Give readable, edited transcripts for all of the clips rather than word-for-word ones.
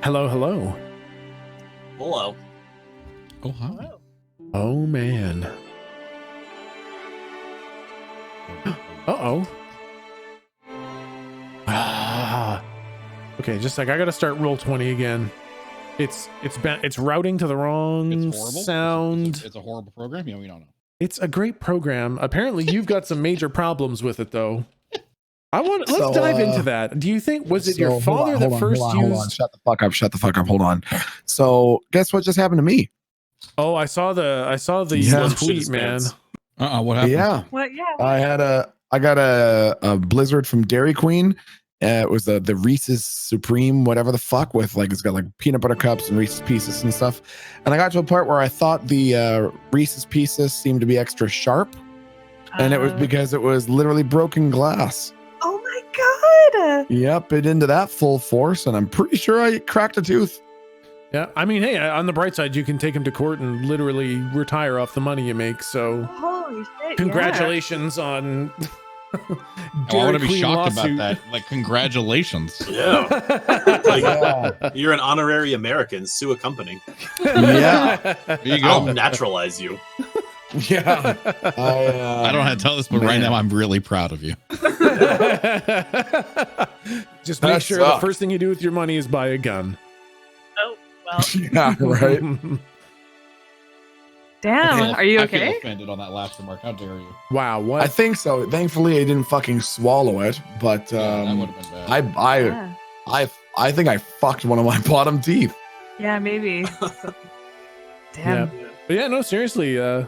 Hello, hello. Hello. Oh, hi. Hello. Oh, man. Uh-oh. Okay, just like I gotta start roll 20 again. It's routing to the wrong It's horrible. sound. It's a horrible program. Yeah, we don't know. It's a great program. Apparently, you've got some major problems with it, though. Let's dive into that. Do you think was it your father that first used? Hold on. Shut the fuck up. Shut the fuck up. Hold on. So, guess what just happened to me? Oh, I saw the Yeah. tweet, man. What happened? Yeah, What? Yeah. I got a Blizzard from Dairy Queen. It was the Reese's Supreme, whatever the fuck, with like it's got like peanut butter cups and Reese's Pieces and stuff. And I got to a part where I thought the Reese's Pieces seemed to be extra sharp, and it was because it was literally broken glass. Oh my god. Yep, it into that full force, and I'm pretty sure I cracked a tooth. Yeah, I mean, hey, on the bright side, you can take him to court and literally retire off the money you make. So, Holy shit. congratulations on. I want to be shocked about that. Like, congratulations. Yeah. Like, you're an honorary American. Sue a company. Yeah, There you I'll go. naturalize you. yeah. I don't have to tell this, but right now I'm really proud of you. Just make That sure sucks. the first thing you do with your money is buy a gun. Oh, well. Yeah, right. Damn. Are you I feel okay? offended on that last remark. How dare you? Wow, what? I think so. Thankfully, I didn't fucking swallow it, but Yeah, that would have been bad. I think I fucked one of my bottom teeth. Yeah, maybe. Damn. But yeah, no, seriously, all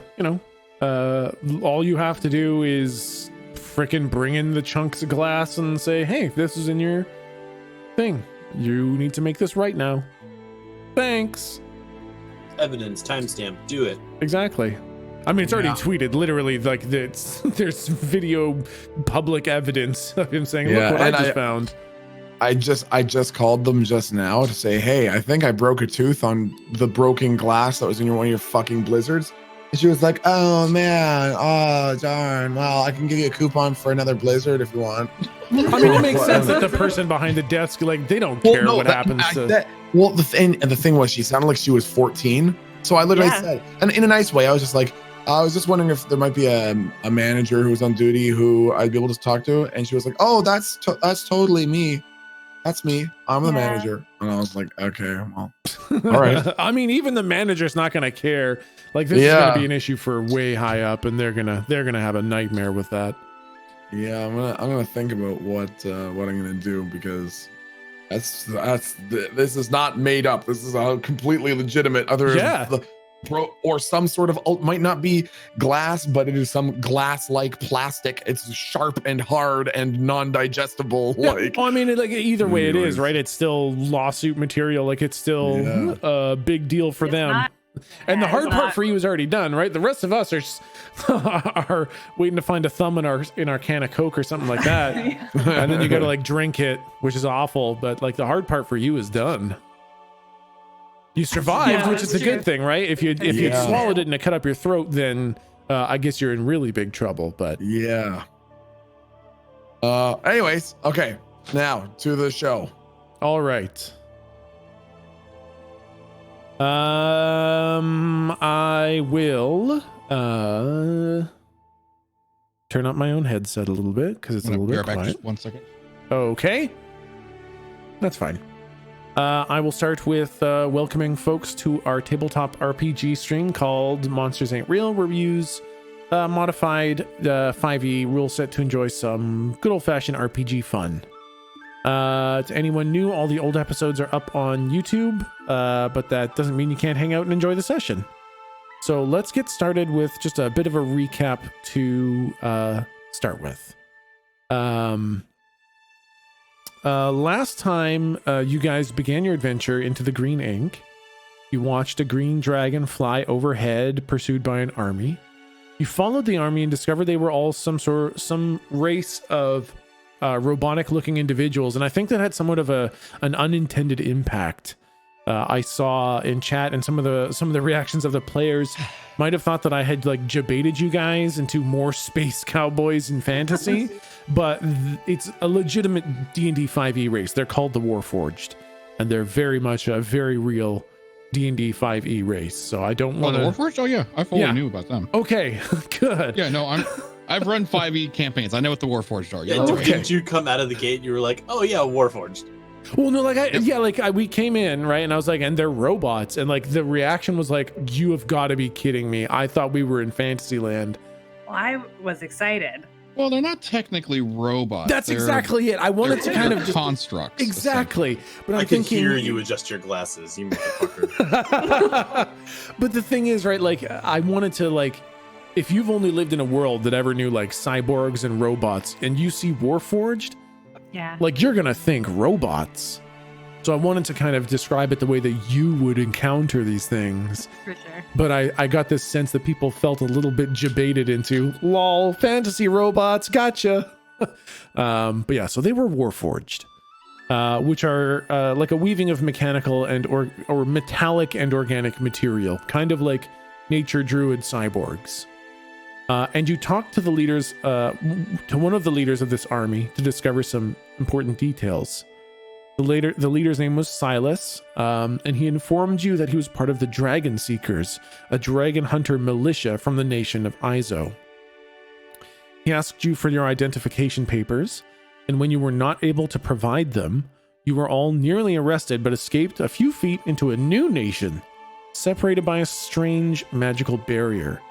you have to do is frickin' bring in the chunks of glass and say, hey, this is in your thing. You need to make this right now. Thanks. Evidence, timestamp, do it. Exactly. I mean, it's already tweeted, literally, like, there's video public evidence of him saying, Yeah, look what I and just found. I just called them just now to say, hey, I think I broke a tooth on the broken glass that was in one of your fucking Blizzards. And she was like, oh man, oh darn. Well, I can give you a coupon for another Blizzard if you want. I mean, it makes sense that the person behind the desk, like, they don't care what happens to... the thing was, she sounded like she was 14. So I literally said, and in a nice way, I was just like, I was just wondering if there might be a manager who was on duty who I'd be able to talk to. And she was like, oh, that's totally me. That's me. I'm the manager. And I was like, okay, well, all right. I mean, even the manager's not going to care. Like, this is going to be an issue for way high up, and they're gonna have a nightmare with that. Yeah, I'm gonna think about what I'm gonna do, because this is not made up. This is a completely legitimate or some sort of might not be glass, but it is some glass-like plastic. It's sharp and hard and non-digestible. Yeah. Like, Well, I mean, like, either way it is, right? It's still lawsuit material. Like, it's still a big deal for them. And the hard part for you is already done, right? The rest of us are waiting to find a thumb in our can of Coke or something like that. And then you got to like drink it, which is awful. But like the hard part for you is done. You survived, which is a good thing, right? If you swallowed it and it cut up your throat, then I guess you're in really big trouble. But yeah. Anyways, okay. Now to the show. All right. I will turn up my own headset a little bit because it's a little bit quiet. Just 1 second. Okay, that's fine. I will start with welcoming folks to our tabletop RPG stream called Monsters Ain't Real, where we use modified 5e rule set to enjoy some good old-fashioned RPG fun. To anyone new, all the old episodes are up on YouTube, but that doesn't mean you can't hang out and enjoy the session. So let's get started with just a bit of a recap to start with. Last time you guys began your adventure into the Green Ink, you watched a green dragon fly overhead, pursued by an army. You followed the army and discovered they were all some race of robotic-looking individuals, and I think that had somewhat of an unintended impact. I saw in chat, and some of the reactions of the players might have thought that I had like jebaited you guys into more space cowboys in fantasy, but it's a legitimate D&D 5e race. They're called the Warforged. and they're very much a very real D&D 5e race. So I don't want to. The Warforged? Oh yeah, I fully knew about them. Okay, good. Yeah, no, I've run 5e campaigns. I know what the Warforged are. Yeah, didn't you come out of the gate and you were like, oh yeah, Warforged? Well, no, we came in, right, and I was like, and they're robots, and like the reaction was like, you have got to be kidding me. I thought we were in Fantasyland. Well, I was excited. Well, they're not technically robots. That's exactly it. I wanted to kind of just constructs. Exactly. But I can hear you adjust your glasses, you motherfucker. But the thing is, right, like I wanted to, like, if you've only lived in a world that ever knew like cyborgs and robots and you see Warforged, like you're gonna think robots. So I wanted to kind of describe it the way that you would encounter these things. For sure. But I got this sense that people felt a little bit jebaited into, lol, fantasy robots, gotcha. But yeah, so they were Warforged, which are like a weaving of mechanical and or metallic and organic material, kind of like nature druid cyborgs. And you talk to the leaders, to one of the leaders of this army to discover some important details. The leader's name was Silas, and he informed you that he was part of the Dragon Seekers, a dragon hunter militia from the nation of Izo. He asked you for your identification papers, and when you were not able to provide them, you were all nearly arrested but escaped a few feet into a new nation, separated by a strange magical barrier.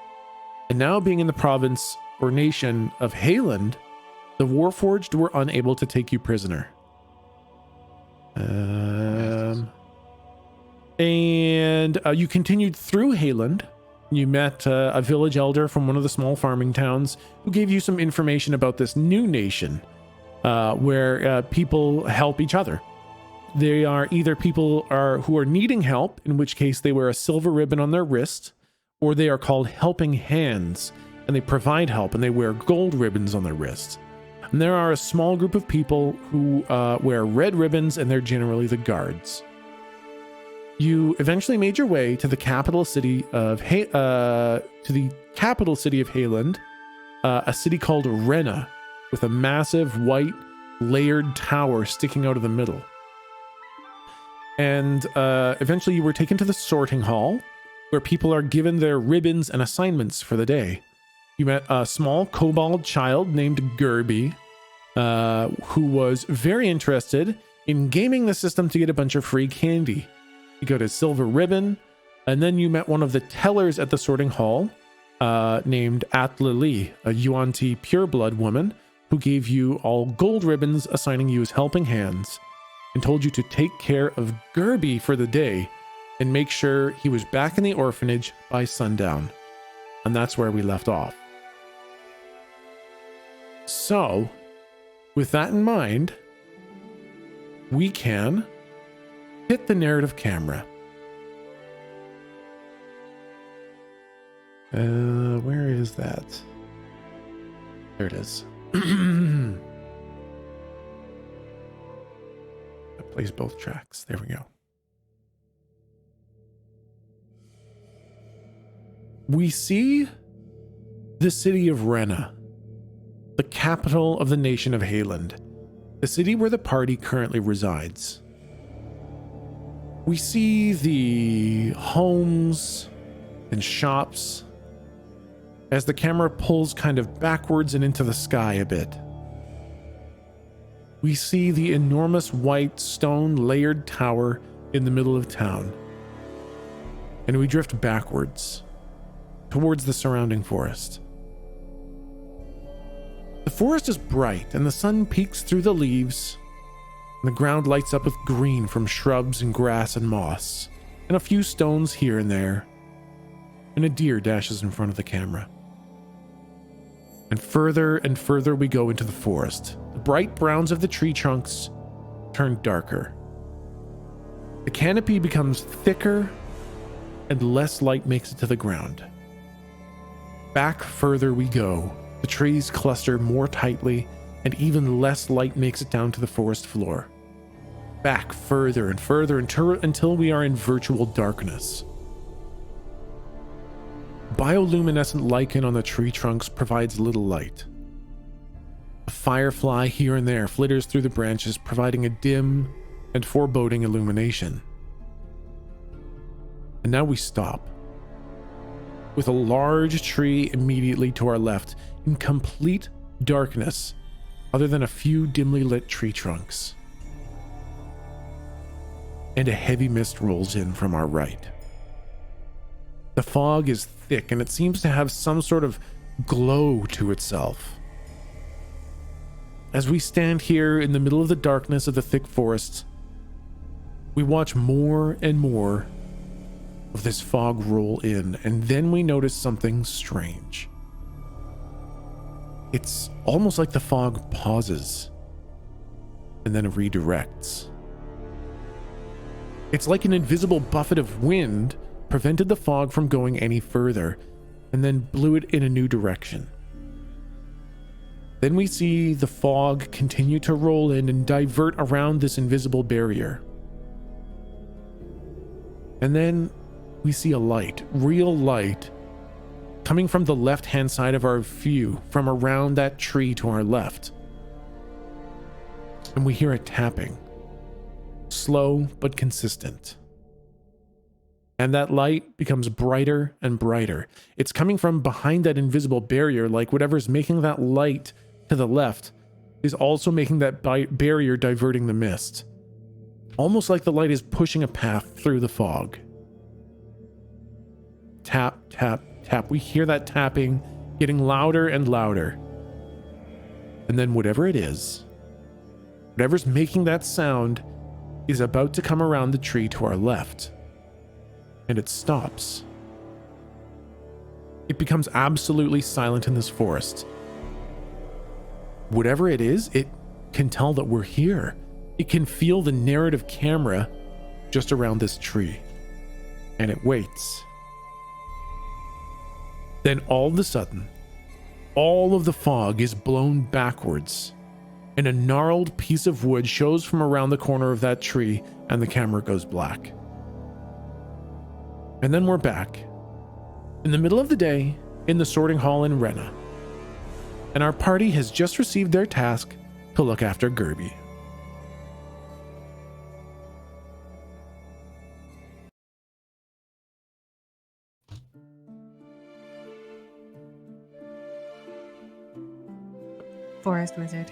And now being in the province or nation of Hayland, the Warforged were unable to take you prisoner. And you continued through Hayland. You met a village elder from one of the small farming towns who gave you some information about this new nation where people help each other. They are either people who are needing help, in which case they wear a silver ribbon on their wrist, or they are called helping hands, and they provide help and they wear gold ribbons on their wrists. And there are a small group of people who wear red ribbons, and they're generally the guards. You eventually made your way to the capital city of Hayland, a city called Rena, with a massive white layered tower sticking out of the middle. And eventually you were taken to the sorting hall, where people are given their ribbons and assignments for the day. You met a small kobold child named Gerby, who was very interested in gaming the system to get a bunch of free candy. You got a silver ribbon, and then you met one of the tellers at the sorting hall, named Atlali, a Yuan-Ti pureblood woman, who gave you all gold ribbons, assigning you as helping hands, and told you to take care of Gerby for the day and make sure he was back in the orphanage by sundown. And that's where we left off. So, with that in mind, we can hit the narrative camera. Where is that? There it is. That plays both tracks. There we go. We see the city of Rena, the capital of the nation of Hayland, the city where the party currently resides. We see the homes and shops as the camera pulls kind of backwards and into the sky a bit. We see the enormous white stone layered tower in the middle of town, and we drift backwards towards the surrounding forest. The forest is bright, and the sun peeks through the leaves, and the ground lights up with green from shrubs and grass and moss, and a few stones here and there, and a deer dashes in front of the camera. And further we go into the forest. The bright browns of the tree trunks turn darker. The canopy becomes thicker, and less light makes it to the ground. Back further we go. The trees cluster more tightly, and even less light makes it down to the forest floor. Back further and further until we are in virtual darkness. Bioluminescent lichen on the tree trunks provides little light. A firefly here and there flitters through the branches, providing a dim and foreboding illumination. And now we stop, with a large tree immediately to our left in complete darkness, other than a few dimly lit tree trunks. And a heavy mist rolls in from our right. The fog is thick and it seems to have some sort of glow to itself. As we stand here in the middle of the darkness of the thick forests, we watch more and more of this fog roll in, and then we notice something strange. It's almost like the fog pauses and then redirects. It's like an invisible buffet of wind prevented the fog from going any further and then blew it in a new direction. Then we see the fog continue to roll in and divert around this invisible barrier. And then we see a light, real light, coming from the left-hand side of our view, from around that tree to our left. And we hear it tapping, slow but consistent. And that light becomes brighter and brighter. It's coming from behind that invisible barrier, like whatever's making that light to the left is also making that barrier diverting the mist. Almost like the light is pushing a path through the fog. Tap, tap, tap. We hear that tapping getting louder and louder. And then whatever it is, whatever's making that sound is about to come around the tree to our left. And it stops. It becomes absolutely silent in this forest. Whatever it is, it can tell that we're here. It can feel the narrative camera just around this tree. And it waits. Then all of a sudden, all of the fog is blown backwards, and a gnarled piece of wood shows from around the corner of that tree, and the camera goes black. And then we're back, in the middle of the day, in the sorting hall in Renna. And our party has just received their task to look after Gerby. Forest wizard.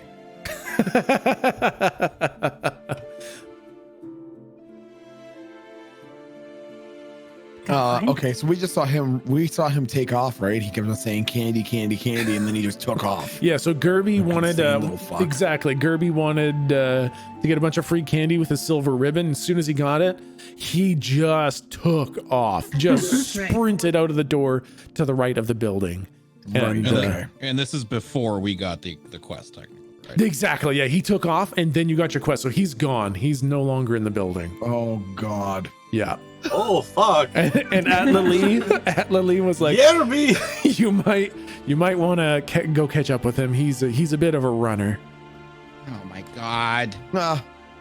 Okay, so we saw him take off, right? He kept on saying candy, candy, candy, and then he just took off. Yeah, so Gerby wanted Gerby wanted to get a bunch of free candy with a silver ribbon. As soon as he got it, he just took off, just sprinted out of the door to the right of the building. And this is before we got the quest, technically. Right? Exactly. Yeah, he took off, and then you got your quest, so he's gone. He's no longer in the building. Oh God. Yeah. Oh fuck! And Atlalee was like, Gerby, you might want to go catch up with him. He's a bit of a runner. Oh my God!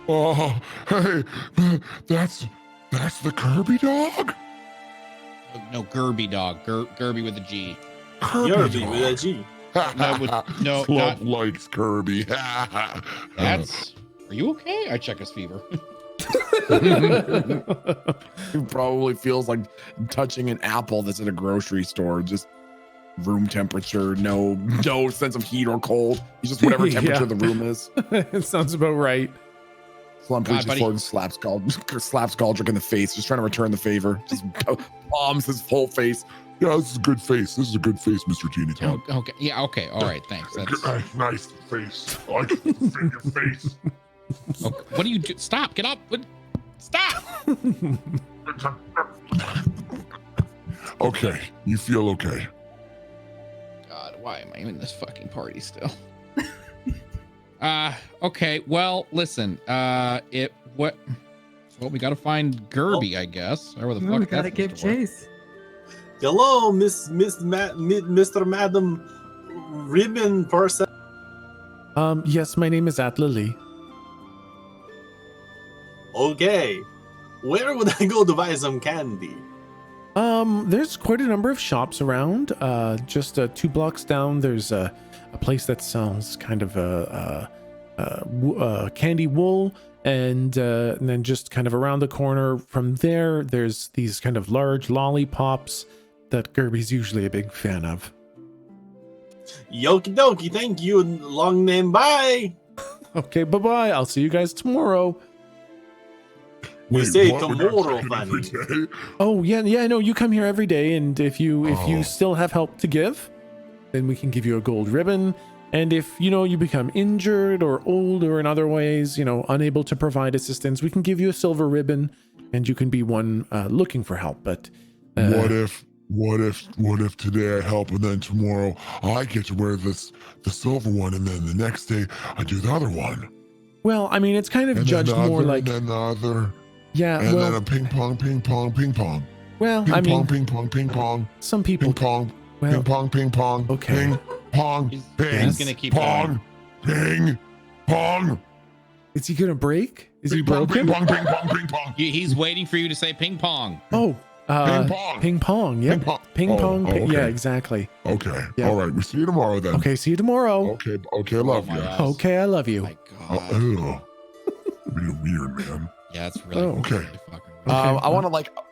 Oh, hey, that's the Kirby dog. No, Gerby dog. Gerby with a G. Gerby with a G. No, Club likes Kirby. That's. Are you okay? I check his fever. He probably feels like touching an apple that's at a grocery store, just room temperature, no sense of heat or cold. He's just whatever temperature the room is. It sounds about right. Slump reaches forward and slaps Galdrick in the face, just trying to return the favor. Just palms his whole face. Yeah, this is a good face. This is a good face, Mr. Teeny Tom. Okay. Yeah. Okay. All right. Thanks. That's nice face. I like to see your face. Okay. What do you do? Stop! Get up! Stop! Okay, you feel okay. God, why am I in this fucking party still? Okay. Well, listen. We gotta find Gerby, I guess. Or where the fuck? We gotta give chase. Hello, Mr. Madam Ribbon person. Yes, my name is Atlalee. Okay, where would I go to buy some candy? There's quite a number of shops around. Just 2 blocks down, there's a place that sells kind of candy wool, And then just kind of around the corner from there, there's these kind of large lollipops that Gerby's usually a big fan of. Yoki dokie, thank you. Long name, bye. Okay, bye-bye. I'll see you guys tomorrow. We Wait, say what? We're not tomorrow, checking every Fanny. day? Oh, yeah, no, you come here every day, and if you Oh. still have help to give, then we can give you a gold ribbon. And if, you become injured or old or in other ways, unable to provide assistance, we can give you a silver ribbon, and you can be one looking for help. But What if today I help and then tomorrow I get to wear the silver one and then the next day I do the other one? well, I mean, it's kind of And judged then the more other, like, and then the other, yeah, and then well, a ping pong, ping pong, ping pong. well, Ping I pong, mean, ping pong, ping pong, some people, ping pong, well, ping pong, ping pong, okay. ping pong, He's- ping he's gonna keep pong, ping pong. is he gonna break? Is he Ping pong, broken? ping pong, ping pong, ping pong. He's waiting for you to say ping pong. Oh, Ping pong. ping pong, yep. Ping pong. Ping Oh, pong, okay. yeah, exactly. Okay. Yeah. All right. We see you tomorrow then. Okay, see you tomorrow. Okay. Okay. Love my you. gosh. Okay, I love you. My Oh, God. ew. You're weird, man. Yeah, it's really, Oh, okay. really fucking weird. Okay.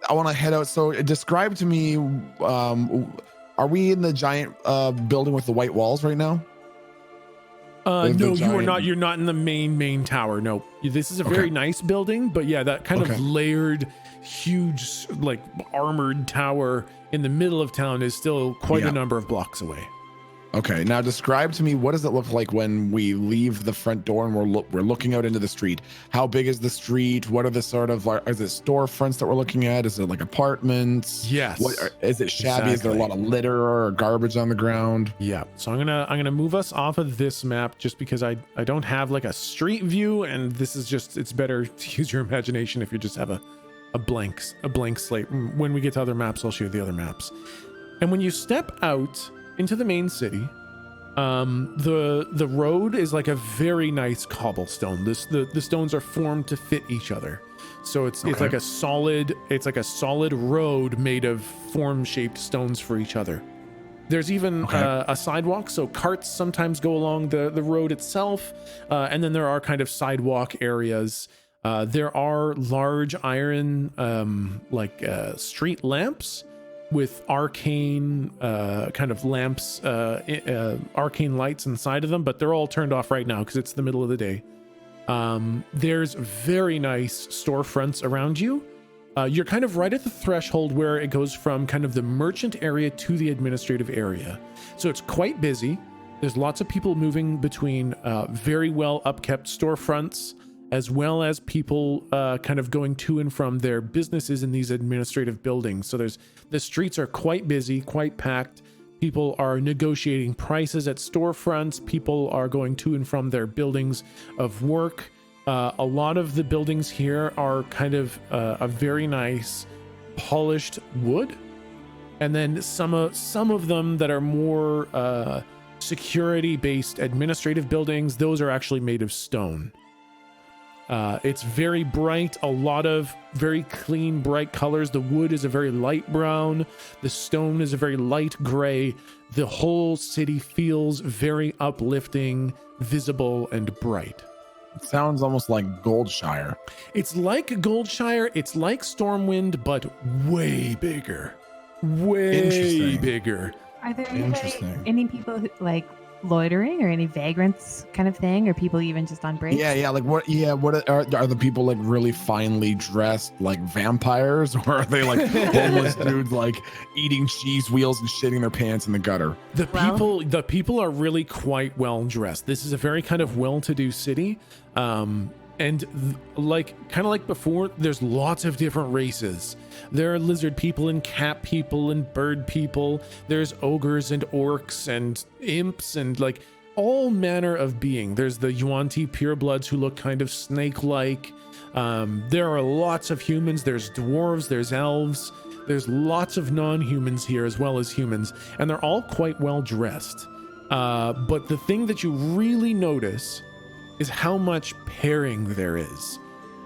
I want to head out. So describe to me, are we in the giant building with the white walls right now? With the No, you are giant- not. You're not in the main tower. No, this is a very Okay. nice building, but yeah, that kind Okay. of layered, huge, like armored tower in the middle of town is still quite Yeah. a number of blocks away. Okay, now describe to me, what does it look like when we leave the front door and we're looking out into the street? How big is the street? What are the sort of, is it storefronts that we're looking at? Is it like apartments? Yes. Is it shabby? Is there a lot of litter or garbage on the ground? Yeah. So I'm gonna move us off of this map just because I don't have like a street view, and this is just, it's better to use your imagination if you just have a blank slate. When we get to other maps, I'll show you the other maps. And when you step out into the main city, the road is like a very nice cobblestone. The stones are formed to fit each other, so it's like a solid road made of form shaped stones for each other. There's even a sidewalk, so carts sometimes go along the road itself, and then there are kind of sidewalk areas. There are large iron street lamps with arcane kind of lamps, arcane lights inside of them, but they're all turned off right now because it's the middle of the day. There's very nice storefronts around you. You're kind of right at the threshold where it goes from kind of the merchant area to the administrative area. So it's quite busy. There's lots of people moving between very well upkept storefronts, as well as people kind of going to and from their businesses in these administrative buildings. So the streets are quite busy, quite packed. People are negotiating prices at storefronts. People are going to and from their buildings of work. A lot of the buildings here are kind of a very nice polished wood. And then some of them that are more security-based administrative buildings, those are actually made of stone. It's very bright, a lot of very clean, bright colors. The wood is a very light brown. The stone is a very light gray. The whole city feels very uplifting, visible, and bright. It sounds almost like Goldshire. It's like Goldshire. It's like Stormwind, but way bigger. Way Interesting. bigger. Are there Interesting. any people who, like loitering or any vagrants kind of thing, or people even just on break? Yeah, like what? Yeah, what are the people like really finely dressed like vampires, or are they like homeless dudes like eating cheese wheels and shitting their pants in the gutter? The people are really quite well dressed. This is a very kind of well-to-do city. Like kind of like before, there's lots of different races. There are lizard people and cat people and bird people. There's ogres and orcs and imps and like all manner of being. There's the Yuan-Ti purebloods who look kind of snake-like. There are lots of humans. There's dwarves, there's elves. There's lots of non-humans here as well as humans, and they're all quite well dressed. But the thing that you really notice is how much pairing there is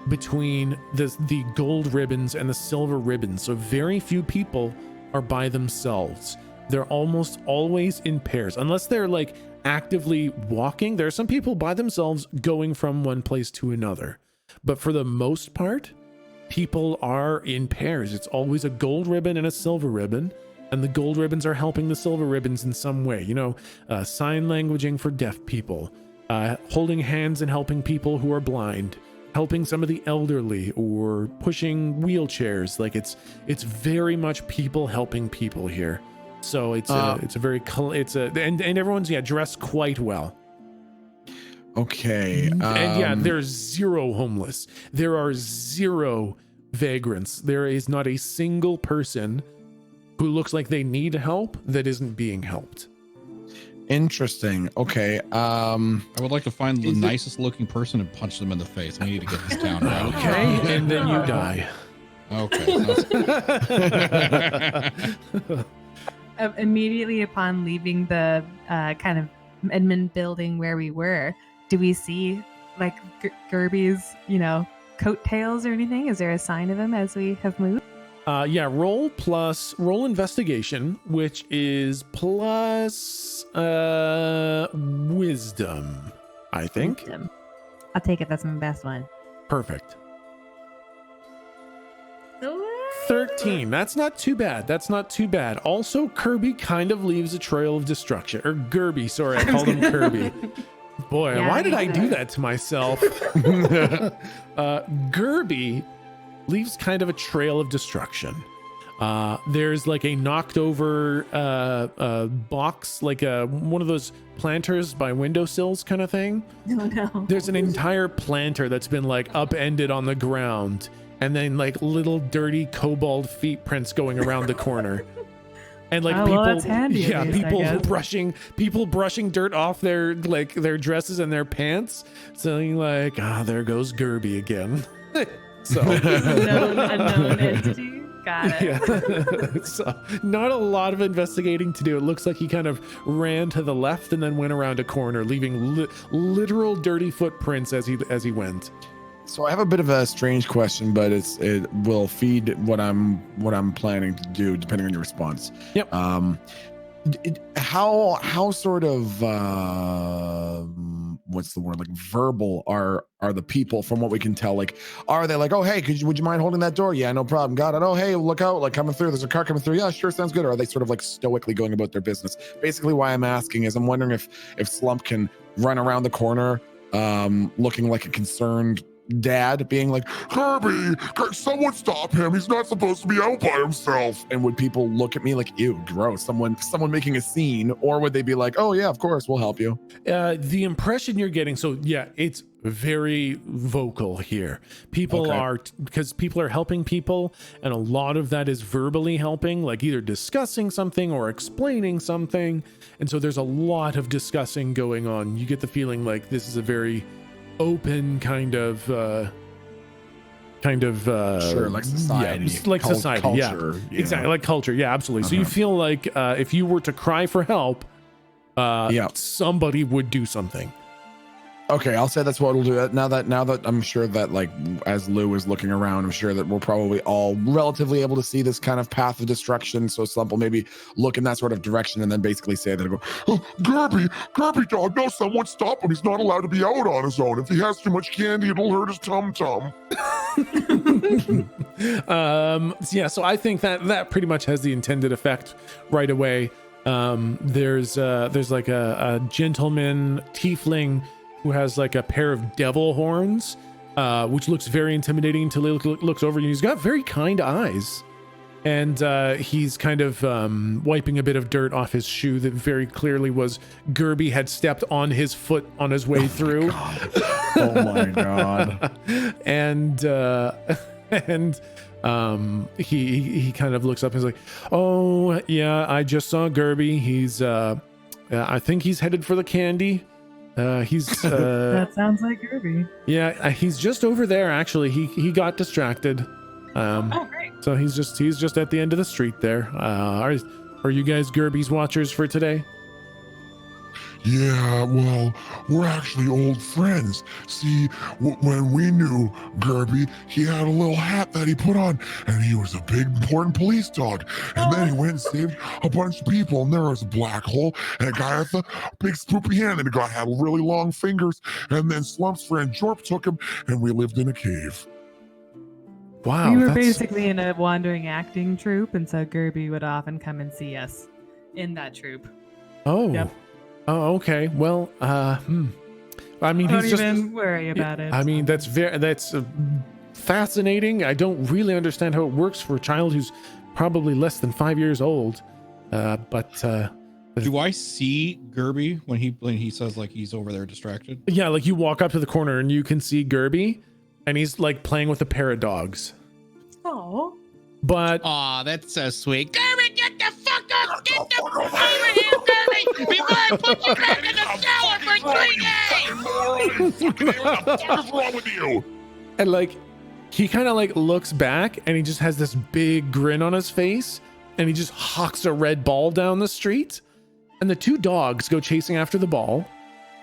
between the gold ribbons and the silver ribbons. So very few people are by themselves. They're almost always in pairs, unless they're like actively walking. There are some people by themselves going from one place to another, but for the most part, people are in pairs. It's always a gold ribbon and a silver ribbon, and the gold ribbons are helping the silver ribbons in some way. You know, sign languaging for deaf people, holding hands and helping people who are blind, helping some of the elderly, or pushing wheelchairs. Like it's very much people helping people here. So and everyone's dressed quite well. Okay. And there's zero homeless. There are zero vagrants. There is not a single person who looks like they need help that isn't being helped. Interesting. Okay. I would like to find the nicest looking person and punch them in the face. We need to get this down right. Okay, and then you die. Okay. Immediately upon leaving the kind of admin building where we were, do we see like Gerby's, coattails or anything? Is there a sign of him as we have moved? Roll investigation, which is plus wisdom, I think. Wisdom. I'll take it. That's my best one. Perfect. 13. That's not too bad. Also, Kirby kind of leaves a trail of destruction. Or Gerby, sorry, I called him Kirby. Boy, Yeah, why did I do that to myself? Gerby leaves kind of a trail of destruction. There's like a knocked over box, like one of those planters by windowsills kind of thing. No. There's an entire planter that's been like upended on the ground, and then like little dirty kobold feet prints going around the corner. And like that's handy yeah, at least, people brushing dirt off their dresses and their pants, saying like, there goes Gerby again. So unknown entity. Got it. Yeah. So not a lot of investigating to do. It looks like he kind of ran to the left and then went around a corner, leaving literal dirty footprints as he went. So I have a bit of a strange question, but it will feed what I'm planning to do depending on your response. Yep. How sort of what's the word, like verbal are the people from what we can tell? Like, are they like, oh hey, would you mind holding that door? Yeah, no problem, got it. Oh hey, look out, like coming through, there's a car coming through. Yeah, sure, sounds good. Or are they sort of like stoically going about their business? Basically why I'm asking is I'm wondering if Slump can run around the corner looking like a concerned dad, being like, Kirby, someone stop him. He's not supposed to be out by himself. And would people look at me like, ew, gross, someone making a scene? Or would they be like, oh yeah, of course, we'll help you? The impression you're getting, so yeah, it's very vocal here. People are, because people are helping people, and a lot of that is verbally helping, like either discussing something or explaining something. And so there's a lot of discussing going on. You get the feeling like this is a very open kind of sure, like society, society, culture, yeah, exactly, like culture, yeah, absolutely. So you feel like if you were to cry for help, somebody would do something. Okay, I'll say that's what we'll do. Now that I'm sure that, like, as Lou is looking around, I'm sure that we're probably all relatively able to see this kind of path of destruction. So Slump will maybe look in that sort of direction and then basically say that, go, oh, Gerby dog, no, someone stop him. He's not allowed to be out on his own. If he has too much candy, it'll hurt his tum-tum. So I think that pretty much has the intended effect right away. There's like a gentleman tiefling who has like a pair of devil horns, which looks very intimidating until he looks over and he's got very kind eyes. And he's kind of wiping a bit of dirt off his shoe that very clearly was Gerby had stepped on his foot on his way through. Oh my God. And he kind of looks up and he's like, oh yeah, I just saw Gerby. He's I think he's headed for the candy. That sounds like Gerby. Yeah, he's just over there. Actually, he got distracted. Great. So he's just at the end of the street there. Are you guys Gerby's watchers for today? Yeah, well, we're actually old friends. See, when we knew Gerby, he had a little hat that he put on, and he was a big, important police dog. And then he went and saved a bunch of people, and there was a black hole, and a guy with a big spoopy hand, and the guy had really long fingers. And then Slump's friend Jorp took him, and we lived in a cave. Wow. We were basically in a wandering acting troupe, and so Gerby would often come and see us in that troupe. Oh. Yep. Oh, okay. Well, I mean, Don't he's just. even worry about it. I mean, that's fascinating. I don't really understand how it works for a child who's probably less than 5 years old. But do I see Gerby when he says like he's over there distracted? yeah, like you walk up to the corner and you can see Gerby, and he's like playing with a pair of dogs. Oh. But Aw, that's so sweet. Gerby, get the fuck up! Get the fuck over here, Gerby! Before I put you back in the shower for 3 days! What the fuck is wrong with you? and like he kind of like looks back and he just has this big grin on his face, and he just hawks a red ball down the street, and the 2 dogs go chasing after the ball,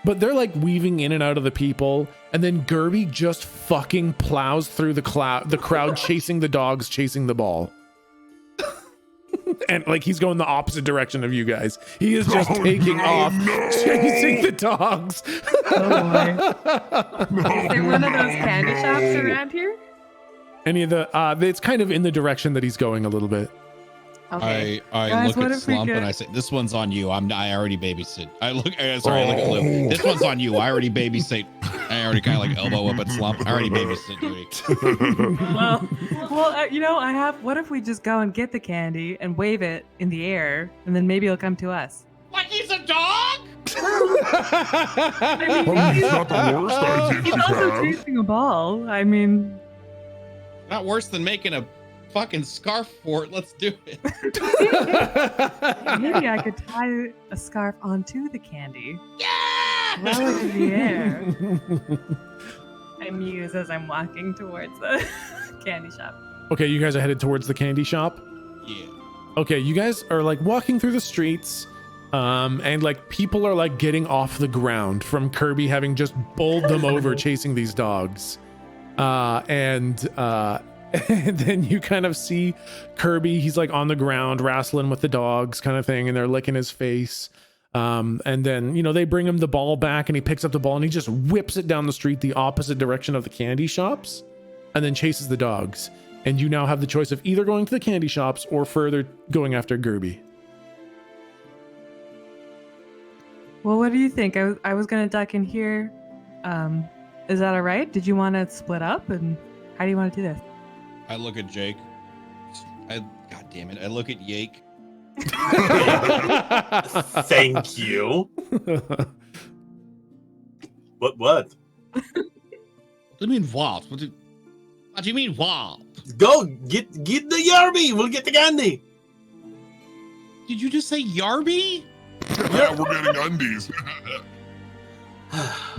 but they're like weaving in and out of the people, and then Gerby just fucking plows through the crowd chasing the dogs, chasing the ball. And like he's going the opposite direction of you guys. He is just taking off, chasing the dogs. Oh boy. Is there one of those candy shops around here? Any of the it's kind of in the direction that he's going a little bit. Okay. I Guys, look what at if we Slump get- and I say, "This one's on you. I already babysit." I look at Lou. This one's on you. I already babysit. I already kind of like elbow up at Slump. I already babysit duty. Well, I have. What if we just go and get the candy and wave it in the air, and then maybe he'll come to us? Like he's a dog? I mean, Well, he's not the worst idea he's you also have. chasing a ball. I mean, Not worse than making a fucking scarf for it. Let's do it. maybe I could tie a scarf onto the candy, Yeah! throw it in the air. I muse as I'm walking towards the candy shop. Okay, you guys are headed towards the candy shop. Yeah. Okay, you guys are like walking through the streets, and like people are like getting off the ground from Kirby having just bowled them over chasing these dogs. And then you kind of see Kirby, he's like on the ground wrestling with the dogs kind of thing, and they're licking his face. And then, they bring him the ball back, and he picks up the ball and he just whips it down the street the opposite direction of the candy shops, and then chases the dogs. And you now have the choice of either going to the candy shops or further going after Gerby. Well, what do you think? I was gonna duck in here. Is that all right? Did you want to split up, and how do you want to do this? I look at Jake. God damn it. I look at Yake. Thank you. What? What do you mean, what? What do you mean, what? Go get the Yarby. We'll get the candy. Did you just say Yarby? Yeah, we're getting undies.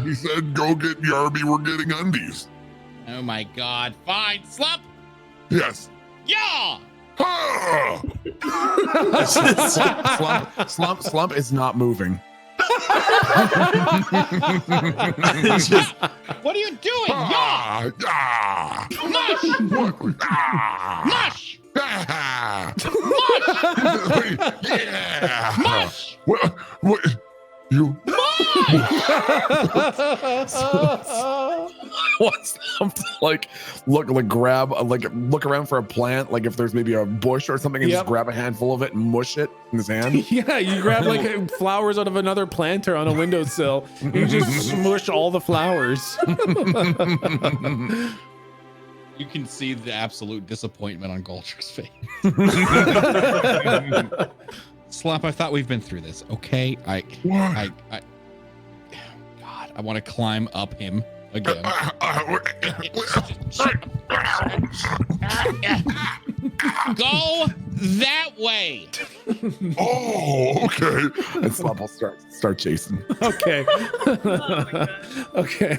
He said, go get Yarby, we're getting undies. Oh my god. Fine. Slump. Yes. Yeah. Ah! Slump is not moving. What are you doing? Yeah. Ah! Mush. What? Ah! Mush. Ah! Mush. Yeah! Mush. What? You? What's like look around for a plant, like if there's maybe a bush or something, and Yep. just grab a handful of it and mush it in his hand. Yeah, you grab like flowers out of another planter on a windowsill. You just smush all the flowers. You can see the absolute disappointment on Gulcher's face. Slump, I thought we've been through this. Okay, What? God, I want to climb up him again. Go that way. Oh, okay. And Slump will start chasing. Okay. Oh my God. Okay.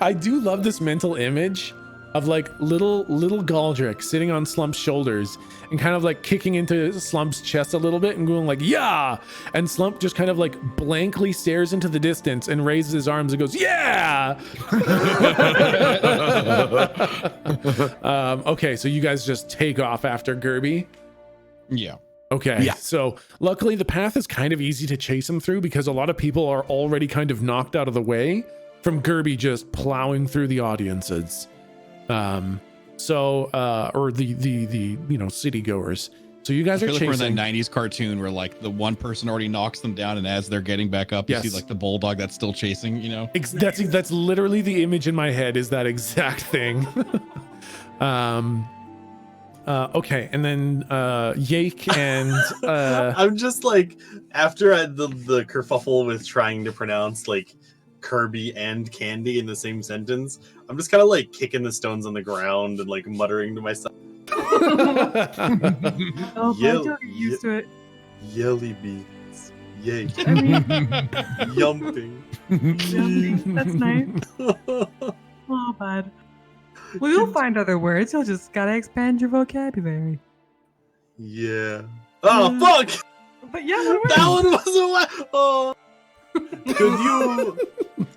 I do love this mental image of like little Galdrick sitting on Slump's shoulders and kind of like kicking into Slump's chest a little bit and going like, yeah. And Slump just kind of like blankly stares into the distance and raises his arms and goes, yeah. Okay, so you guys just take off after Gerby. Yeah. Okay. Yeah. So luckily the path is kind of easy to chase him through because a lot of people are already kind of knocked out of the way from Gerby just plowing through the audiences. Or the city goers. So you guys I are feel like chasing. we're in that 90s cartoon where like the one person already knocks them down, and as they're getting back up, you Yes. see like the bulldog that's still chasing, you know? That's literally the image in my head, is that exact thing. Okay, and then Yake and I'm just like, after the kerfuffle with trying to pronounce like Kirby and candy in the same sentence, I'm just kind of like kicking the stones on the ground and like muttering to myself. Oh, Yell- don't get used to it. Yelly beans. Yay. I mean, Yumping. yummy. That's nice. Oh, bud. Well, you'll find other words. You'll just gotta expand your vocabulary. Yeah. Oh, fuck! But yeah, what That one was a oh. Could you?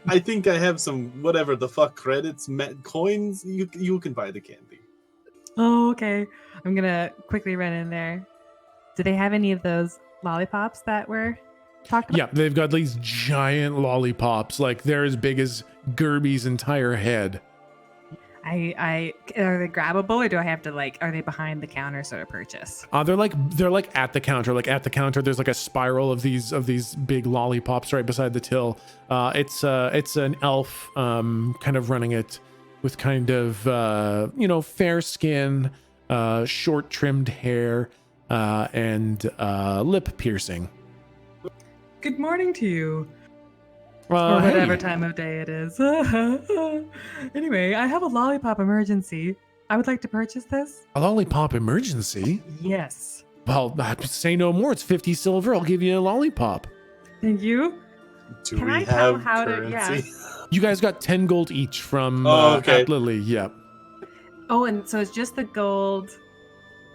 I think I have some whatever the fuck credits, coins. You can buy the candy. Oh, okay. I'm gonna quickly run in there. Do they have any of those lollipops that were talked about? yeah, they've got these giant lollipops, like they're as big as Gerby's entire head. I are they grabbable, or do I have to like? Are they behind the counter sort of purchase? They're like at the counter. Like at the counter, there's like a spiral of these big lollipops right beside the till. It's an elf kind of running it with kind of fair skin, short trimmed hair, and lip piercing. Good morning to you. Or Hey. whatever time of day it is. Anyway, I have a lollipop emergency. I would like to purchase this. A lollipop emergency? Yes. Well, say no more. It's 50 silver. I'll give you a lollipop. Thank you. Do Can we I tell have how to- currency? You guys got 10 gold each from okay. At Lily. Yeah. Oh, and so it's just the gold.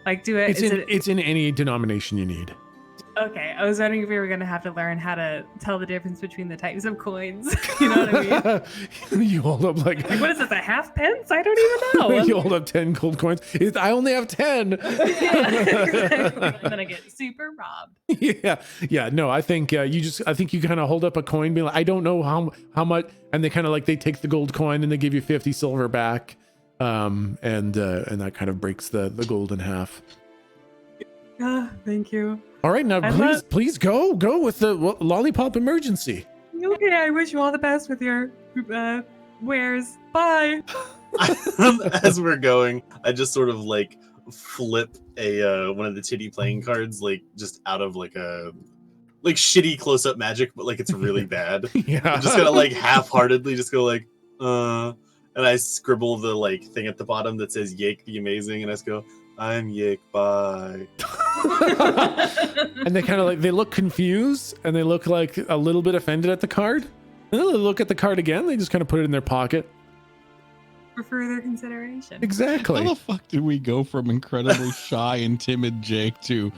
Like, do it. It's in any denomination you need. Okay, I was wondering if we were going to have to learn how to tell the difference between the types of coins. You know what I mean? You hold up like Like, what is this, a half pence? I don't even know. you hold up 10 gold coins. I only have 10. Yeah, exactly. And then I get super robbed. Yeah. No, I think I think you kind of hold up a coin, being like, I don't know how much, and they kind of like they take the gold coin and they give you 50 silver back, and that kind of breaks the gold in half. Thank you. All right, now please go with the lollipop emergency. Okay, I wish you all the best with your wares. Bye. As we're going, I just sort of like flip a one of the titty playing cards, like just out of like a shitty close up magic, but like it's really bad. Yeah. I'm just gonna like half-heartedly just go like and I scribble the like thing at the bottom that says Yake the Amazing, and I just go, I'm Yake, bye. And they kind of like, they look confused and they look like a little bit offended at the card. And then they look at the card again. They just kind of put it in their pocket. For further consideration. Exactly. How the fuck did we go from incredibly shy and timid Jake to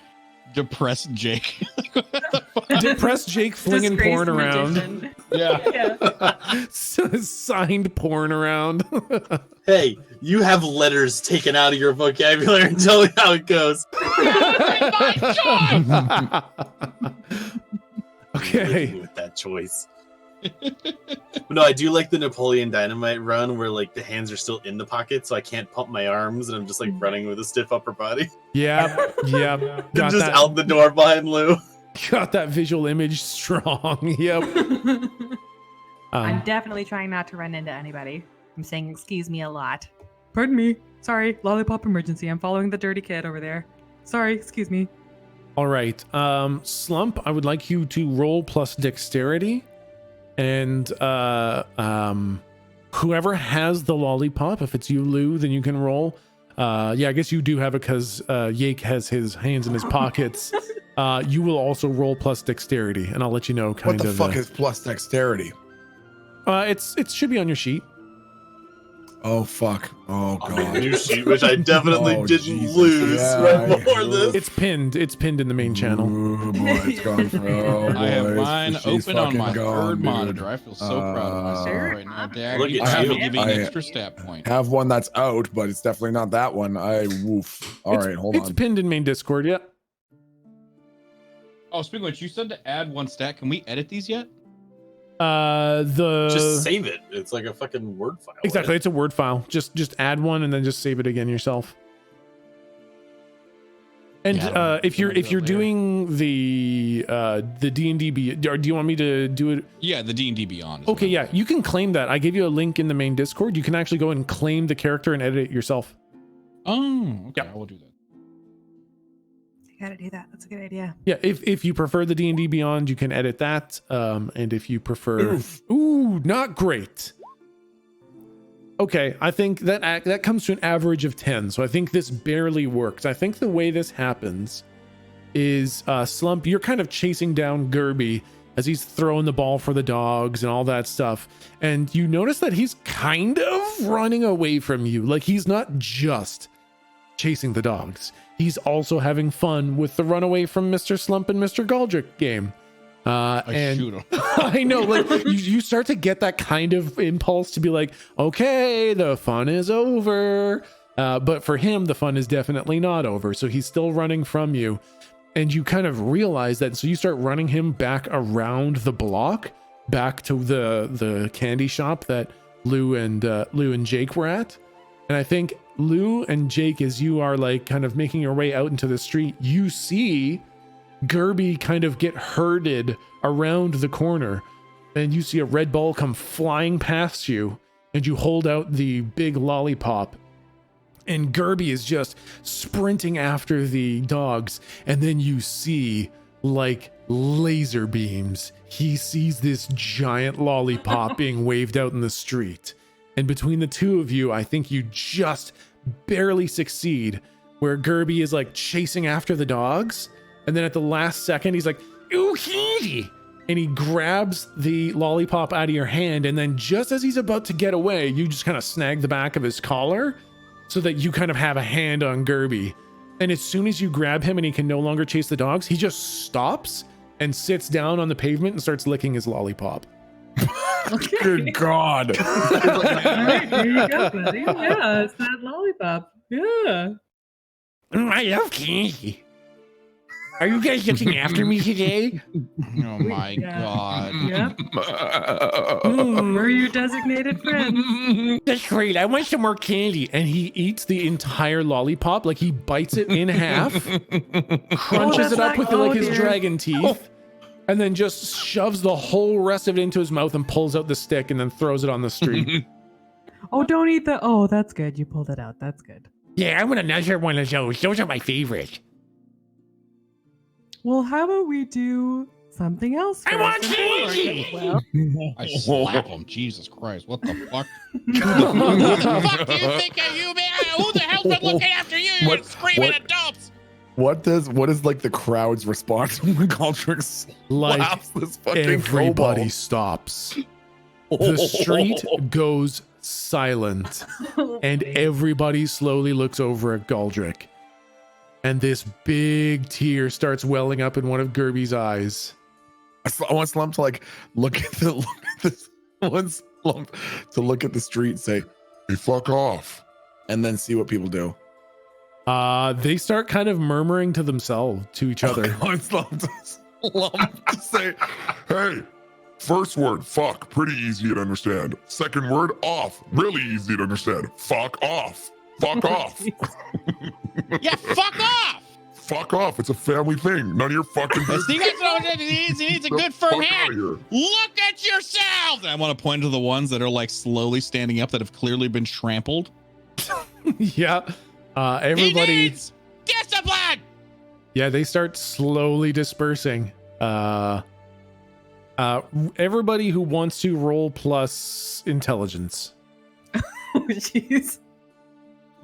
depressed Jake? Depressed Jake flinging Disgraced porn around. magician. Yeah. Signed porn around. Hey, you have letters taken out of your vocabulary and tell me how it goes. Okay. Living with that choice. No, I do like the Napoleon Dynamite run where like the hands are still in the pocket, so I can't pump my arms, and I'm just like running with a stiff upper body. Yep. I'm Got just that. out the door behind Lou. Got that visual image strong. Yep. I'm definitely trying not to run into anybody. I'm saying excuse me a lot. Pardon me. Sorry, lollipop emergency. I'm following the dirty kid over there. Sorry, excuse me. All right. Slump, I would like you to roll plus dexterity. And whoever has the lollipop, if it's you, Lou, then you can roll. I guess you do have it because Yake has his hands in his pockets. You will also roll plus dexterity, and I'll let you know What the fuck is plus dexterity? It should be on your sheet. Oh fuck! Oh On the god! new sheet, which I definitely Oh, didn't Jesus. lose Yeah, right I- before this. It's pinned. It's pinned in the main channel. Ooh, boy, it's gone for. Oh, I have boys, mine she's open on my fucking gone, third dude. monitor. I feel so proud of myself Sure. right now, Dad. Look You at should you. be giving an I- extra stat point. Have one that's out, but it's definitely not that one. Woof. All right, hold It's on. pinned in main Discord. Yeah. Oh, speaking of which, you said to add one stat. Can we edit these yet? Just save it. It's like a fucking Word file. Exactly. It's a Word file. Just add one and then just save it again yourself. And Yeah, if you're I'm gonna do that later. doing the D&D, or do you want me to do it? Yeah, the D&D Beyond. is Okay, what yeah, I'm you can claim that. I gave you a link in the main Discord. You can actually go and claim the character and edit it yourself. Oh, okay. Yeah. I will do that. You gotta do that. That's a good idea. Yeah, if you prefer the D&D Beyond, you can edit that. And if you prefer, ooh, not great. Okay, I think that comes to an average of 10. So I think this barely works. I think the way this happens is Slump, you're kind of chasing down Gerby as he's throwing the ball for the dogs and all that stuff. And you notice that he's kind of running away from you. Like he's not just chasing the dogs. He's also having fun with the runaway from Mr. Slump and Mr. Galdrick game. And shoot him. I know, like you start to get that kind of impulse to be like, okay, the fun is over. But for him, the fun is definitely not over. So he's still running from you. And you kind of realize that. So you start running him back around the block, back to the candy shop that Lou and Jake were at. And I think Lou and Jake, as you are like kind of making your way out into the street, you see Gerby kind of get herded around the corner, and you see a red ball come flying past you, and you hold out the big lollipop, and Gerby is just sprinting after the dogs, and then you see like laser beams. He sees this giant lollipop being waved out in the street. And between the two of you, I think you just barely succeed, where Gerby is like chasing after the dogs. And then at the last second, he's like, ooh, candy. And he grabs the lollipop out of your hand. And then just as he's about to get away, you just kind of snag the back of his collar so that you kind of have a hand on Gerby. And as soon as you grab him and he can no longer chase the dogs, he just stops and sits down on the pavement and starts licking his lollipop. Good God. All right, there you go, buddy. Yeah, it's that lollipop. Yeah. I love candy. Are you guys looking after me today? Oh my Yeah. God. Yep. Mm, We're your designated friend. that's great. I want some more candy. And he eats the entire lollipop. Like he bites it in half, crunches that's it up with not- like oh, his dear. dragon teeth, and then just shoves the whole rest of it into his mouth and pulls out the stick and then throws it on the street. Oh, don't eat the. Oh, that's good. You pulled it out. That's good. Yeah, I want another one of those. Those are my favorite. Well, how about we do something else? I first want and foremost? candy! Well, I slap him. Jesus Christ. What the fuck? Who the fuck do you think of you, man? Who the hell's been looking after you? You're What- screaming what- adults. What is like the crowd's response when Galdrick Like slaps this fucking everybody kobold? stops. The street goes silent, and everybody slowly looks over at Galdrick. And this big tear starts welling up in one of Gerby's eyes. I want Slump to like look at this. I want Slump to look at the street and say, Hey, fuck off. and then see what people do. They start kind of murmuring to themselves, to each other. I want Slump to say, Hey, first word, fuck, pretty easy to understand. Second word, off, really easy to understand. Fuck off. Fuck off. Yeah, fuck off. Fuck off. It's a family thing. None of your fucking business. See, that's what he needs. He needs a good firm Fuck outta hand. here. Look at yourselves. I want to point to the ones that are like slowly standing up that have clearly been trampled. Yeah. He Everybody. needs discipline. Yeah, they start slowly dispersing. Everybody who wants to roll plus intelligence. oh, jeez.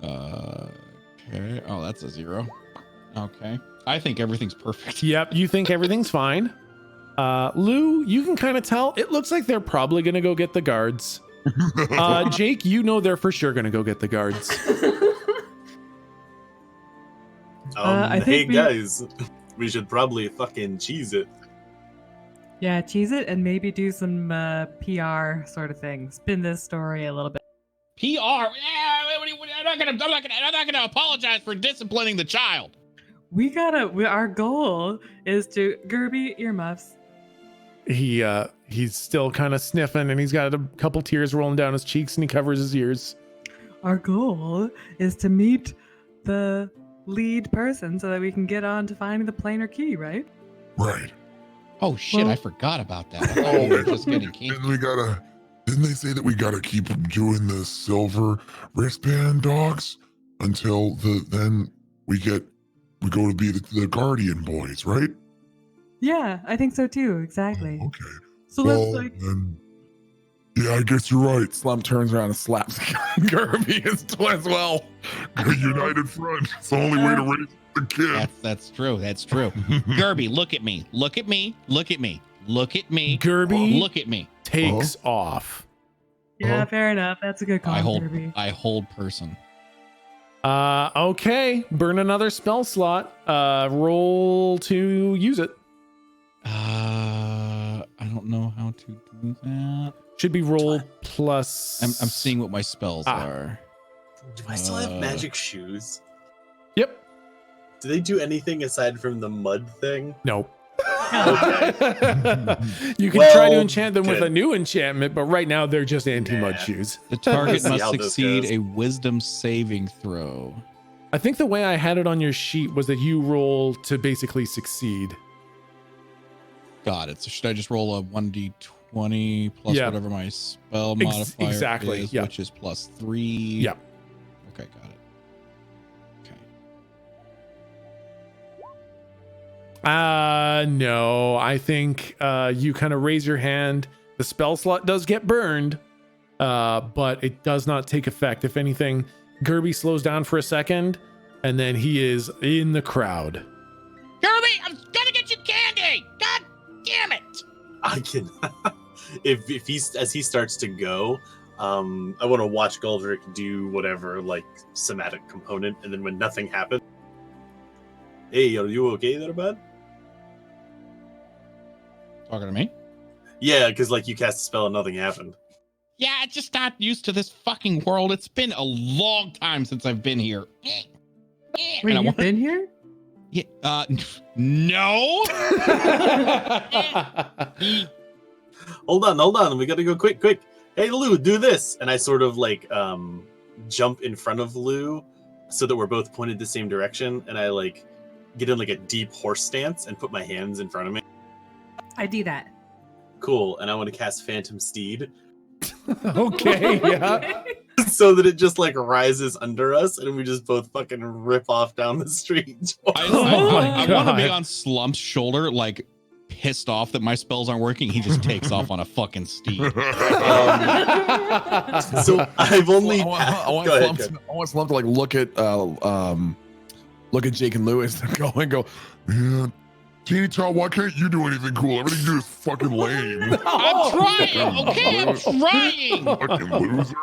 Okay. Oh, that's a 0. Okay. I think everything's perfect. Yep, you think everything's fine. Lou, you can kind of tell. It looks like they're probably going to go get the guards. Jake, you know they're for sure gonna go get the guards. I think guys, we should probably fucking cheese it. Yeah, cheese it and maybe do some PR sort of thing. Spin this story a little bit. PR? Yeah, I'm not gonna apologize for disciplining the child. Our goal is to Gerby earmuffs. He's still kind of sniffing, and he's got a couple tears rolling down his cheeks, and he covers his ears. Our goal is to meet the lead person so that we can get on to finding the planar key, right? Right. Oh shit, I forgot about that. I thought we were just getting key. Didn't they say that we gotta keep doing the silver wristband dogs until then we go to be the guardian boys, right? Yeah, I think so too. Exactly. Okay. So let's yeah, I guess you're right. Slump turns around and slaps Gerby as well. A united front. It's the only way to raise the kid. That's true. That's true. Gerby, look at me. Look at me. Look at me. Look at me. Gerby, look at me. Takes off. Yeah, fair enough. That's a good call, Gerby. I hold person. Okay. Burn another spell slot. Roll to use it. I don't know how to do that. Should be roll plus. I'm seeing what my spells are. Do I still have magic shoes? Yep. Do they do anything aside from the mud thing? Nope. Okay. You can try to enchant them with a new enchantment, but right now they're just anti-mud shoes. The target See must how this succeed goes. a wisdom saving throw. I think the way I had it on your sheet was that you roll to basically succeed. Got it. So should I just roll a 1d20 plus whatever my spell modifier is, which is plus 3? Yep. Okay, got it. Okay. No, I think you kind of raise your hand. The spell slot does get burned, but it does not take effect. If anything, Gerby slows down for a second, and then he is in the crowd. Gerby, I'm gonna get you candy! God damn it! I can. if he starts to go, I want to watch Goldrick do whatever like somatic component, and then when nothing happens, hey, are you okay there, bud? Talking to me? Yeah, because like you cast a spell and nothing happened. Yeah, I just not used to this fucking world. It's been a long time since I've been here. Wait, you've been here? Yeah. No. Hold on. We gotta go quick. Hey, Lou, do this. And I sort of like jump in front of Lou so that we're both pointed the same direction. And I like get in like a deep horse stance and put my hands in front of me. I do that. Cool. And I want to cast Phantom Steed. Okay, yeah. So that it just like rises under us and we just both fucking rip off down the street. I want to be on Slump's shoulder, like pissed off that my spells aren't working. He just takes off on a fucking steed. So I've only. I want Slump to like look at Jake and Lewis and go. Man, Teeny Todd, why can't you do anything cool? Everything you do is fucking lame. I'm trying. Okay, I'm trying. Fucking loser.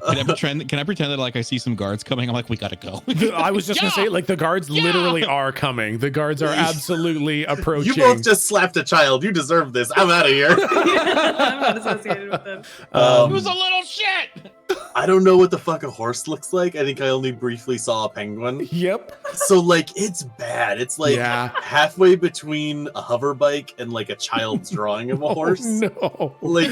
Can I pretend that like I see some guards coming? I'm like, we gotta go. I was just gonna say, like, the guards literally are coming. The guards are absolutely approaching. You both just slapped a child. You deserve this. I'm out of here. I'm not associated with them. It was a little shit. I don't know what the fuck a horse looks like. I think I only briefly saw a penguin. Yep. So like, it's bad. It's like halfway between a hover bike and like a child's drawing of a horse. No. Like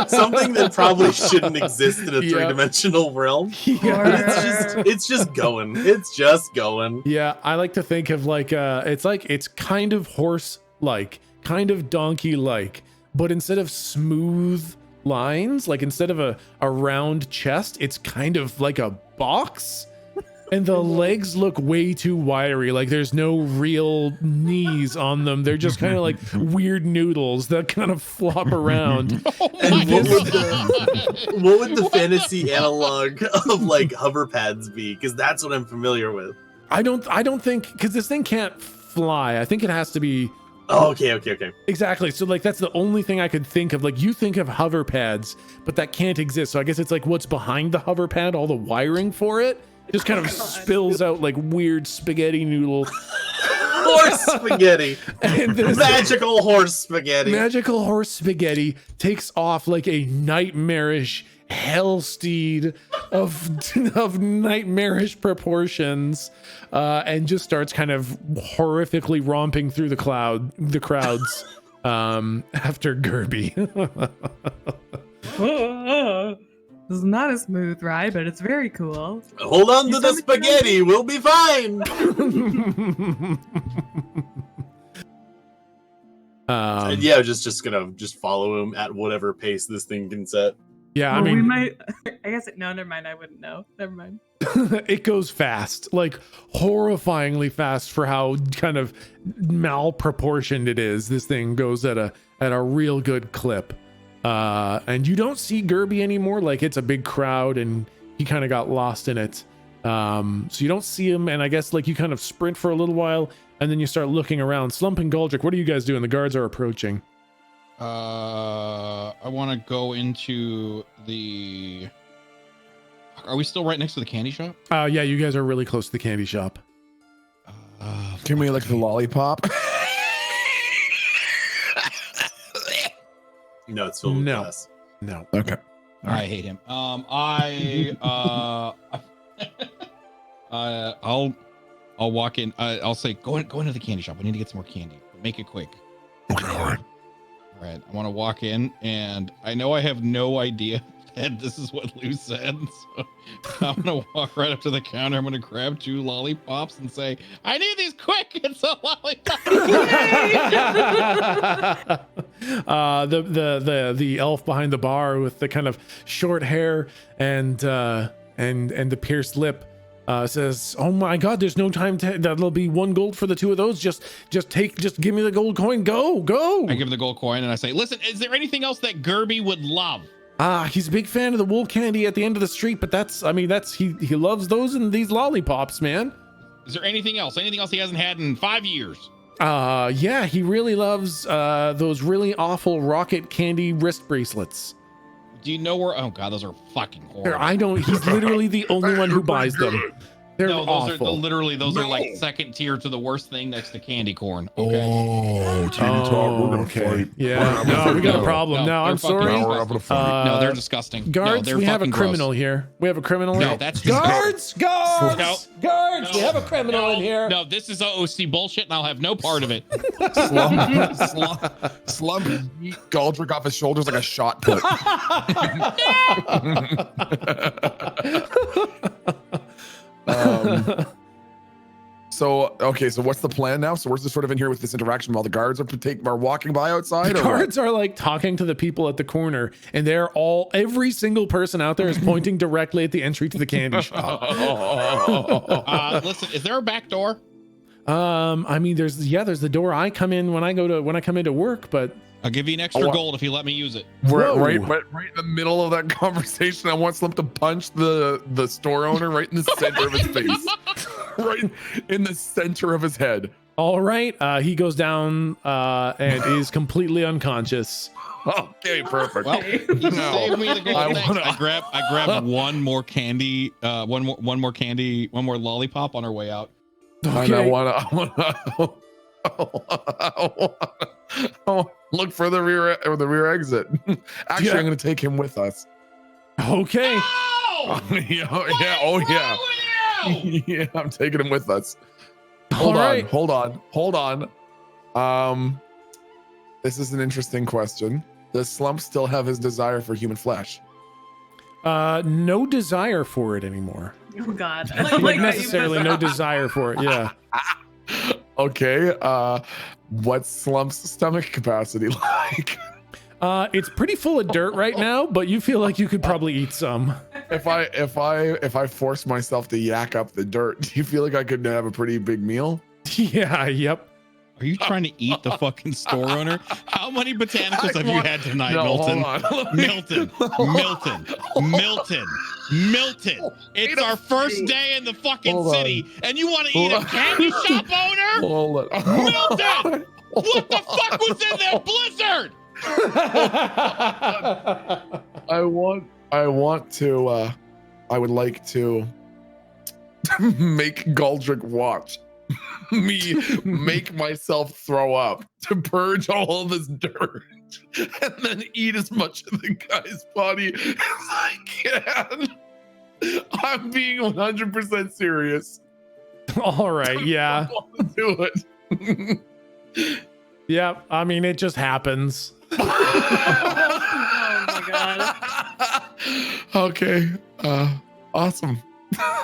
something that probably shouldn't exist in a three-dimensional realm. Yeah. It's just going. It's just going. Yeah, I like to think of like it's kind of horse-like, kind of donkey-like, but instead of smooth lines, like instead of a round chest, it's kind of like a box. And the legs look way too wiry. Like there's no real knees on them. They're just kind of like weird noodles that kind of flop around. And what would the fantasy analog of like hover pads be? Because that's what I'm familiar with. I don't think, because this thing can't fly. I think it has to be Oh, okay. Exactly. So like that's the only thing I could think of. Like you think of hover pads, but that can't exist. So I guess it's like what's behind the hover pad, all the wiring for it, just kind of spills out like weird spaghetti noodle. Horse spaghetti. And this Magical horse spaghetti. magical horse spaghetti takes off like a nightmarish hell steed of nightmarish proportions, and just starts kind of horrifically romping through the crowds after Gerby. This is not a smooth ride, but it's very cool. Hold on to the spaghetti. We'll be fine. And yeah, just gonna follow him at whatever pace this thing can set. Yeah, I Well, mean, we might. I guess no. Never mind. I wouldn't know. Never mind. it goes fast, like horrifyingly fast for how kind of malproportioned it is. This thing goes at a real good clip. And you don't see Gerby anymore. Like it's a big crowd and he kind of got lost in it. So you don't see him. And I guess like you kind of sprint for a little while and then you start looking around. Slump and Goldrick, what are you guys doing? The guards are approaching. I want to go into the... Are we still right next to the candy shop? Yeah, you guys are really close to the candy shop. Can we like the lollipop? No, it's filled with glass. No. Okay. I hate him. I'll walk in. I'll say, go into the candy shop. We need to get some more candy. But make it quick. Okay, all right. All right. I want to walk in, and I know I have no idea that this is what Lou said. So I'm gonna walk right up to the counter. I'm gonna grab 2 lollipops and say, "I need these quick." It's a lollipop. The elf behind the bar with the kind of short hair and the pierced lip says, "Oh my God, there's no time to. That'll be 1 gold for the 2 of those. Just give me the gold coin. Go." I give him the gold coin and I say, "Listen, is there anything else that Gerby would love?" He's a big fan of the wool candy at the end of the street, but he loves those and these lollipops, man. Is there anything else? Anything else he hasn't had in 5 years? Yeah, he really loves those really awful rocket candy wrist bracelets. Do you know where? Oh God, those are fucking horrible. He's literally the only one who buys them. They're awful. Those are like second tier to the worst thing next to candy corn. Okay. Oh, Talk, we're gonna fight. Yeah, no, we got a problem. No, I'm sorry. We're having a fight. No, they're disgusting. Guards, we have a criminal here. We have a criminal here. No, that's guards. Guards! We have a criminal in here. No, this is OOC bullshit, and I'll have no part of it. Slump Goldrick off his shoulders like a shot put. So what's the plan now? So we're just sort of in here with this interaction while the guards are walking by outside. The guards are like talking to the people at the corner, and every single person out there is pointing directly at the entry to the candy shop. Listen, is there a back door? I mean, there's the door I come in when I come into work, but I'll give you an extra gold if you let me use it. Right in the middle of that conversation, I want Slump to punch the store owner right in the center of his face. Right in the center of his head. All right. He goes down and is completely unconscious. Okay, perfect. Well, you saved me the gold. I grab one more candy, one more lollipop on our way out. Okay. And I want look for the rear exit. Actually, I'm going to take him with us. Okay. No! Yeah. Yeah, I'm taking him with us. Hold on. This is an interesting question. Does Slump still have his desire for human flesh? No desire for it anymore. Oh God. Like necessarily no desire for it. Yeah. Okay. What's Slump's stomach capacity like? It's pretty full of dirt right now, but you feel like you could probably eat some. If I force myself to yak up the dirt, do you feel like I could have a pretty big meal? Yeah. Yep. Are you trying to eat the fucking store owner? How many botanicals have you had tonight, No, Milton? hold on. Milton. It's our first day in the fucking Hold city, and you want to eat Hold a candy shop owner? Hold on. Milton! What the fuck was in that blizzard? I would like to make Galdrick watch me make myself throw up to purge all of this dirt and then eat as much of the guy's body as I can. I'm being 100% serious. All right, yeah. I want to do it. Yeah, I mean, it just happens. Oh my god. Okay. Awesome.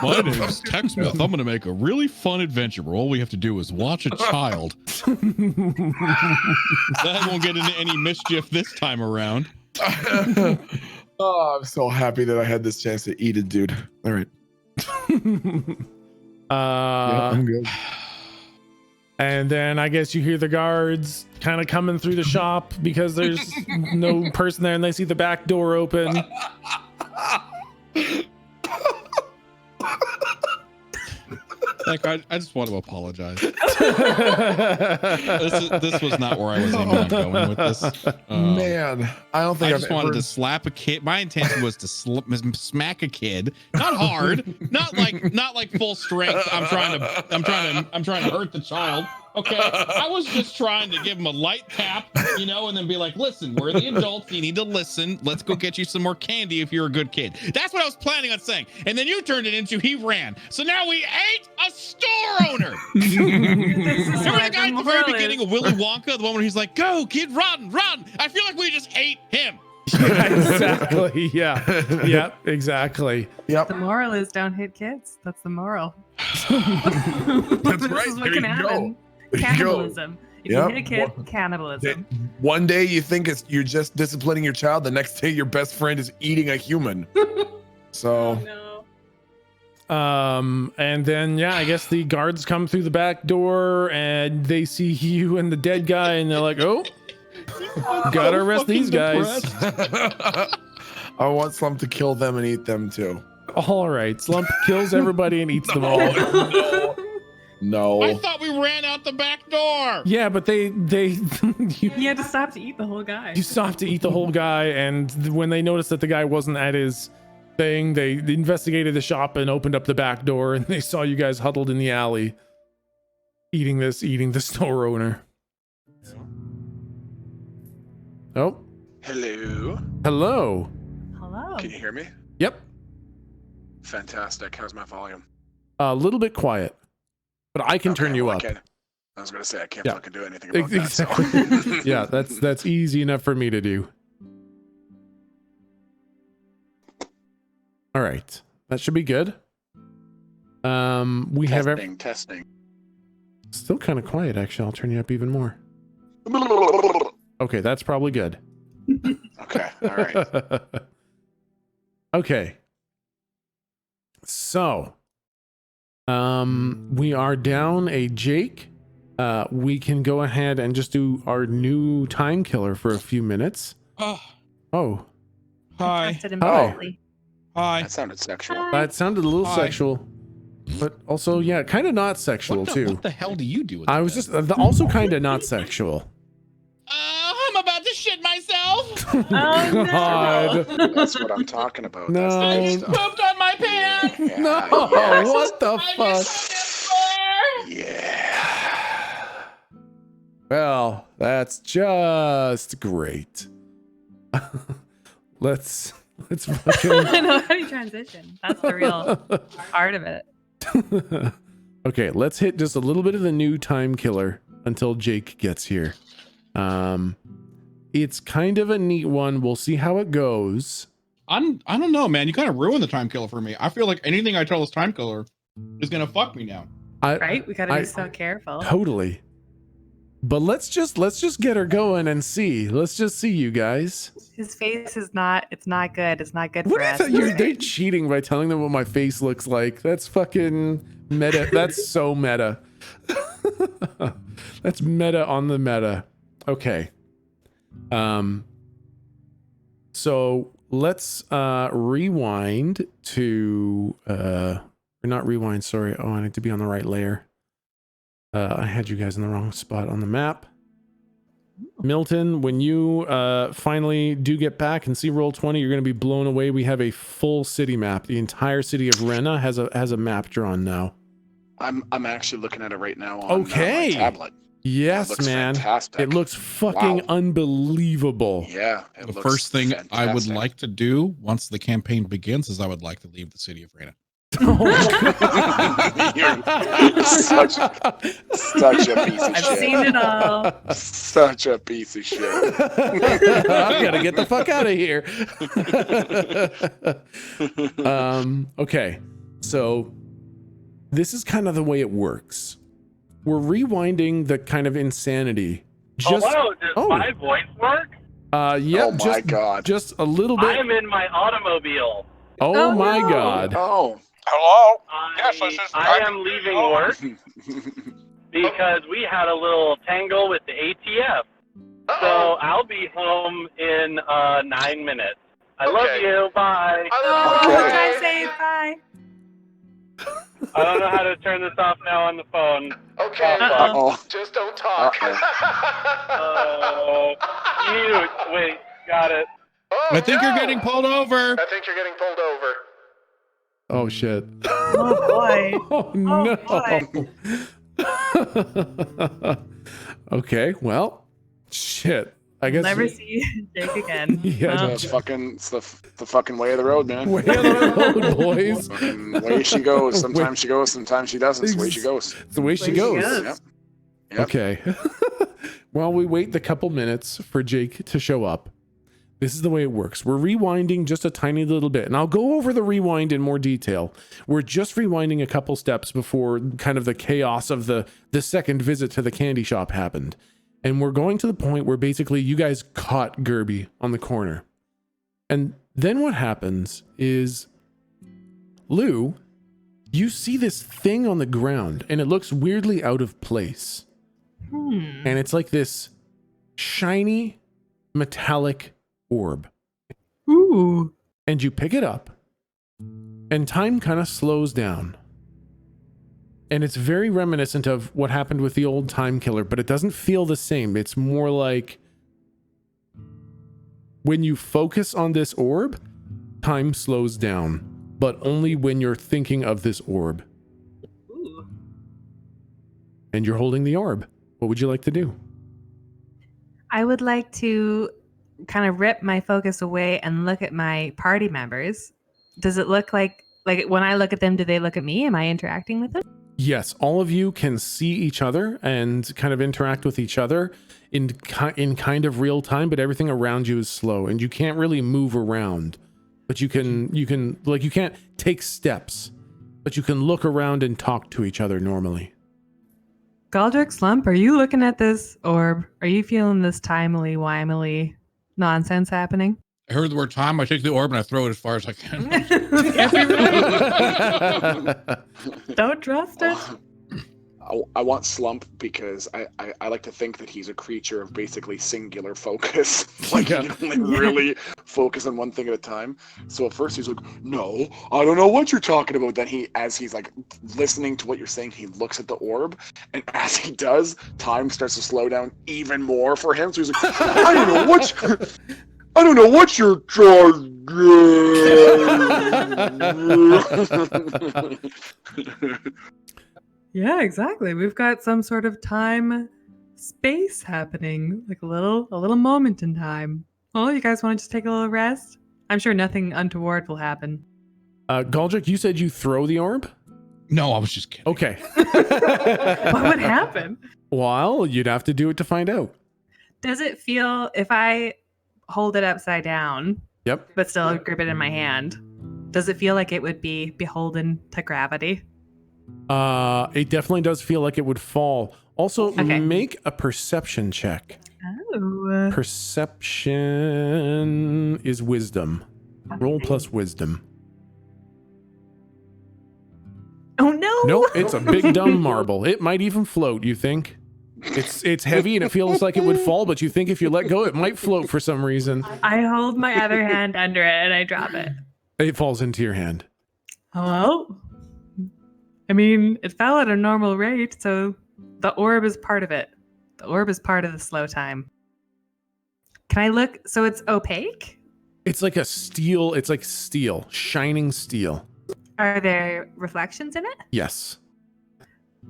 My name is Techsmith. I'm going to make a really fun adventure where all we have to do is watch a child. That won't get into any mischief this time around. Oh, I'm so happy that I had this chance to eat a dude. All right. Yeah, I'm good. And then I guess you hear the guards kind of coming through the shop because there's no person there, and they see the back door open. Like, I just want to apologize. This was not where I was aiming at going with this. Man, I don't think I just wanted to slap a kid. My intention was to smack a kid, not hard, not like full strength. I'm trying to hurt the child. Okay, I was just trying to give him a light tap, and then be like, listen, we're the adults. You need to listen. Let's go get you some more candy if you're a good kid. That's what I was planning on saying. And then you turned it into he ran. So now we ate a store owner. Remember the guy at the very beginning of Willy Wonka, the one where he's like, go, kid, run. I feel like we just ate him. Yeah, exactly. Yeah, exactly. Yep. The moral is don't hit kids. That's the moral. That's This right. is what There can you happen. go. There you go. Cannibalism. If Yep. you hit a kid, cannibalism. One day you think you're just disciplining your child. The next day your best friend is eating a human. So. No. And then I guess the guards come through the back door and they see you and the dead guy, and they're like, oh, gotta arrest these guys. I want Slump to kill them and eat them too. All right, Slump kills everybody and eats them all. No. I thought we ran out the back door. Yeah, but you had to stop to eat the whole guy. You stopped to eat the whole guy, and when they noticed that the guy wasn't at his thing, they investigated the shop and opened up the back door, and they saw you guys huddled in the alley eating the store owner. Oh. Hello. Hello. Hello. Can you hear me? Yep. Fantastic. How's my volume? A little bit quiet, but I can turn you well, up. I was gonna say I can't fucking do anything about Exactly. that. So. Yeah, that's easy enough for me to do. All right, that should be good. We have testing. Still kind of quiet, actually. I'll turn you up even more. Okay, that's probably good. Okay, all right. Okay. So, we are down a Jake. We can go ahead and just do our new time killer for a few minutes. Oh. Hi. Hi. That sounded sexual. That sounded a little sexual, but also, kind of not sexual too. What the hell do you do with I was just also kind of not sexual. I'm about to shit myself. Oh, God. no. That's what I'm talking about. No. That's the I good just stuff. pooped on my pants. Yeah, No, yes. what the I fuck? just Yeah. Well, that's just great. Let's fucking. I know how to transition. That's the real part of it. Okay, let's hit just a little bit of the new time killer until Jake gets here. It's kind of a neat one. We'll see how it goes. I don't know, man. You kind of ruined the time killer for me. I feel like anything I tell this time killer is gonna fuck me now. Right? We gotta be so careful. Totally. But let's just get her going and see. Let's just see, you guys. His face is not. It's not good. It's not good What for do you us. think? They're cheating by telling them what my face looks like. That's fucking meta. That's so meta. That's meta on the meta. Okay. So let's rewind to or not rewind, sorry. Oh, I need to be on the right layer. I had you guys in the wrong spot on the map. Milton, when you finally do get back and see Roll20, you're going to be blown away. We have a full city map. The entire city of Rena has a map drawn now. I'm actually looking at it right now on Okay. my tablet. Yes, It looks man. fantastic. It looks fucking unbelievable. Yeah. The first thing I would like to do once the campaign begins is I would like to leave the city of Rena. You're such a piece of I've shit. seen it all. Such a piece of shit. I gotta get the fuck out of here. Okay, so this is kind of the way it works. We're rewinding the kind of insanity. Just, Hello, does my voice work? Yeah. Oh my God. Just a little bit. I'm in my automobile. Oh my no. God. Oh. Hello? I am leaving work because we had a little tangle with the ATF. So I'll be home in 9 minutes. I love you. Bye. Okay. Drive safe. Bye. I don't know how to turn this off now on the phone. Okay. Uh-oh. Just don't talk. Mute. Wait. Got it. I think you're getting pulled over. I think you're getting pulled over. Oh shit. Oh boy. Oh no. boy. Okay, well, shit. I guess Never see Jake again. Yeah, It's the fucking way of the road, man. way of the road, boys. Fucking way she goes. Sometimes she goes, sometimes she doesn't. It's the way she goes. It's the way she goes. Yep. Yep. Okay. While we wait the couple minutes for Jake to show up, this is the way it works. We're rewinding just a tiny little bit, and I'll go over the rewind in more detail. We're just rewinding a couple steps before kind of the chaos of the second visit to the candy shop happened. And we're going to the point where basically you guys caught Gerby on the corner. And then what happens is, Lou, you see this thing on the ground, and it looks weirdly out of place. And it's like this shiny, metallic orb. Ooh. And you pick it up, and time kind of slows down. And it's very reminiscent of what happened with the old time killer, but it doesn't feel the same. It's more like when you focus on this orb, time slows down, but only when you're thinking of this orb. Ooh. And you're holding the orb. What would you like to do? I would like to kind of rip my focus away and look at my party members. Does it look like when I look at them, do they look at me? Am I interacting with them? Yes, all of you can see each other and kind of interact with each other in kind of real time, but everything around you is slow and you can't really move around. But you can you can't take steps, but you can look around and talk to each other normally. Galdrick Slump, are you looking at this orb? Are you feeling this timely-wimely nonsense happening? I heard the word time. I take the orb and I throw it as far as I can. Don't trust it. I want Slump because I like to think that he's a creature of basically singular focus. Like he can only really focus on one thing at a time. So at first he's like, no, I don't know what you're talking about. Then as he's like listening to what you're saying, he looks at the orb, and as he does, time starts to slow down even more for him. So he's like, I don't know what you're trying. Yeah, exactly. We've got some sort of time space happening, like a little moment in time. Well, you guys want to just take a little rest? I'm sure nothing untoward will happen. Galdrick, you said you throw the orb? No, I was just kidding. Okay. What would happen? Well, you'd have to do it to find out. Does it feel, if I hold it upside down, Yep. but still grip it in my hand, does it feel like it would be beholden to gravity? It definitely does feel like it would fall. Also, Okay. make a perception check. Oh. Perception is wisdom. Roll plus wisdom. Oh no! Nope, it's a big dumb marble. It might even float, you think? It's heavy and it feels like it would fall, but you think if you let go, it might float for some reason. I hold my other hand under it and I drop it. It falls into your hand. Well, I mean, it fell at a normal rate, so the orb is part of it. The orb is part of the slow time. Can I look? So it's opaque? It's like a steel. It's like steel, shining steel. Are there reflections in it? Yes.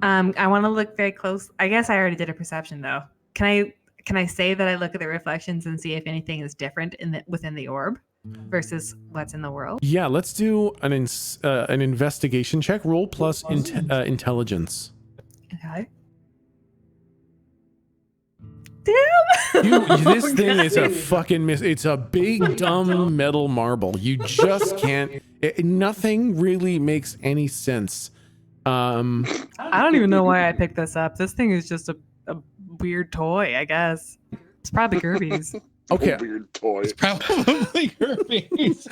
I want to look very close. I guess I already did a perception though. Can I say that I look at the reflections and see if anything is different within the orb versus what's in the world? Yeah, let's do an investigation check. Roll plus intelligence. Okay. Damn! This thing is a fucking it's a big dumb metal marble. You just can't. Nothing really makes any sense. I don't even know why I picked this up. This thing is just a weird toy, I guess. It's probably Kirby's. Okay. A weird toy. It's probably Kirby's.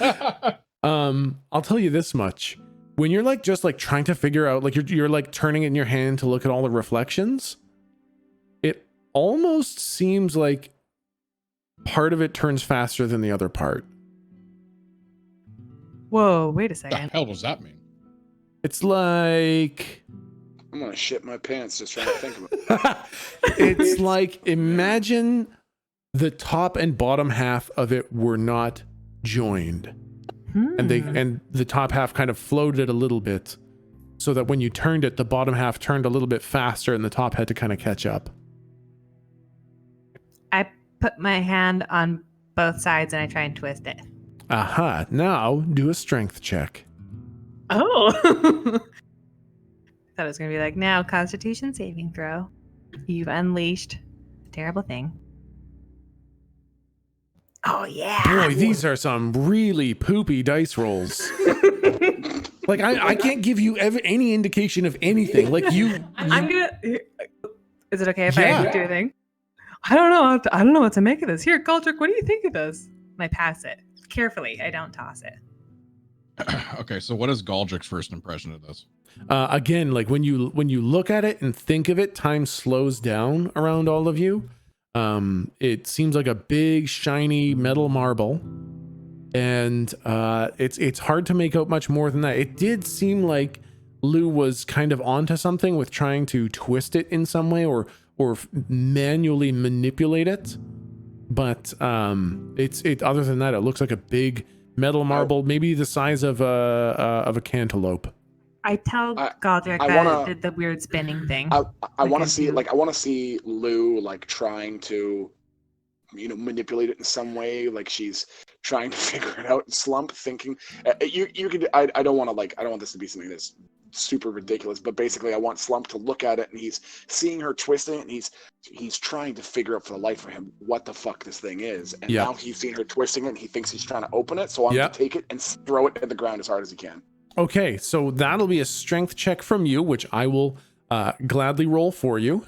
I'll tell you this much. When you're like just like trying to figure out, like you're like turning it in your hand to look at all the reflections, it almost seems like part of it turns faster than the other part. Whoa, wait a What the second. hell does that mean? It's like I'm gonna shit my pants just trying to think about it. it's like imagine the top and bottom half of it were not joined. And the top half kind of floated a little bit so that when you turned it, the bottom half turned a little bit faster and the top had to kind of catch up. I put my hand on both sides and I try and twist it. Aha, now do a strength check. Oh. Thought it was going to be like, now Constitution saving throw. You've unleashed a terrible thing. Oh, yeah. Boy, these are some really poopy dice rolls. Like, I can't give you any indication of anything. Like, I'm going to... Is it okay if I do a thing? I don't know. I don't know what to make of this. Here, Galdrick, what do you think of this? And I pass it. Carefully. I don't toss it. Okay, so what is Galdrick's first impression of this? Again, like when you look at it and think of it, time slows down around all of you. It seems like a big shiny metal marble, and it's hard to make out much more than that. It did seem like Lou was kind of onto something with trying to twist it in some way or manually manipulate it, but it other than that, it looks like a big metal marble, maybe the size of a cantaloupe. I tell Galdrick that it did the weird spinning thing. I want to see Lou like trying to, manipulate it in some way. Like she's trying to figure it out and Slump thinking. You could. I don't want this to be something that's super ridiculous. But basically, I want Slump to look at it and he's seeing her twisting it and he's trying to figure out for the life of him what the fuck this thing is. And now he's seen her twisting it and he thinks he's trying to open it. So I'm going to take it and throw it at the ground as hard as he can. Okay, so that'll be a strength check from you, which I will gladly roll for you.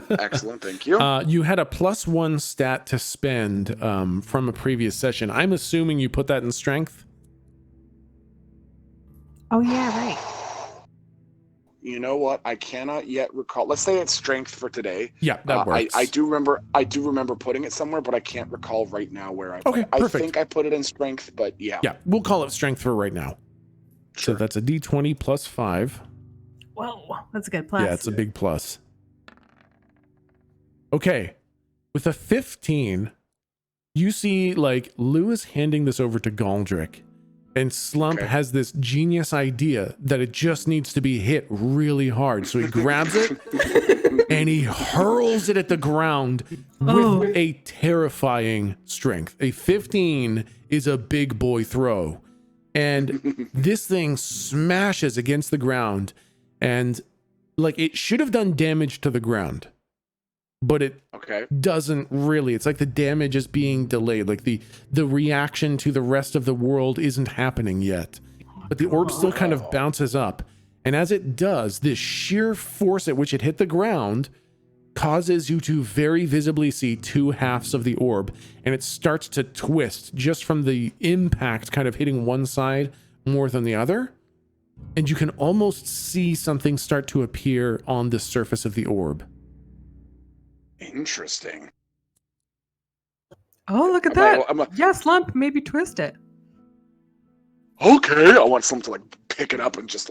Excellent, thank you. You had a +1 stat to spend from a previous session. I'm assuming you put that in strength? Oh, yeah, right. You know what? I cannot yet recall. Let's say it's strength for today. Yeah, that works. I do remember putting it somewhere, but I can't recall right now where I put it. Perfect. I think I put it in strength, but yeah. Yeah, we'll call it strength for right now. Sure. So that's a D20 plus 5. Whoa, that's a good plus. Yeah, it's a big plus. Okay, with a 15, you see like Lou is handing this over to Galdrick, and Slump has this genius idea that it just needs to be hit really hard. So he grabs it and he hurls it at the ground with a terrifying strength. A 15 is a big boy throw. And this thing smashes against the ground, and like it should have done damage to the ground, but it doesn't really. It's like the damage is being delayed. Like the reaction to the rest of the world isn't happening yet, but the orb still kind of bounces up. And as it does, this sheer force at which it hit the ground causes you to very visibly see two halves of the orb, and it starts to twist just from the impact kind of hitting one side more than the other. and you can almost see something start to appear on the surface of the orb. Interesting. Oh, look at that. Yeah, Slump, maybe twist it. Okay, I want someone to like pick it up and just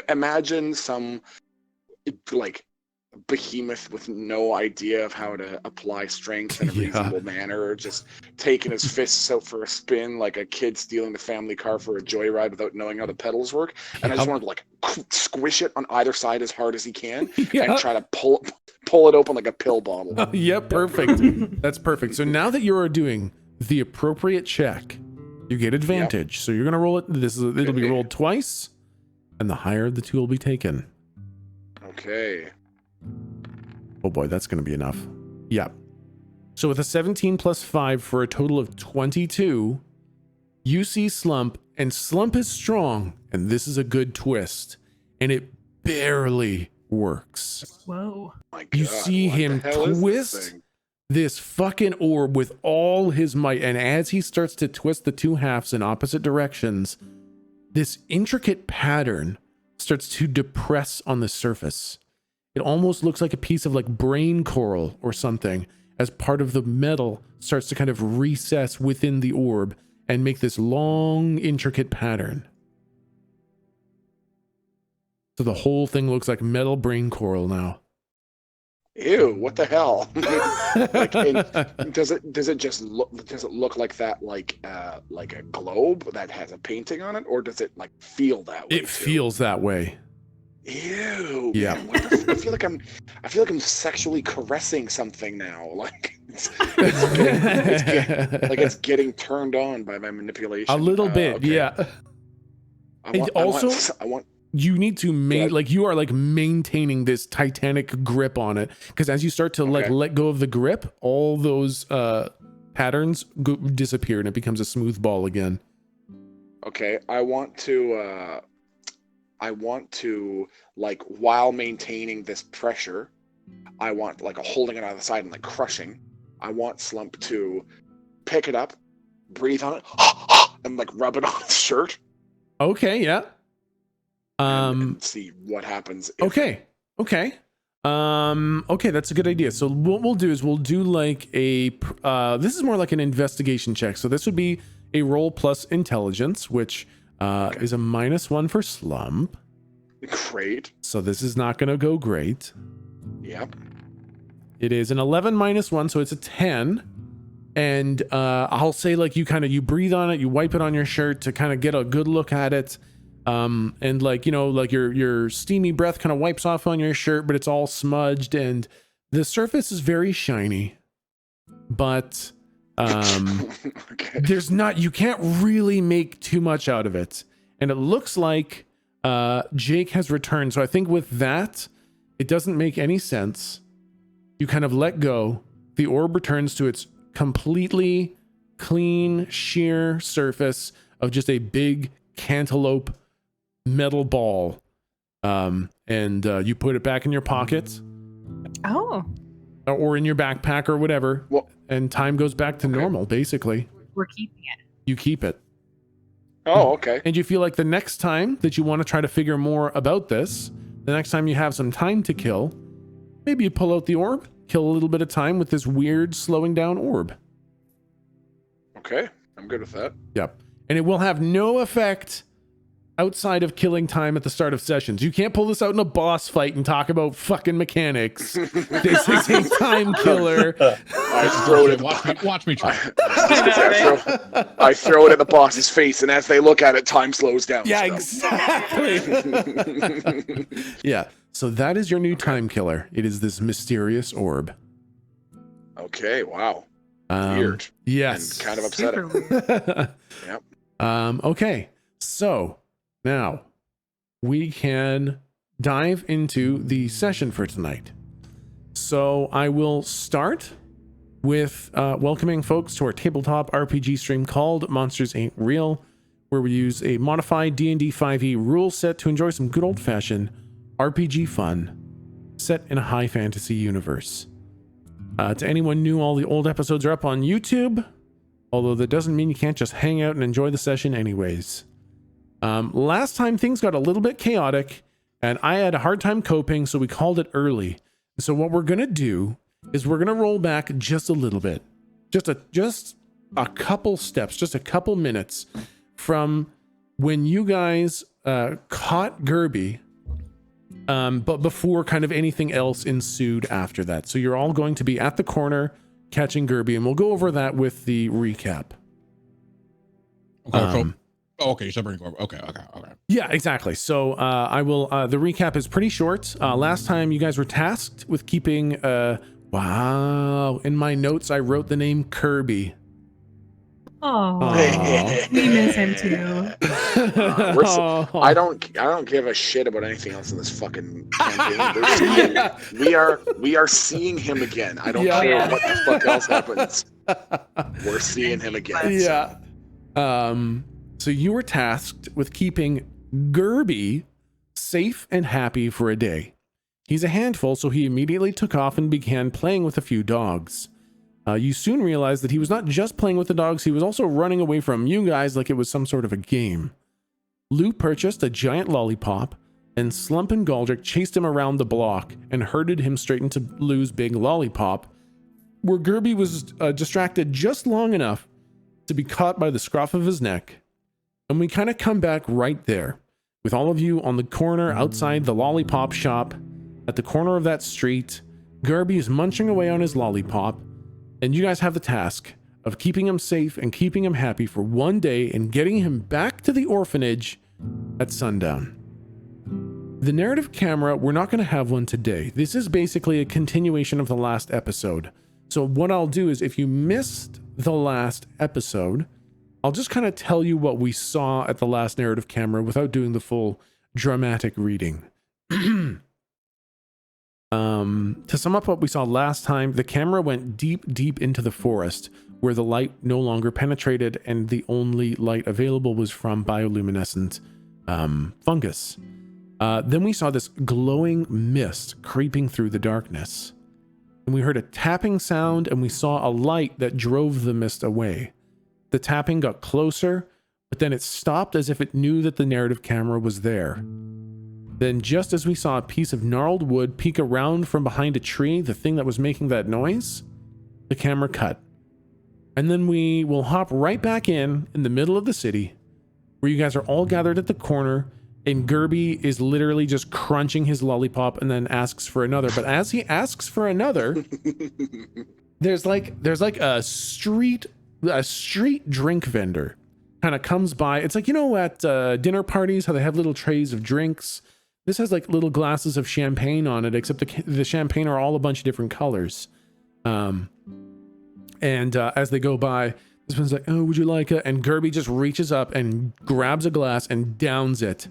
imagine some like behemoth with no idea of how to apply strength in a reasonable manner, just taking his fists out for a spin like a kid stealing the family car for a joyride without knowing how the pedals work. And I just want to like squish it on either side as hard as he can and try to pull it open like a pill bottle. Yep, perfect. That's perfect. So now that you are doing the appropriate check, you get advantage. Yep. So you're gonna roll it. It'll be rolled twice, and the higher the two will be taken. Okay. Oh boy, that's gonna be enough. Yep. So with a 17 plus 5 for a total of 22, you see Slump, and Slump is strong, and this is a good twist, and it barely works. Whoa. My God, you see him twist this fucking orb with all his might, and as he starts to twist the two halves in opposite directions, this intricate pattern starts to depress on the surface. It almost looks like a piece of like brain coral or something, as part of the metal starts to kind of recess within the orb and make this long, intricate pattern. So the whole thing looks like metal brain coral now. Ew, what the hell? Does it look like that like a globe that has a painting on it, or does it like feel that way? It feels that way. Ew. Yeah. Man, I feel like I'm sexually caressing something now. Like it's getting turned on by my manipulation. A little bit, okay. yeah. I want you need to you are like maintaining this titanic grip on it, because as you start to like let go of the grip, all those patterns disappear and it becomes a smooth ball again. Okay, I want to like, while maintaining this pressure, I want like holding it on the side and like crushing. I want Slump to pick it up, breathe on it, and like rub it on his shirt. Okay, yeah. And see what happens. Okay, that's a good idea. So what we'll do is we'll do like a this is more like an investigation check. So this would be a roll plus intelligence, which is a -1 for Slump. Great. So this is not gonna go great. Yep. It is an 11 -1, so it's a 10. And I'll say like you breathe on it, you wipe it on your shirt to kind of get a good look at it. And like, you know, like your steamy breath kind of wipes off on your shirt, but it's all smudged and the surface is very shiny. But you can't really make too much out of it. And it looks like Jake has returned. So I think with that, it doesn't make any sense. You kind of let go. The orb returns to its completely clean, sheer surface of just a big cantaloupe metal ball. And you put it back in your pocket. Oh. Or in your backpack or whatever. Well, and time goes back to normal, basically. We're keeping it. You keep it. Oh, okay. And you feel like the next time that you want to try to figure more about this, the next time you have some time to kill, maybe you pull out the orb, kill a little bit of time with this weird slowing down orb. Okay, I'm good with that. Yep. And it will have no effect outside of killing time at the start of sessions. You can't pull this out in a boss fight and talk about fucking mechanics. This is a time killer. I throw it. Watch me try. I throw it at the boss's face, and as they look at it, time slows down. Yeah, exactly. Yeah. So that is your new time killer. It is this mysterious orb. Okay. Wow. Weird. Yes. And kind of upsetting. Yep. Okay. So now we can dive into the session for tonight. So I will start with welcoming folks to our tabletop RPG stream called Monsters Ain't Real, where we use a modified D&D 5e rule set to enjoy some good old-fashioned RPG fun set in a high fantasy universe. To anyone new, all the old episodes are up on YouTube, although that doesn't mean you can't just hang out and enjoy the session anyways. Last time things got a little bit chaotic and I had a hard time coping, so we called it early. So what we're going to do is we're going to roll back just a little bit, just a couple steps, just a couple minutes from when you guys caught Gerby, but before kind of anything else ensued after that. So you're all going to be at the corner catching Gerby, and we'll go over that with the recap. Okay, okay, so okay. Yeah, exactly. So I will, the recap is pretty short. Last time you guys were tasked with keeping, wow, in my notes I wrote the name Kirby. Oh, we miss him too. I don't give a shit about anything else in this fucking campaign. We are seeing him again. I don't care what the fuck else happens. We're seeing him again. Yeah. So you were tasked with keeping Gerby safe and happy for a day. He's a handful, so he immediately took off and began playing with a few dogs. You soon realized that he was not just playing with the dogs, he was also running away from you guys like it was some sort of a game. Lou purchased a giant lollipop, and Slump and Galdrick chased him around the block and herded him straight into Lou's big lollipop, where Gerby was distracted just long enough to be caught by the scruff of his neck. And we kind of come back right there, with all of you on the corner outside the lollipop shop. At the corner of that street, Gerby is munching away on his lollipop, and you guys have the task of keeping him safe and keeping him happy for one day and getting him back to the orphanage at sundown. The narrative camera, we're not going to have one today. This is basically a continuation of the last episode. So what I'll do is, if you missed the last episode, I'll just kind of tell you what we saw at the last narrative camera without doing the full dramatic reading. To sum up what we saw last time, the camera went deep into the forest where the light no longer penetrated and the only light available was from bioluminescent fungus. Then we saw this glowing mist creeping through the darkness. And we heard a tapping sound and we saw a light that drove the mist away. The tapping got closer, but then it stopped as if it knew that the narrative camera was there. Then just as we saw a piece of gnarled wood peek around from behind a tree, the thing that was making that noise, the camera cut. And then we will hop right back in the middle of the city, where you guys are all gathered at the corner, and Gerby is literally just crunching his lollipop and then asks for another. But as he asks for another, there's like a street drink vendor kind of comes by. It's like, you know, at dinner parties, how they have little trays of drinks. This has like little glasses of champagne on it, except the champagne are all a bunch of different colors. And as they go by, this one's like, oh, would you like it? And Gerby just reaches up and grabs a glass and downs it.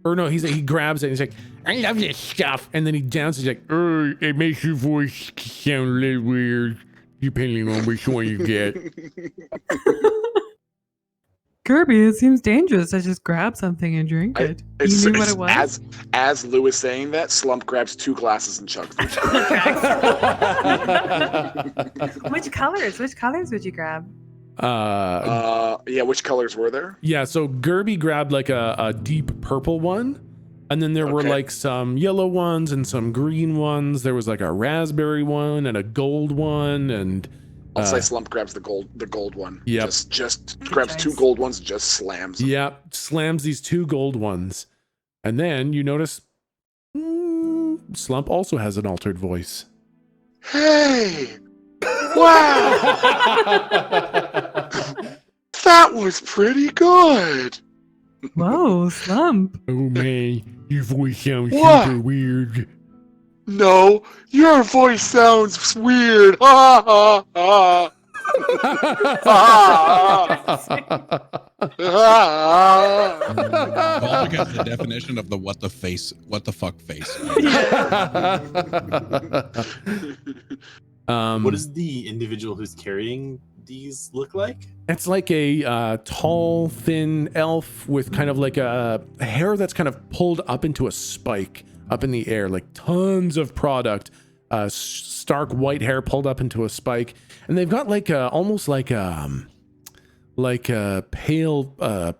Or no, he grabs it and he's like, I love this stuff. And then he downs it. He's like, oh, it makes your voice sound a little weird, depending on which one you get. Gerby, it seems dangerous to just grab something and drink it. You knew what it was? As Lou is saying that, Slump grabs 2 glasses and chugs them. Which colors? Which colors would you grab? Yeah, which colors were there? Yeah, so Gerby grabbed like a deep purple one, and then there were like some yellow ones and some green ones. There was like a raspberry one and a gold one, and I'll say Slump grabs the gold one. Yep. Just grabs 2 gold ones and just slams them. Yep, slams these 2 gold ones. And then you notice Slump also has an altered voice. Hey! Wow! That was pretty good. Whoa, Slump. Oh man, your voice sounds super weird. No, your voice sounds weird. Ha ha ha. Baltic has the definition of the what the fuck face. What does the individual who's carrying these look like? It's like a tall, thin elf with kind of like a hair that's kind of pulled up into a spike up in the air, like tons of product, stark white hair pulled up into a spike, and they've got like almost like like a pale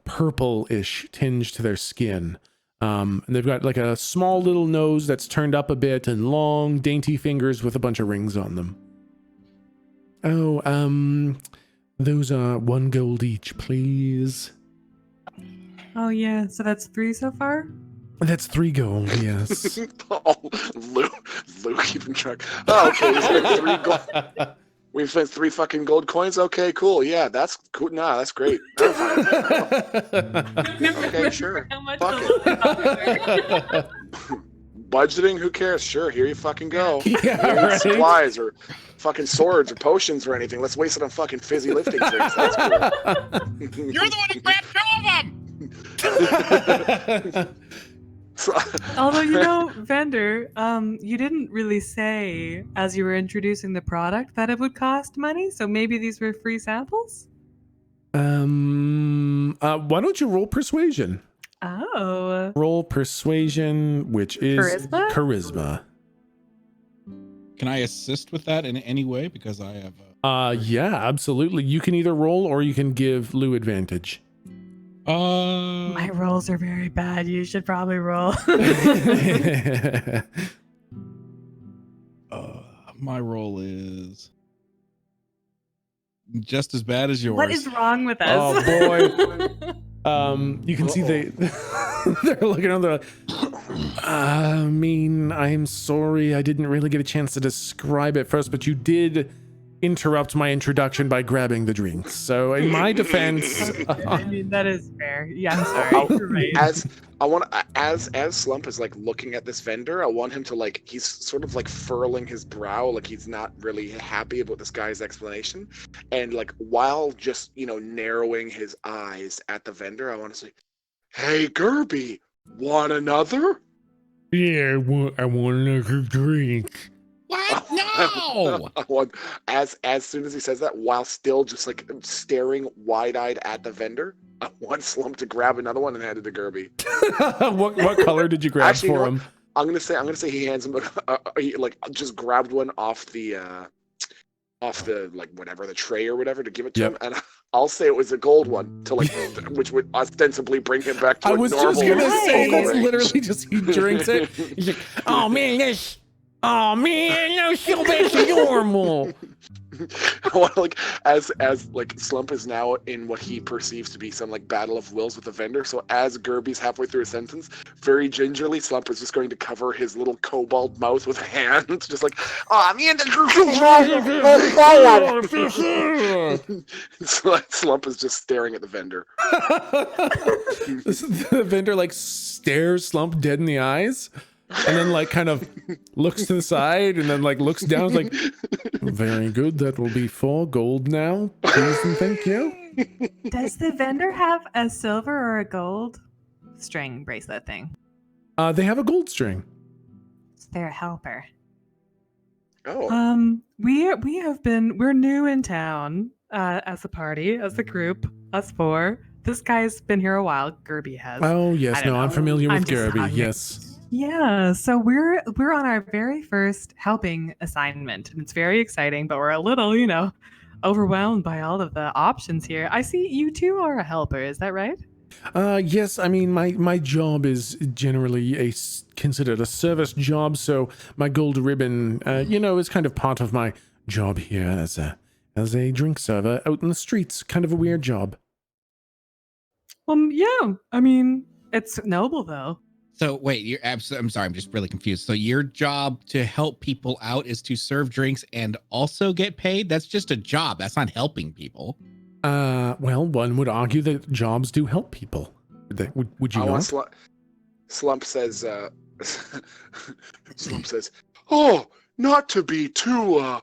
purple-ish tinge to their skin. And they've got like a small little nose that's turned up a bit and long, dainty fingers with a bunch of rings on them. Oh, those are 1 gold each, please. Oh yeah, so that's 3 so far? That's 3 gold, yes. Luke keeping track. Oh, okay, we spent 3 gold. We've spent 3 fucking gold coins? Okay, cool. Yeah, that's cool. Nah, that's great. Okay, sure. Fuck it. Budgeting, who cares? Sure, here you fucking go. Yeah, right? Supplies or fucking swords or potions or anything. Let's waste it on fucking fizzy lifting drinks. That's cool. You're the one who grabbed 2 of them! Although, vendor, you didn't really say as you were introducing the product that it would cost money, so maybe these were free samples? Why don't you roll persuasion? Oh. Roll persuasion, which is charisma. Can I assist with that in any way? Because I have yeah, absolutely. You can either roll or you can give Lou advantage. My rolls are very bad. You should probably roll. My roll is just as bad as yours. What is wrong with us? Oh boy. You can see they're looking on the. I'm sorry, I didn't really get a chance to describe it first, but you did interrupt my introduction by grabbing the drinks. So in my defense, I mean that is fair. Yeah, I'm sorry. You're right. As Slump is like looking at this vendor, I want him to like, he's sort of like furling his brow, like he's not really happy about this guy's explanation, and like while just narrowing his eyes at the vendor, I want to say, "Hey Gerby, want another?" Yeah, I want another drink. What? No! As soon as he says that, while still just like staring wide-eyed at the vendor, I want Slump to grab another one and hand it to Gerby. what color did you grab Actually, for him? I'm gonna say he hands him he like just grabbed one off the like whatever the tray or whatever to give it to him, and I'll say it was a gold one to like which would ostensibly bring him back to I a was normal. just gonna say that's range. literally just he drinks it. He's like, oh man, no, go back to normal. Like as like Slump is now in what he perceives to be some like battle of wills with the vendor. So as Gerby's halfway through a sentence, very gingerly, Slump is just going to cover his little cobalt mouth with a hand, just like, oh man, Slump is just staring at the vendor. The vendor like stares Slump dead in the eyes. And then like kind of looks to the side and then like looks down like, very good, that will be 4 gold now, please and thank you. Does the vendor have a silver or a gold string bracelet thing? They have a gold string. They're a helper. Oh. We're new in town as a party, as a group, us 4. This guy's been here a while. Gerby has. Oh yes, no, I'm familiar with Gerby. Yes. Yeah, so we're on our very first helping assignment, and it's very exciting, but we're a little, overwhelmed by all of the options here. I see you too are a helper, is that right? Yes, I mean my job is generally considered a service job, so my gold ribbon, is kind of part of my job here as a drink server out in the streets. Kind of a weird job. Yeah, I mean it's noble though. So wait, I'm sorry, I'm just really confused. So your job to help people out is to serve drinks and also get paid? That's just a job. That's not helping people. Well, one would argue that jobs do help people. Would you not? Slump says, oh, not to be too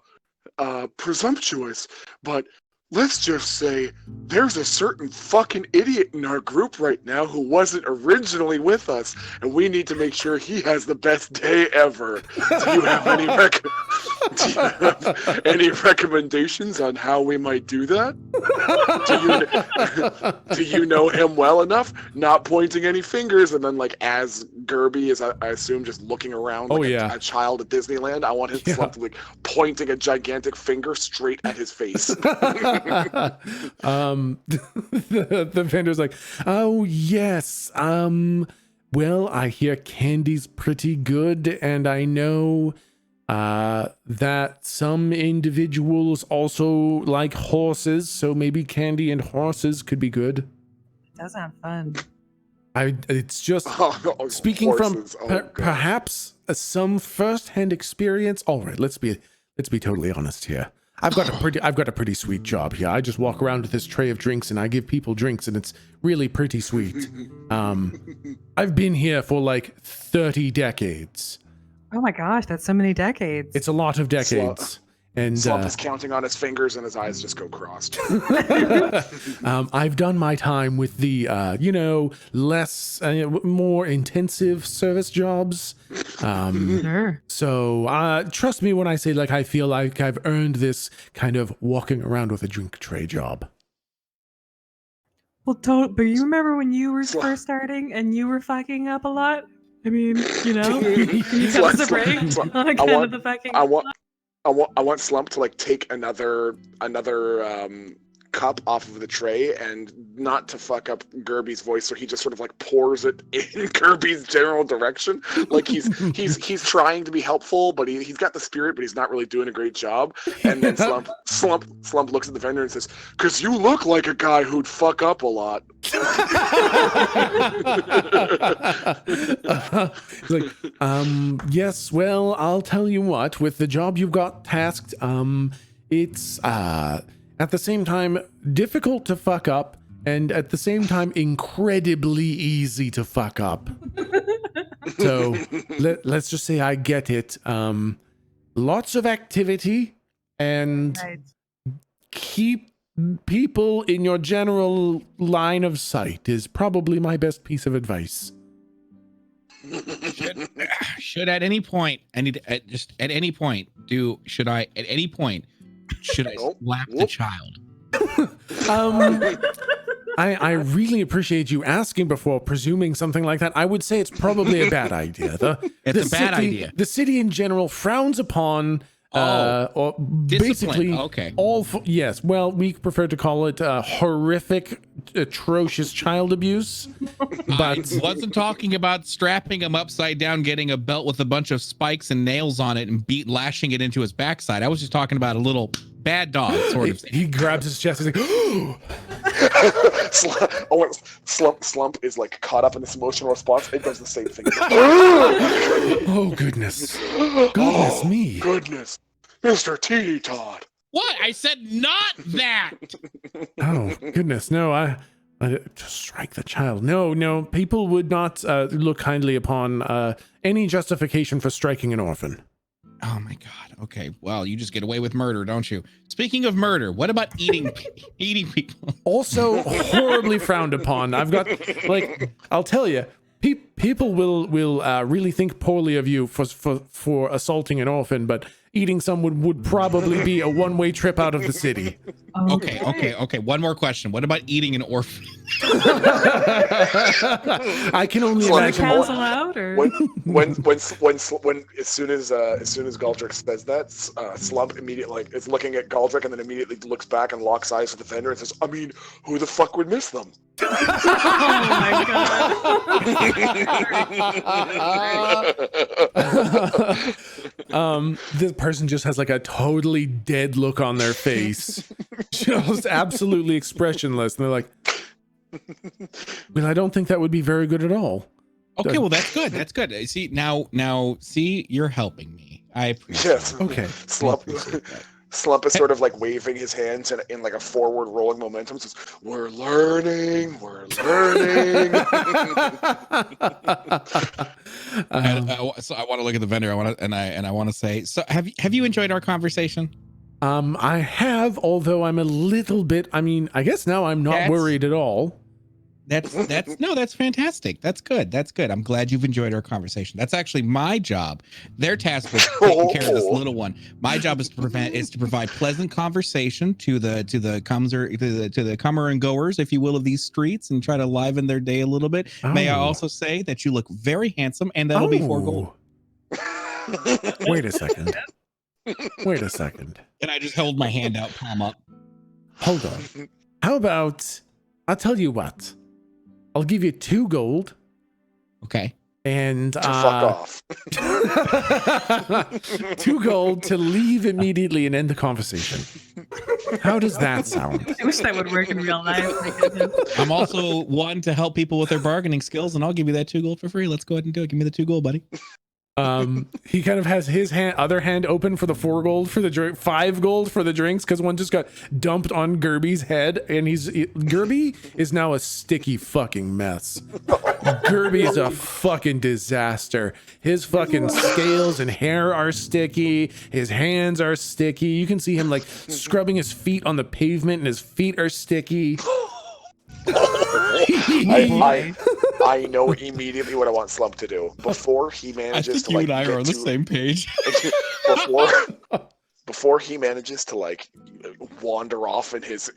presumptuous, but let's just say there's a certain fucking idiot in our group right now who wasn't originally with us, and we need to make sure he has the best day ever. Do you have any recommendations on how we might do that? Do you know him well enough? Not pointing any fingers, and then like as Gerby is, I assume, just looking around like a child at Disneyland. I want his Slump to like pointing a gigantic finger straight at his face. The vendor's like, oh yes, well, I hear candy's pretty good, and I know that some individuals also like horses, so maybe candy and horses could be good. That sounds fun. It's just speaking horses. from perhaps some first-hand experience. All right, let's be totally honest here. I've got a pretty sweet job here. I just walk around with this tray of drinks and I give people drinks, and it's really pretty sweet. I've been here for like 30 decades. Oh my gosh, that's so many decades. It's a lot of decades. And Slump is counting on his fingers and his eyes just go crossed. I've done my time with the, less, more intensive service jobs. Sure. So trust me when I say, like, I feel like I've earned this kind of walking around with a drink tray job. Well, but you remember when you were first starting and you were fucking up a lot? I mean, can you tell us a break on account of the fucking I want Slump to like take another cup off of the tray and not to fuck up Gerby's voice, so he just sort of like pours it in Gerby's general direction. Like he's trying to be helpful, but he's got the spirit, but he's not really doing a great job. And then Slump looks at the vendor and says, "'Cause you look like a guy who'd fuck up a lot." Like, yes, well, I'll tell you what, with the job you've got tasked, it's at the same time difficult to fuck up, and at the same time incredibly easy to fuck up. So let's just say I get it. Lots of activity, and keep people in your general line of sight is probably my best piece of advice. Should at any point should I slap the child? I really appreciate you asking before presuming something like that. I would say it's probably a bad idea. It's a bad idea. The city in general frowns upon or basically yes. Well, we prefer to call it horrific, atrocious child abuse. But I wasn't talking about strapping him upside down, getting a belt with a bunch of spikes and nails on it, and lashing it into his backside. I was just talking about a little bad dog sort of thing. He grabs his chest. He's like, Slump is like caught up in this emotional response. It does the same thing. Oh goodness me. Goodness, Mr. T. Todd. What? I said not that. Oh goodness, no! I just strike the child. No, people would not look kindly upon any justification for striking an orphan. Oh my God. Okay. Well, you just get away with murder, don't you? Speaking of murder, what about eating people? Also horribly frowned upon. I've got, like, I'll tell you, people will really think poorly of you for assaulting an orphan, but eating someone would probably be a one-way trip out of the city. Okay. One more question. What about eating an orphan? I can only imagine. When as soon as Galdrick says that, Slump immediately is looking at Galdrick and then immediately looks back and locks eyes with the vendor and says, "I mean, who the fuck would miss them?" Oh my God. This person just has like a totally dead look on their face, just absolutely expressionless, and they're like, well, I don't think that would be very good at all. Okay, well, that's good. That's good. See, now, you're helping me. I appreciate it. Okay. Slump is sort of like waving his hands in like a forward rolling momentum. Says, "We're learning. So I want to look at the vendor. I want to say, so have you enjoyed our conversation? I have, although I'm a little bit. I mean, I guess now I'm not worried at all. That's fantastic. That's good. I'm glad you've enjoyed our conversation. That's actually my job. Their task was taking care of this little one. My job is to provide pleasant conversation to the comer and goers, if you will, of these streets, and try to liven their day a little bit. May I also say that you look very handsome, and that'll be 4 gold. Wait a second. And I just held my hand out, palm up. Hold on. How about, I'll tell you what. I'll give you 2 gold. Okay. To And fuck off. 2 gold to leave immediately and end the conversation. How does that sound? I wish that would work in real life. My goodness. I'm also one to help people with their bargaining skills, and I'll give you that 2 gold for free. Let's go ahead and do it. Give me the 2 gold, buddy. He kind of has his other hand open for the 4 gold for the drink, 5 gold for the drinks, because one just got dumped on Gerby's head, and Gerby is now a sticky fucking mess. Gerby is a fucking disaster. His fucking scales and hair are sticky. His hands are sticky. You can see him like scrubbing his feet on the pavement, and his feet are sticky. I know immediately what I want Slump to do before he manages to like. I think you and I are on the same page. Before he manages to like wander off in his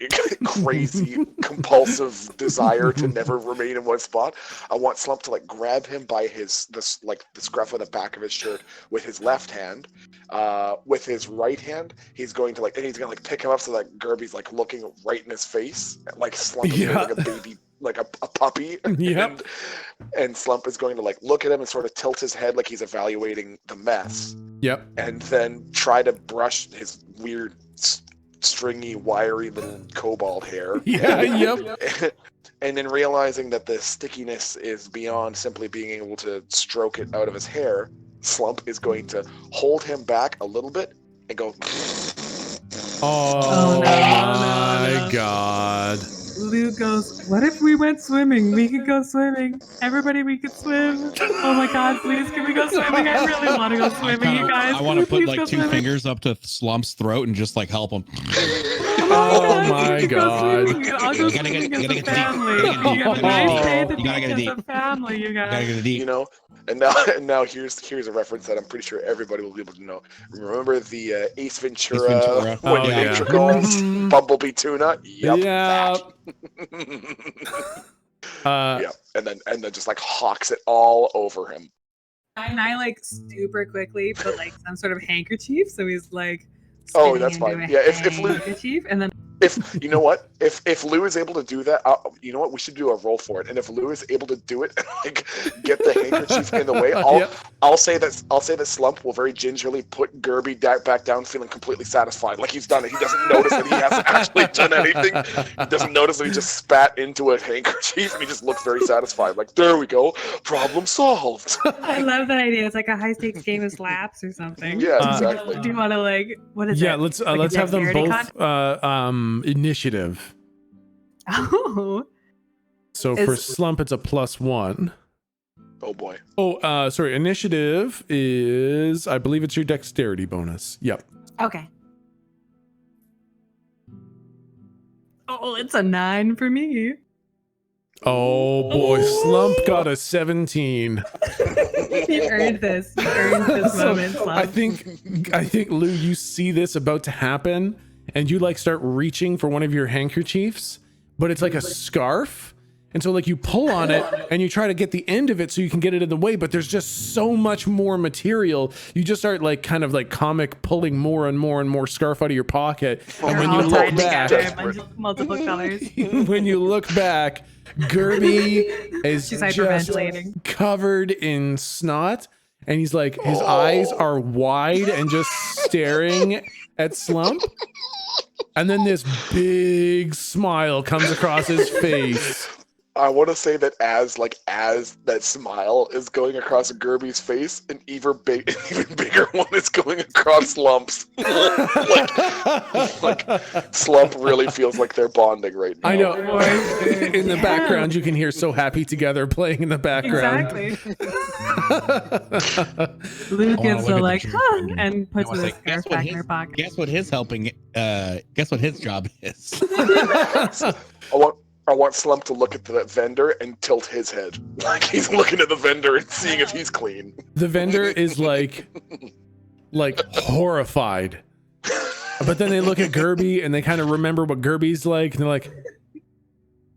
crazy compulsive desire to never remain in one spot, I want Slump to like grab him by the scruff of the back of his shirt with his left hand. With his right hand, he's going to pick him up so that Gerby's like looking right in his face, like Slump is like a baby, like a puppy. Yep. And Slump is going to like look at him and sort of tilt his head like he's evaluating the mess. Yep. And then try to brush his weird, stringy, wiry little cobalt hair. Yeah. Yep. And then realizing that the stickiness is beyond simply being able to stroke it out of his hair, Slump is going to hold him back a little bit and go. Oh my God. Lou goes, what if we went swimming? We could go swimming. Everybody, we could swim. Oh my God, please, can we go swimming? I really want to go swimming, you guys. I want to put Please like go 2 swimming. fingers up to Slump's throat and just like help him. Oh my God. I'll go swimming as a family. You got a nice day at the beach as a family, you guys. Gotta get a deep. You know, and now here's a reference that I'm pretty sure everybody will be able to know. Remember the Ace Ventura, Ventricles, Bumblebee tuna? Yep. Yeah. Yeah, and then just like hawks it all over him. And I like super quickly put like some sort of handkerchief, so he's like. Oh, that's fine. Yeah, if Lou, handkerchief, and then. If you know what, if Lou is able to do that, you know what, we should do a roll for it. And if Lou is able to do it and like get the handkerchief in the way, I'll say that Slump will very gingerly put Gerby back down, feeling completely satisfied, like he's done it. He doesn't notice that he hasn't actually done anything. He doesn't notice that he just spat into a handkerchief, and he just looks very satisfied. Like, there we go, problem solved. I love that idea. It's like a high stakes game of slaps or something. Yeah, exactly. Do you want to like what is it? Yeah, let's have them both initiative. Oh. So for Slump, it's a +1. Oh boy. Oh, sorry. Initiative is, I believe it's your dexterity bonus. Yep. Okay. Oh, it's a 9 for me. Oh boy, Slump got a 17. You earned this. You earned this moment, Slump. I think Lou, you see this about to happen, and you like start reaching for one of your handkerchiefs, but it's like a scarf. And so like you pull on it and you try to get the end of it so you can get it in the way, but there's just so much more material. You just start like kind of like comic pulling more and more and more scarf out of your pocket. And when you look back, multiple colors. when you look back, Gerby is She's just hyperventilating. covered in snot, and he's like, his eyes are wide and just staring at Slump. And then this big smile comes across his face. I want to say that as that smile is going across Gerby's face, an even bigger one is going across Slump's. like Slump really feels like they're bonding right now. I know. In the background, you can hear "So Happy Together" playing in the background. Exactly. Lou gives a like, huh, and puts his scarf back in her pocket. Guess what his job is? I want Slump to look at the vendor and tilt his head. Like he's looking at the vendor and seeing if he's clean. The vendor is like horrified. But then they look at Gerby and they kind of remember what Gerby's like. And they're like,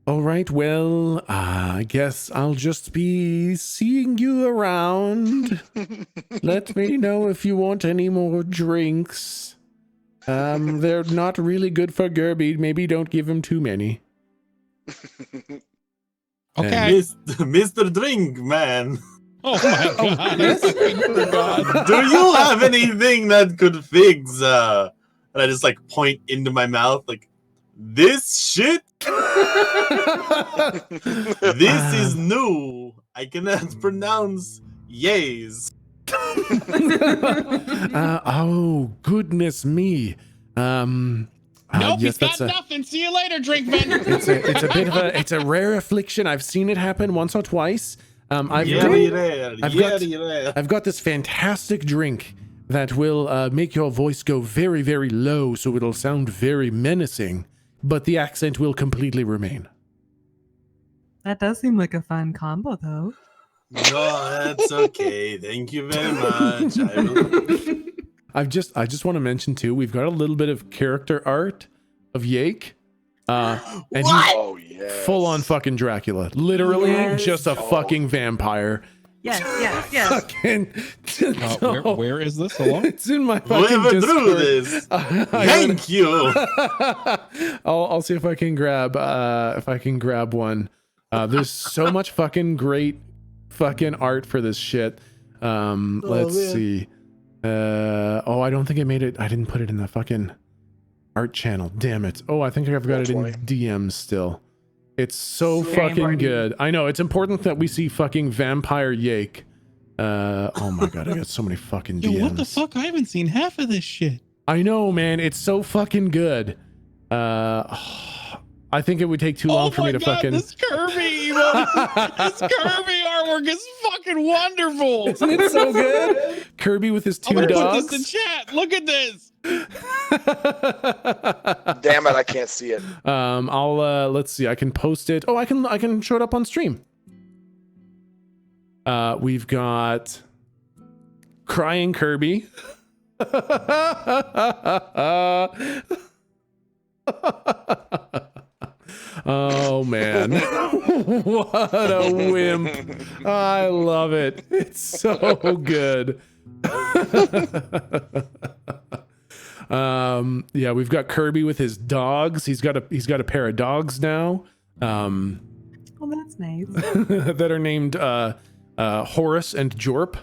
all right, well, I guess I'll just be seeing you around. Let me know if you want any more drinks. They're not really good for Gerby. Maybe don't give him too many. Okay. Mr. Drink Man. Oh my god. Do you have anything that could fix? And I just like point into my mouth, like this shit. This is new. I cannot pronounce yays. Oh goodness me. Nope, yes, he's got nothing. See you later, drink vendor. It's a bit of it's a rare affliction. I've seen it happen once or twice. I've got this fantastic drink that will make your voice go very, very low, so it'll sound very menacing, but the accent will completely remain. That does seem like a fun combo, though. No, that's okay. Thank you very much. I just want to mention too, we've got a little bit of character art of Yake. And he's full on fucking Dracula. Literally just a fucking vampire. Yes. Fucking, where is this? Hello? It's in my fucking Whoever Discord. drew this. Thank you. I'll see if I can grab one. There's so much fucking great fucking art for this shit. Let's see. I don't think I made it. I didn't put it in the fucking art channel. Damn it. Oh, I think I've got it in DMs still. It's so fucking good. I know it's important that we see fucking vampire Yake. Oh my god, I got so many fucking DMs. Yo, what the fuck? I haven't seen half of this shit. I know, man. It's so fucking good. I think it would take too long for me to fucking. This Kirby artwork is fucking wonderful. Isn't it so good? Kirby with his two I'm gonna dogs. put this in chat. Look at this. Damn it, I can't see it. I'll let's see. I can post it. Oh, I can show it up on stream. We've got crying Kirby. Oh man, what a wimp. I love it. It's so good. Yeah, we've got Kirby with his dogs. He's got a pair of dogs now. Oh, that's nice. That are named Horace and Jorp.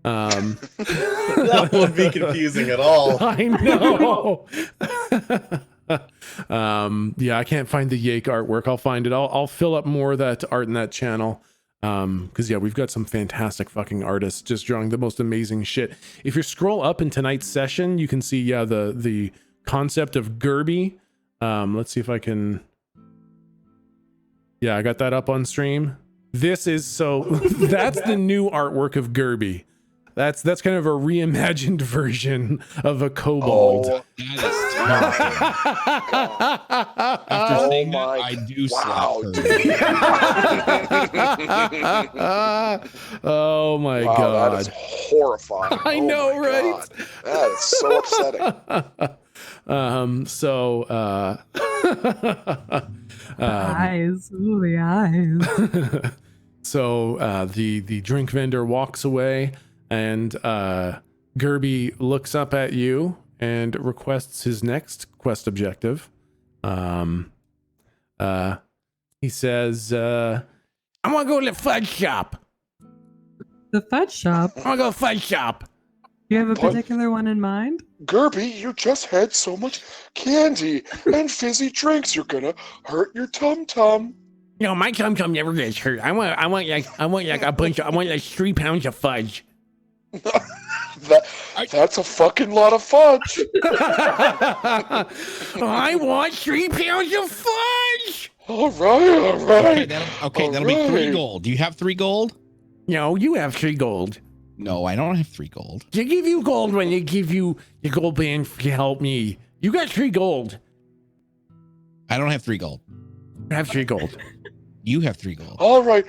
That won't be confusing at all. I know. Yeah, I can't find the Yake artwork. I'll find it. I'll fill up more of that art in that channel. Because yeah, we've got some fantastic fucking artists just drawing the most amazing shit. If you scroll up in tonight's session, you can see the concept of Gerby. Let's see if I can. Yeah, I got that up on stream. This is so. That's the new artwork of Gerby. That's kind of a reimagined version of a kobold. Oh, that is terrible. After saying that, I do slap. Oh my god. That is horrifying. I know, right? God. That is so upsetting. Eyes. Ooh, the eyes. So the drink vendor walks away. And Gerby looks up at you and requests his next quest objective. He says, I want to go to the fudge shop. The fudge shop? I want to go to the fudge shop. Do you have a particular one in mind? Gerby, you just had so much candy and fizzy drinks. You're gonna hurt your tum-tum. No, my tum-tum never gets hurt. I want like a bunch of, I want like 3 pounds of fudge. That's a fucking lot of fudge. I want 3 pounds of fudge. All right. That'll be 3 gold. Do you have 3 gold? No, you have 3 gold. No, I don't have 3 gold. They give you gold when they give you your gold band to help me. You got 3 gold. I don't have 3 gold. I have 3 gold. You have 3 gold. All right.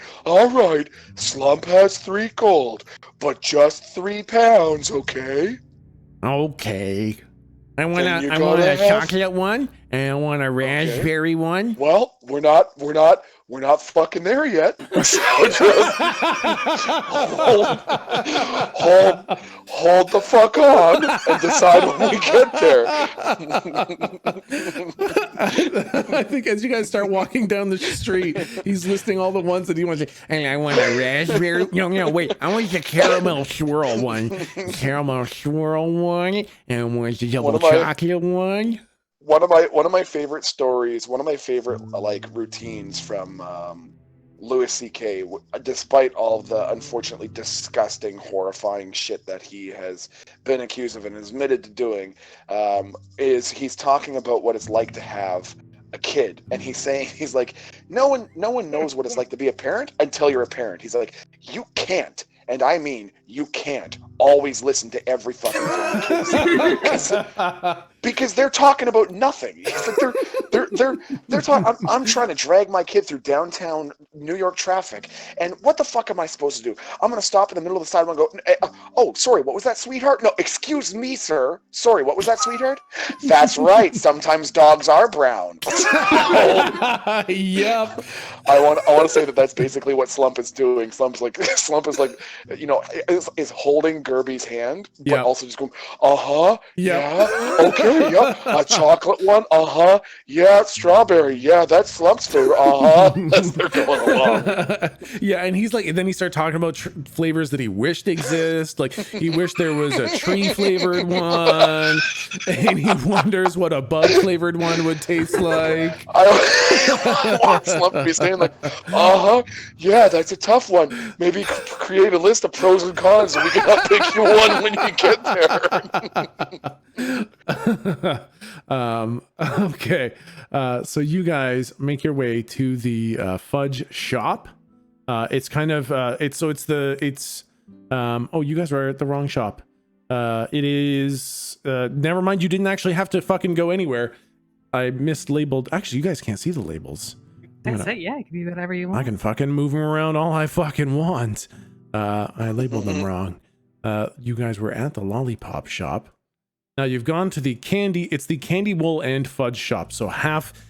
Slump has 3 gold, but just 3 pounds, okay? Okay. I want Then you a gotta have- chocolate one, and I want a raspberry one. Well, we're not fucking there yet. So just hold the fuck on and decide when we get there. I think as you guys start walking down the street, he's listing all the ones that he wants to. And I want a raspberry. No, wait. I want the caramel swirl one. Caramel swirl one. And I want the double chocolate one. One of my favorite stories, one of my favorite like routines from Louis C.K., despite all the unfortunately disgusting, horrifying shit that he has been accused of and admitted to doing, is he's talking about what it's like to have a kid, and he's like, no one knows what it's like to be a parent until you're a parent. He's like, you can't. And I mean, you can't always listen to every fucking thing the kids say. Because they're talking about nothing. It's like they're talking. I'm trying to drag my kid through downtown New York traffic, and what the fuck am I supposed to do? I'm gonna stop in the middle of the sidewalk and go, oh, sorry, what was that, sweetheart? No, excuse me, sir. Sorry, what was that, sweetheart? That's right. Sometimes dogs are brown. Yep. I want to say that's basically what Slump is doing. Slump is like, is holding Gerby's hand, but also just going, yeah, okay. Yep, a chocolate one, yeah, strawberry, yeah, that's Slump's favorite, as they're going along. Yeah, and he's like, and then he started talking about flavors that he wished exist, like he wished there was a tree flavored one, and he wonders what a bug flavored one would taste like. I want Slump to be saying like, yeah, that's a tough one. Maybe create a list of pros and cons, and we can help pick you one when you get there. Okay, so you guys make your way to the fudge shop. It's kind of oh, you guys are at the wrong shop. It is never mind, you didn't actually have to fucking go anywhere. I mislabeled. Actually, you guys can't see the labels. That's it. Yeah, it can be whatever you want. I can fucking move them around all I fucking want. I labeled them wrong. You guys were at the lollipop shop. Now you've gone to the candy. It's the candy wool and fudge shop. So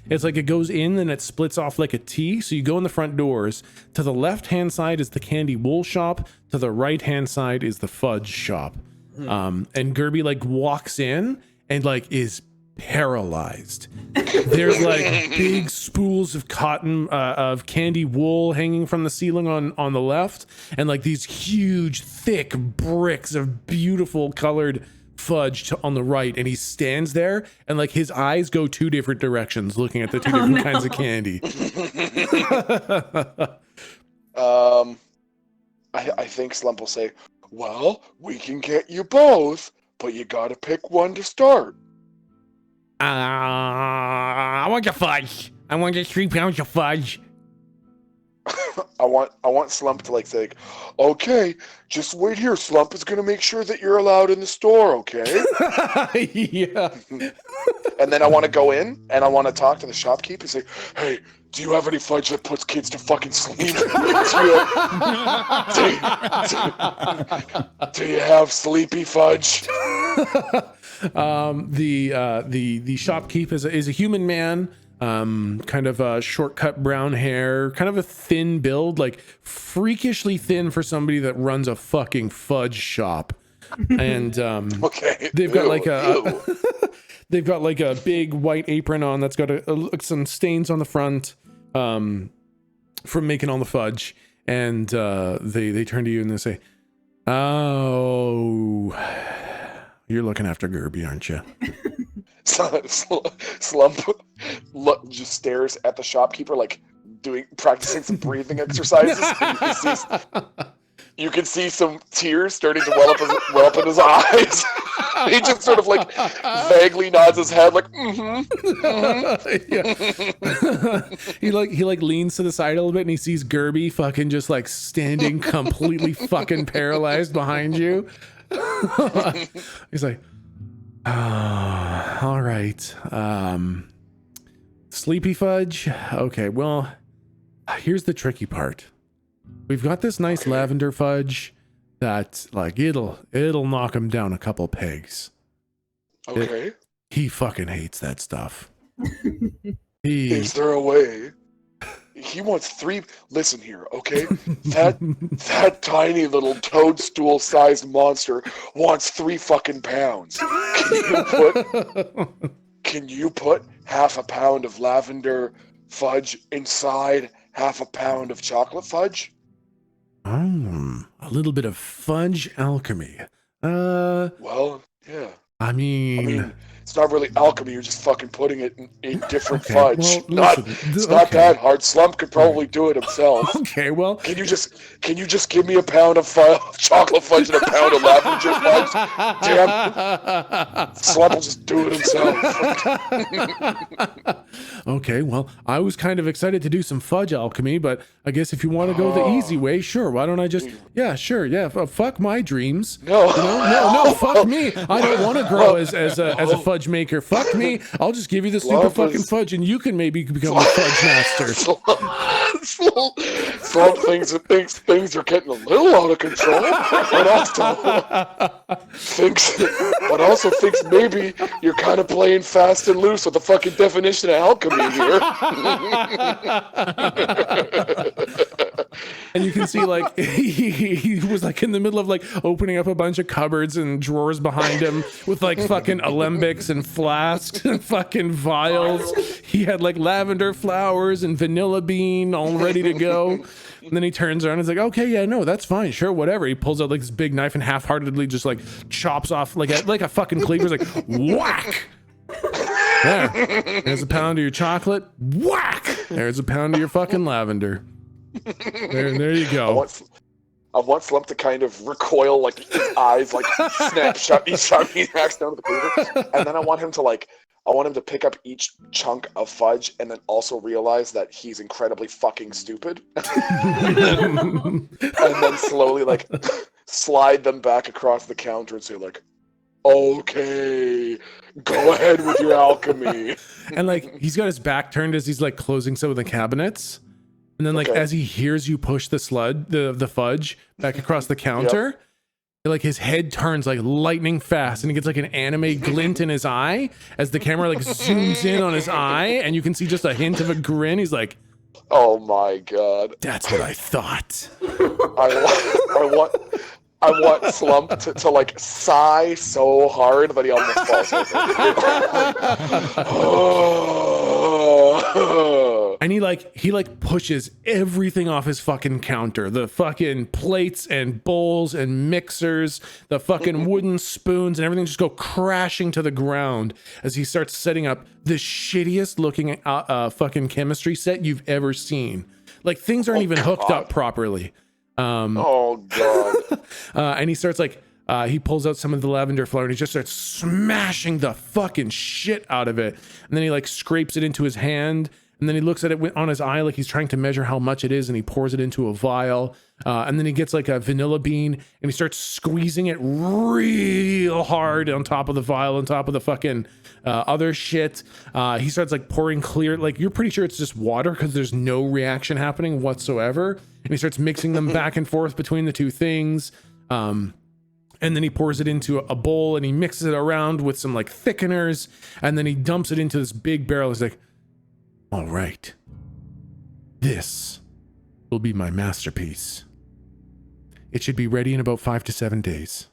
it's like it goes in and it splits off like a T. So you go in the front doors. To the left-hand side is the candy wool shop. To the right-hand side is the fudge shop. And Gerby like walks in and like is paralyzed. There's like big spools of cotton of candy wool hanging from the ceiling on the left, and like these huge thick bricks of beautiful colored fudge on the right, and he stands there and like his eyes go 2 different directions looking at the 2 different kinds of candy. I think Slump will say, well, we can get you both, but you gotta pick one to start. I want the fudge. I want the 3 pounds of fudge. I want Slump to like say, okay, just wait here. Slump is gonna make sure that you're allowed in the store, okay? Yeah. And then I want to go in and I want to talk to the shopkeeper and say, hey, do you have any fudge that puts kids to fucking sleep? Do you have sleepy fudge? The shopkeep is a human man, kind of short-cut brown hair, kind of a thin build, like freakishly thin for somebody that runs a fucking fudge shop. And okay, they've got they've got like a big white apron on that's got some stains on the front from making all the fudge. And they turn to you and they say, "Oh, you're looking after Gerby, aren't you?" Slump just stares at the shopkeeper, like practicing some breathing exercises. You can see some tears starting to well up in his eyes. He just sort of like vaguely nods his head, like, Yeah. he leans to the side a little bit and he sees Gerby fucking just like standing completely fucking paralyzed behind you. He's like, all right. Sleepy fudge. Okay, well, here's the tricky part. We've got this nice lavender fudge that, like, it'll knock him down a couple pegs. Okay. He fucking hates that stuff. Is there a way? He wants 3. Listen here, okay? That tiny little toadstool-sized monster wants 3 fucking pounds. Can you put half a pound of lavender fudge inside half a pound of chocolate fudge? A little bit of fudge alchemy. Well, yeah. I mean, it's not really alchemy. You're just fucking putting it in different fudge. Well, It's not that hard. Slump could probably do it himself. Okay, well, can you just give me a pound of chocolate fudge and a pound of lavender fudge? Damn, Slump will just do it himself. Okay, well, I was kind of excited to do some fudge alchemy, but I guess if you want to go the easy way, sure. Why don't I just? Yeah, sure. Yeah, fuck my dreams. No, no, fuck me. I don't want to grow as a fudge maker. Fuck me. I'll just give you the super fucking fudge, and you can maybe become a fudge master. Slump thinks things are getting a little out of control, but also thinks maybe you're kind of playing fast and loose with the fucking definition of alchemy here. And you can see, like, he was like in the middle of like opening up a bunch of cupboards and drawers behind him with like fucking alembics and flasks and fucking vials. He had like lavender flowers and vanilla bean all ready to go. And then he turns around and is like, okay, yeah, no, that's fine. Sure, whatever. He pulls out like this big knife and half-heartedly just like chops off like a fucking cleaver. He's like, whack! There. There's a pound of your chocolate. Whack! There's a pound of your fucking lavender. There you go. I want Slump to kind of recoil, like his eyes like snapshot. He hacks down to the cleaver, and then I want him to pick up each chunk of fudge and then also realize that he's incredibly fucking stupid, and then slowly like slide them back across the counter and say like, okay, go ahead with your alchemy. And like he's got his back turned as he's like closing some of the cabinets. And then like as he hears you push the fudge back across the counter, like his head turns like lightning fast and he gets like an anime glint in his eye as the camera like zooms in on his eye and you can see just a hint of a grin. He's like, oh my god. That's what I thought. I want Slump to like sigh so hard that he almost falls over. And he pushes everything off his fucking counter. The fucking plates and bowls and mixers, the fucking wooden spoons and everything just go crashing to the ground as he starts setting up the shittiest looking fucking chemistry set you've ever seen. Like things aren't even hooked up properly. Oh god. And he starts like he pulls out some of the lavender flower and he just starts smashing the fucking shit out of it. And then he like scrapes it into his hand and then he looks at it on his eye like he's trying to measure how much it is and he pours it into a vial. And then he gets like a vanilla bean and he starts squeezing it real hard on top of the vial, on top of the fucking other shit. He starts like pouring clear, like you're pretty sure it's just water because there's no reaction happening whatsoever. And he starts mixing them back and forth between the two things. And then he pours it into a bowl and he mixes it around with some like thickeners. And then he dumps it into this big barrel. He's like, all right, this will be my masterpiece. It should be ready in about 5 to 7 days.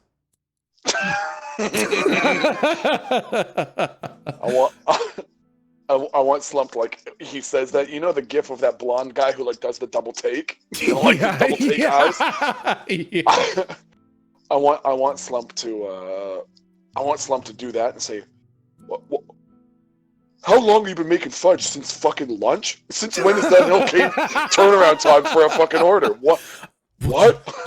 I want Slump, like, he says that, you know, the gif of that blonde guy who, like, does the double take? You know, like, the double take eyes? I want Slump to do that and say, what, how long have you been making fudge? Since fucking lunch? Since when is that an okay turnaround time for a fucking order? What?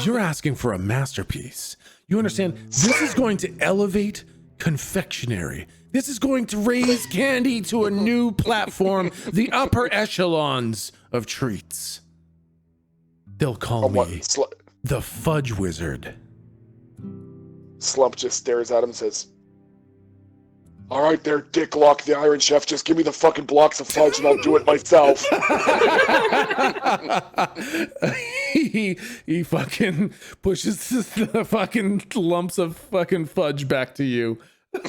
You're asking for a masterpiece. You understand? This is going to elevate confectionery. This is going to raise candy to a new platform, the upper echelons of treats. They'll call me the Fudge Wizard. Slump just stares at him and says, All right, there, Dick Lock, the Iron Chef. Just give me the fucking blocks of fudge and I'll do it myself. he fucking pushes the fucking lumps of fucking fudge back to you. But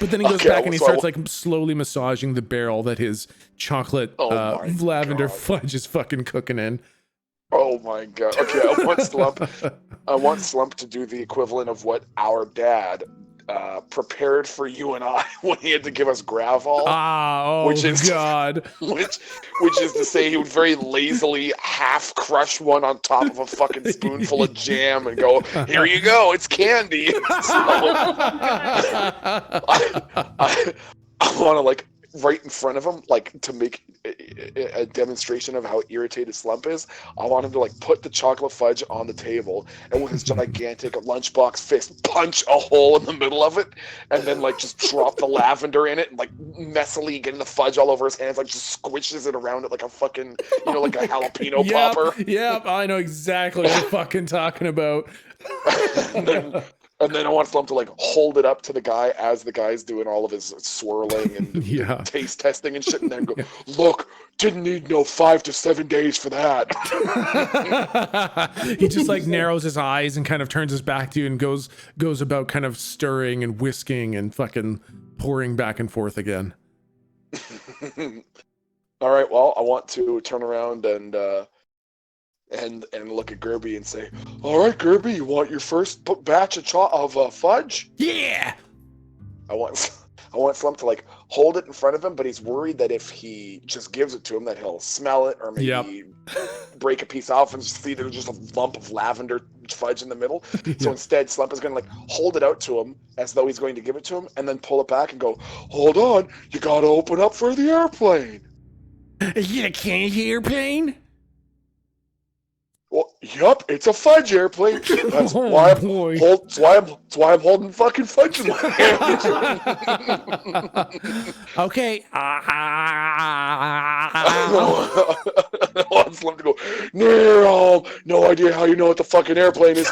then he goes back and he starts like slowly massaging the barrel that his chocolate lavender fudge is fucking cooking in. Oh my god. Okay, I want Slump to do the equivalent of what our dad prepared for you and I when he had to give us Gravol. Which is to say he would very lazily half crush one on top of a fucking spoonful of jam and go, "Here you go, it's candy." So, I want to like right in front of him, like to make a demonstration of how irritated Slump is. I want him to like put the chocolate fudge on the table and with his gigantic lunchbox fist punch a hole in the middle of it and then like just drop the lavender in it and like messily getting the fudge all over his hands, like just squishes it around it like a fucking, you know, like a jalapeno popper. Yep, I know exactly what you're fucking talking about. And then I want Slump to like hold it up to the guy as the guy's doing all of his swirling and taste testing and shit, and then go, "Look, didn't need no 5 to 7 days for that." He just like narrows his eyes and kind of turns his back to you and goes about kind of stirring and whisking and fucking pouring back and forth again. All right, well, I want to turn around and look at Gerby and say, "All right, Gerby, you want your first batch of fudge?" Yeah. I want Slump to like hold it in front of him, but he's worried that if he just gives it to him, that he'll smell it or maybe break a piece off and see there's just a lump of lavender fudge in the middle. So instead, Slump is going to like hold it out to him as though he's going to give it to him, and then pull it back and go, "Hold on, you got to open up for the airplane." You can't airplane? Well, yup, it's a fudge airplane. That's why I'm holding fucking fudge in my hand. Okay. I want Slim to go, no idea how you know what the fucking airplane is.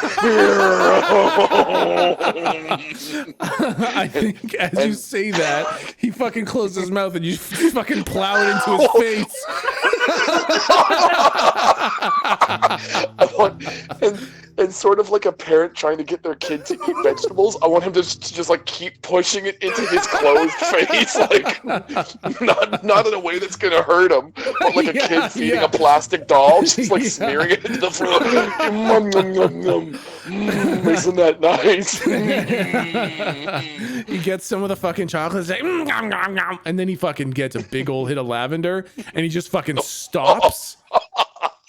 I think as you say that, he fucking closes his mouth and you fucking plow it into his face. I want, and sort of like a parent trying to get their kid to eat vegetables, I want him to just like keep pushing it into his closed face, like not in a way that's gonna hurt him, but like a kid feeding a plastic doll, just like smearing it into the floor. Isn't that nice? He gets some of the fucking chocolate, and then he fucking gets a big old hit of lavender, and he just fucking stops.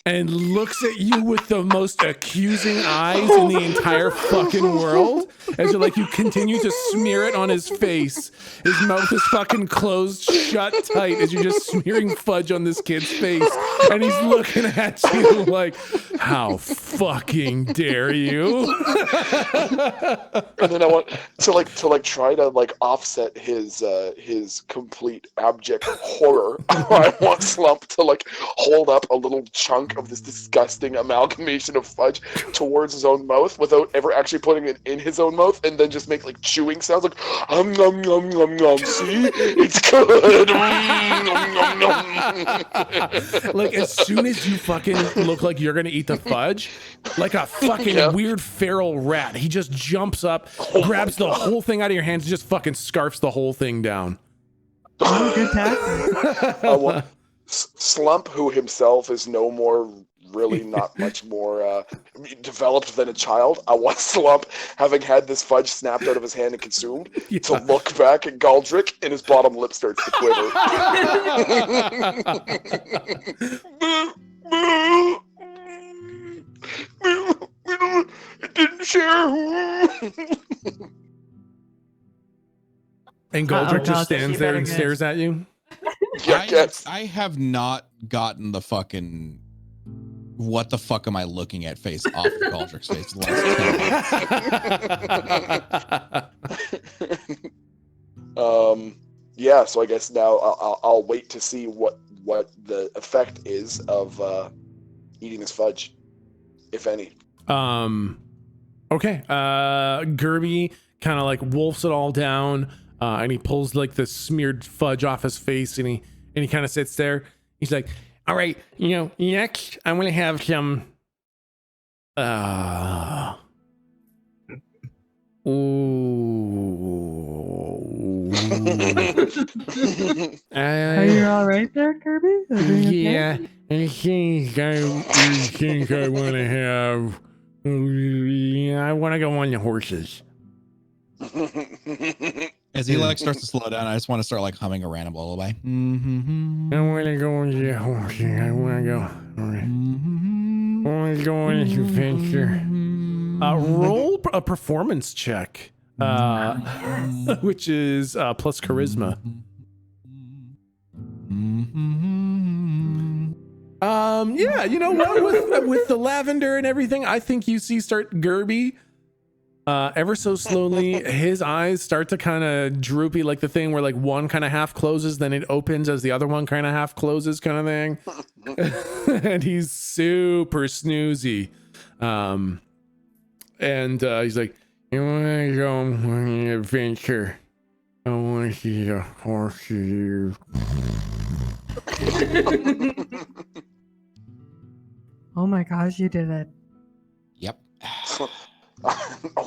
And looks at you with the most accusing eyes in the entire fucking world as you continue to smear it on his face. His mouth is fucking closed shut tight as you're just smearing fudge on this kid's face. And he's looking at you like, how fucking dare you? And then I want to try to offset his complete abject horror. I want Slump to hold up a little chunk of this disgusting amalgamation of fudge towards his own mouth without ever actually putting it in his own mouth, and then just make chewing sounds like nom nom nom nom nom. See, it's good. As soon as you fucking look like you're gonna eat the fudge, like a fucking weird feral rat, he just jumps up, grabs the whole thing out of your hands, and just fucking scarfs the whole thing down. Oh, good time. Slump, who himself is no more, really not much more developed than a child. I want Slump, having had this fudge snapped out of his hand and consumed, to look back at Galdrick and his bottom lip starts to quiver. It didn't share. And Galdrick just stands there and stares at you. I have not gotten the fucking what the fuck am I looking at face off of Galdrick's face the last 10 minutes. So I guess now I'll wait to see what the effect is of eating this fudge, if any. Okay. Gerby kind of like wolfs it all down, and he pulls like the smeared fudge off his face, and he kind of sits there. He's like, all right, next I'm gonna have some Are you all right there, Kirby? yeah, I think I want to have. I want to go on the horses. As he like starts to slow down, I just want to start like humming a random lullaby. I want to go on the horses. I want to go. I want to go on this adventure. Roll a performance check, which is plus charisma. Yeah, you know what? With the lavender and everything, I think you see Gerby. Ever so slowly, his eyes start to kind of droopy, like the thing where like one kind of half closes, then it opens as the other one kind of half closes, kind of thing. And he's super snoozy. And he's like, "You want to go on an adventure? I want to see the horses." Oh my gosh, you did it. Yep. I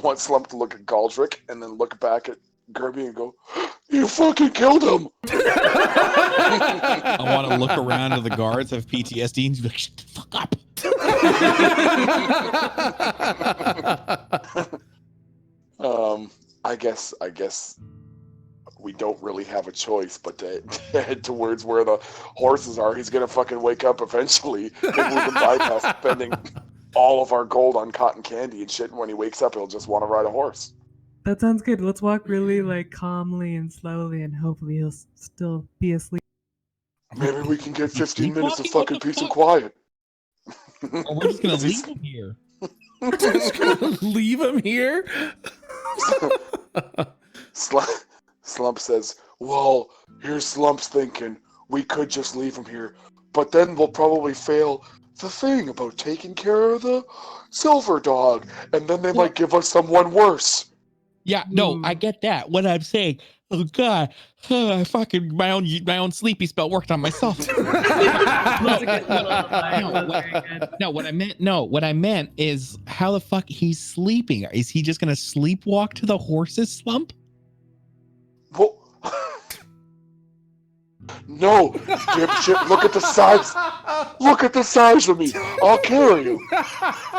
want Slump to look at Galdrick and then look back at Gerby and go, "You fucking killed him!" I want to look around to the guards have PTSD and be like, "Shut the fuck up." I guess we don't really have a choice but to head towards where the horses are. He's gonna fucking wake up eventually. Maybe we can bypass spending all of our gold on cotton candy and shit. And when he wakes up, he'll just want to ride a horse. That sounds good. Let's walk really like calmly and slowly, and hopefully he'll still be asleep. Maybe we can get 15 minutes of fucking peace and quiet. Or we're just gonna leave him here. We're just gonna leave him here. Slump says, "Well, here's Slump's thinking. We could just leave him here, but then we'll probably fail the thing about taking care of the silver dog, and then they might give us someone worse." Yeah, no, I get that. What I'm saying, oh god, fucking my own sleepy spell worked on myself. What I meant is how the fuck he's sleeping. Is he just gonna sleepwalk to the horses, Slump? Well, no, dipshit, look at the size. Look at the size of me. I'll carry you.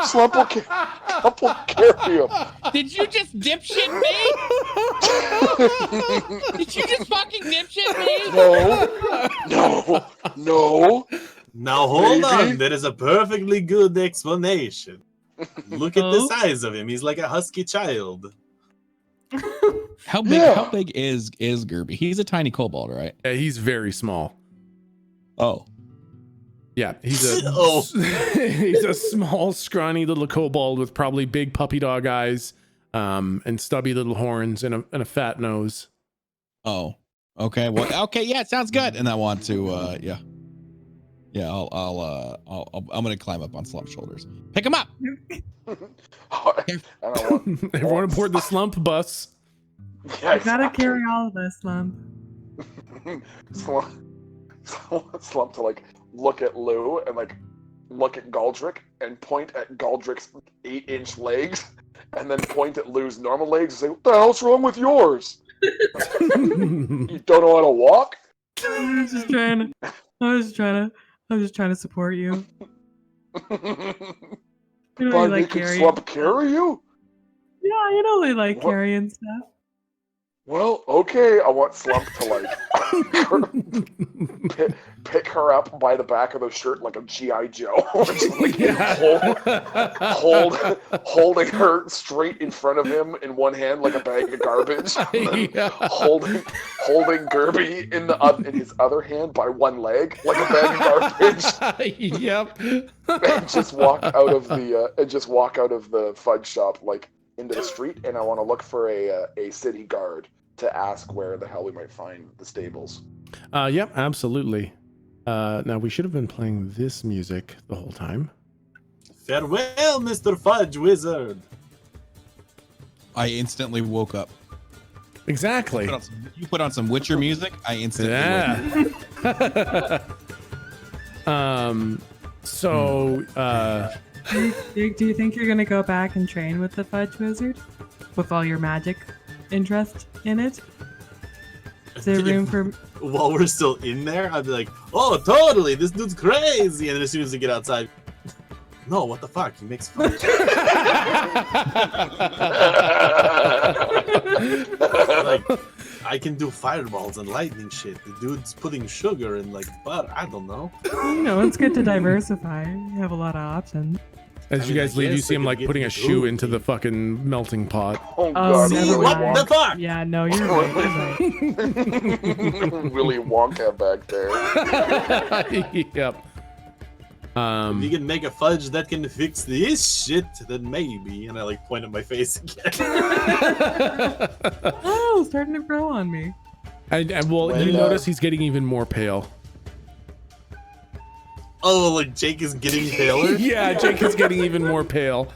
Slump will carry you. Did you just dipshit me? Did you just fucking dipshit me? No. Now hold on. There is a perfectly good explanation. Look at the size of him. He's like a husky child. How big is Gerby? He's a tiny kobold, right? Yeah, he's very small. Oh. Yeah, he's a small, scrawny little kobold with probably big puppy dog eyes, and stubby little horns and a fat nose. Oh. Okay. Well, okay, yeah, it sounds good. And I want to I'm gonna climb up on Slump's shoulders. Pick him up. Everyone aboard the Slump bus. Yeah, You gotta carry all of us, Slump. Slump to like look at Lou and like look at Galdrick and point at Galdrick's 8-inch legs and then point at Lou's normal legs and say, "What the hell's wrong with yours? You don't know how to walk?" I was just trying to support you. You know, By like making carrying. Slump carry you? Yeah, you know they like carrying stuff. Well, okay. I want Slump to like pick her up by the back of the shirt like a G.I. Joe. Holding her straight in front of him in one hand like a bag of garbage. Holding Gerby in his other hand by one leg like a bag of garbage. Yep. And just walk out of the fudge shop like into the street, and I want to look for a city guard to ask where the hell we might find the stables. Yep, absolutely. Now we should have been playing this music the whole time. Farewell, Mr. Fudge Wizard. I instantly woke up. Exactly. You put on some Witcher music, I instantly woke up. So, do you think you're gonna go back and train with the Fudge Wizard? With all your magic interest in it? Is there room for... While we're still in there, I'd be like, oh, totally, this dude's crazy. And then as soon as we get outside, no, what the fuck? He makes fun. Like, I can do fireballs and lightning shit. The dude's putting sugar in like butter. I don't know. You know, it's good to diversify. You have a lot of options. As you guys leave, you see him like putting a shoe into the fucking melting pot. Oh God! See, what the fuck? Yeah, no, you're right. Willy Wonka back there. Yep. If you can make a fudge that can fix this shit, then maybe. And I like point at my face again. Oh, it's starting to grow on me. And you notice he's getting even more pale. Oh, like Jake is getting paler? Yeah, Jake is getting even more pale.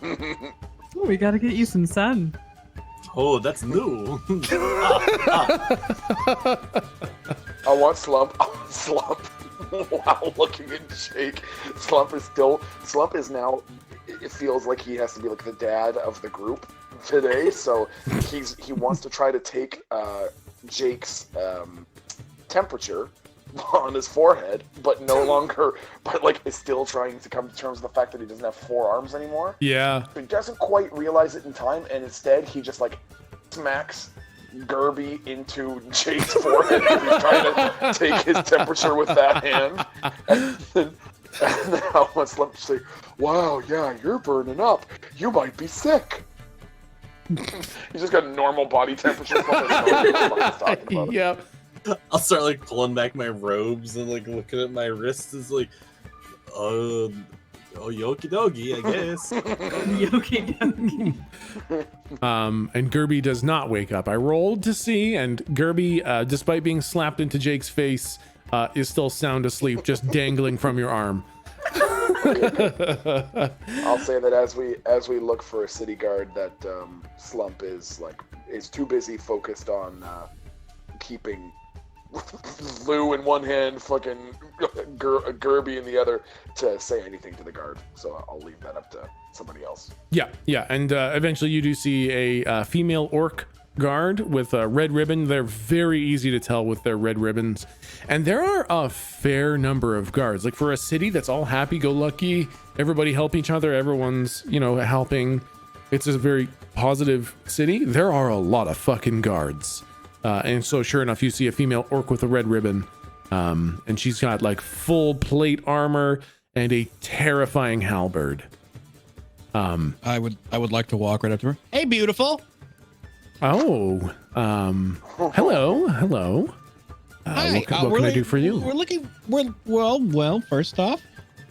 Oh, we gotta get you some sun. Oh, that's new. I want Slump. Wow, looking at Jake, Slump is now, it feels like he has to be like the dad of the group today, so he wants to try to take Jake's temperature on his forehead, but is still trying to come to terms with the fact that he doesn't have 4 arms anymore. Yeah. He doesn't quite realize it in time, and instead he just like smacks Gerby into Jake's forehead because he's trying to take his temperature with that hand. And then I want Slump to say, wow, yeah, you're burning up. You might be sick. He's just got normal body temperature. Yep. I'll start like pulling back my robes and like looking at my wrists. It's like, oh, yoki dogi, I guess. Yoki doki. And Gerby does not wake up. I rolled to see, and Gerby, despite being slapped into Jake's face, is still sound asleep, just dangling from your arm. I'll say that as we look for a city guard, that Slump is too busy focused on keeping Lou in one hand, fucking Gerby in the other, to say anything to the guard. So I'll leave that up to somebody else. Yeah. And eventually you do see a female orc guard with a red ribbon. They're very easy to tell with their red ribbons. And there are a fair number of guards. Like for a city that's all happy-go-lucky, everybody help each other, everyone's, helping. It's a very positive city. There are a lot of fucking guards. And so sure enough, you see a female orc with a red ribbon. And she's got like full plate armor and a terrifying halberd. I would like to walk right up to her. Hey, beautiful. Oh, hello. Hi. What can I do for you? Well, first off,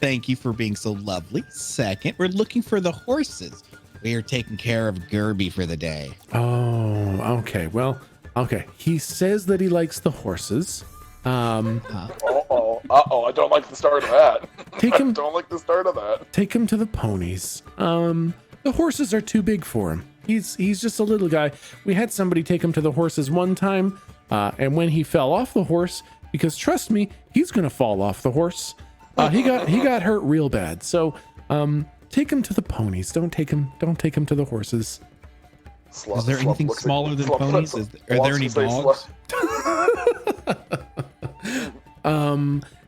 thank you for being so lovely. Second, we're looking for the horses. We are taking care of Gerby for the day. Oh, okay. Well, okay. He says that he likes the horses. Uh-oh, I don't like the start of that. I don't like the start of that. Take him to the ponies. The horses are too big for him. He's just a little guy. We had somebody take him to the horses one time, and when he fell off the horse, because trust me, he's gonna fall off the horse. He got hurt real bad. So, take him to the ponies. Don't take him to the horses. Is there anything smaller than ponies? Are there any dogs?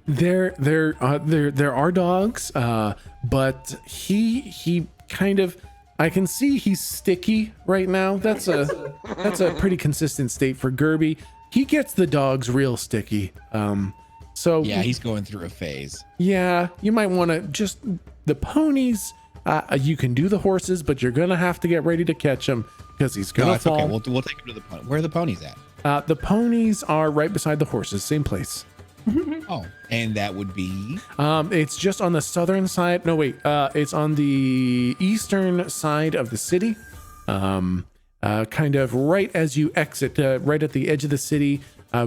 There are dogs, but he kind of, I can see he's sticky right now. That's a pretty consistent state for Gerby. He gets the dogs real sticky. So yeah, he's going through a phase. Yeah, you might want to just the ponies. You can do the horses, but you're gonna have to get ready to catch him because he's gonna fall. Okay. We'll take him to the pony. Where are the ponies at? The ponies are right beside the horses, same place. Oh, and that would be? It's just on the southern side. No, wait. It's on the eastern side of the city. Kind of right as you exit, right at the edge of the city,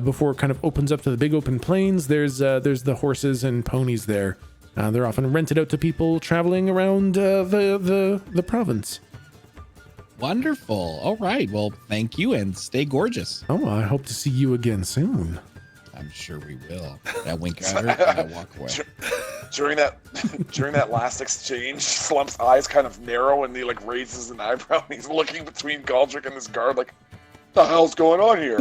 before it kind of opens up to the big open plains. There's the horses and ponies there. They're often rented out to people traveling around the province. Wonderful. All right. Well, thank you and stay gorgeous. Oh, I hope to see you again soon. I'm sure we will. I wink at her and I walk away. During that last exchange, Slump's eyes kind of narrow and he like raises an eyebrow and he's looking between Galdrick and this guard like, what the hell's going on here?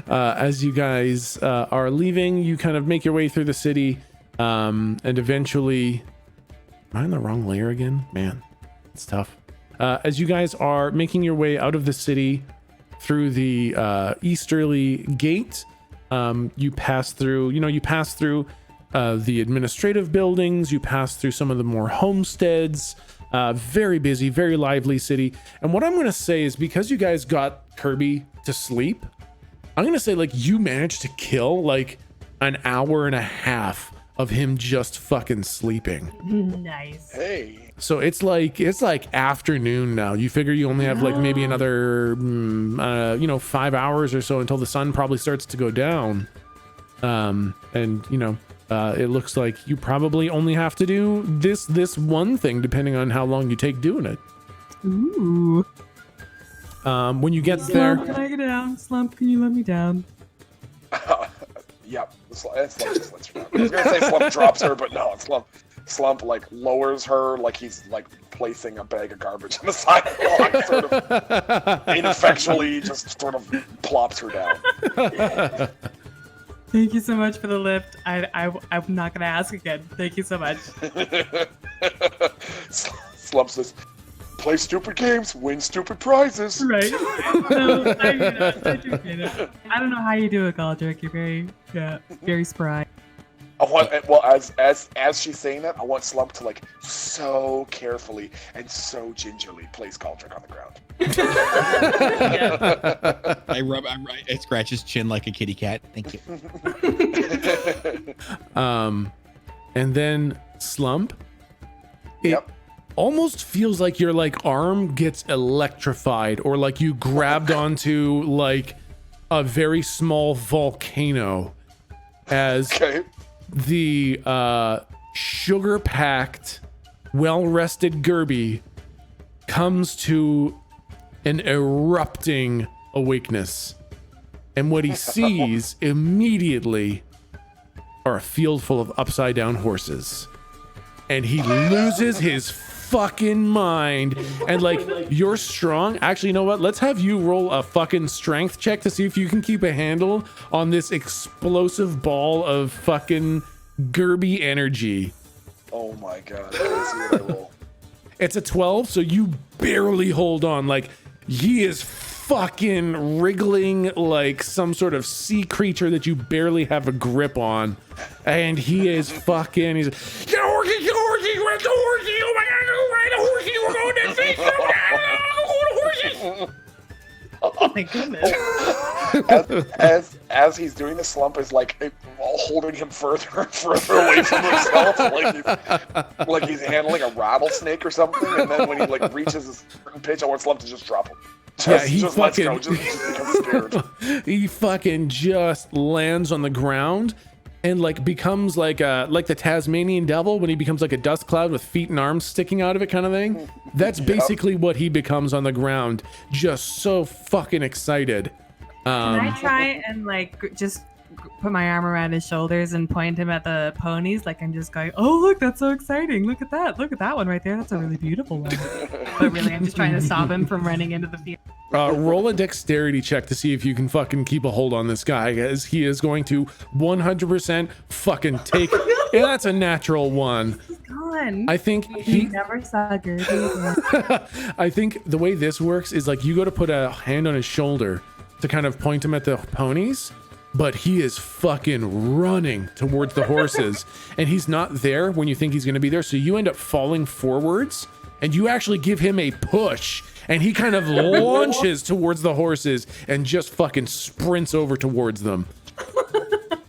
As you guys are leaving, you kind of make your way through the city, and eventually, am I in the wrong layer again? Man, it's tough. As you guys are making your way out of the city through the easterly gate, you pass through the administrative buildings, you pass through some of the more homesteads. Very busy, very lively city. And what I'm going to say is, because you guys got Kirby to sleep, I'm going to say, like, you managed to kill like an hour and a half of him just fucking sleeping. Nice. Hey. So it's like afternoon now. You figure you only have like maybe another 5 hours or so until the sun probably starts to go down. It looks like you probably only have to do this one thing, depending on how long you take doing it. Ooh. When you get there, Slump, can I get down? Slump, can you let me down? Yep. Slump just lets her down. I was gonna say Slump drops her, but no, Slump like lowers her like he's like placing a bag of garbage on the sidewalk, sort of ineffectually just sort of plops her down. Thank you so much for the lift. I'm not gonna ask again. Thank you so much. Slump says, play stupid games, win stupid prizes. Right. No, I do get it. I don't know how you do it, Galdrick. You're very spry. As she's saying that, I want Slump to like so carefully and so gingerly place Galdrick on the ground. I scratch his chin like a kitty cat. Thank you. And then Slump, it almost feels like your like arm gets electrified, or like you grabbed onto like a very small volcano as the sugar-packed, well-rested Gerby comes to an erupting awakeness. And what he sees immediately are a field full of upside-down horses. And he loses his fucking mind. And like, you're strong. Actually, you know what? Let's have you roll a fucking strength check to see if you can keep a handle on this explosive ball of fucking Gerby energy. Oh my god. Let's see what I roll. It's a 12, so you barely hold on. Like, he is fucking wriggling like some sort of sea creature that you barely have a grip on. And he is fucking, he's like, get a horsey, ride the horsey, oh my god, go ride a horsey, we're going to face, go to horses. Oh my goodness. As he's doing this, Slump is like holding him further and further away from himself, like he's handling a rattlesnake or something. And then when he like reaches a certain pitch, I want Slump to just drop him. Just lets go, just becomes scared. He fucking just lands on the ground and like becomes like the Tasmanian devil when he becomes like a dust cloud with feet and arms sticking out of it, kind of thing. That's basically what he becomes on the ground, just so fucking excited. Can I try and like just put my arm around his shoulders and point him at the ponies? Like I'm just going, oh look, that's so exciting, look at that one right there, that's a really beautiful one. But really I'm just trying to stop him from running into the field. Roll a dexterity check to see if you can fucking keep a hold on this guy, as he is going to 100% fucking take. Yeah, that's a natural one. He's gone. I think he never saw Gerby again. I think the way this works is like you go to put a hand on his shoulder to kind of point him at the ponies, but he is fucking running towards the horses and he's not there when you think he's going to be there. So you end up falling forwards and you actually give him a push and he kind of launches towards the horses and just fucking sprints over towards them.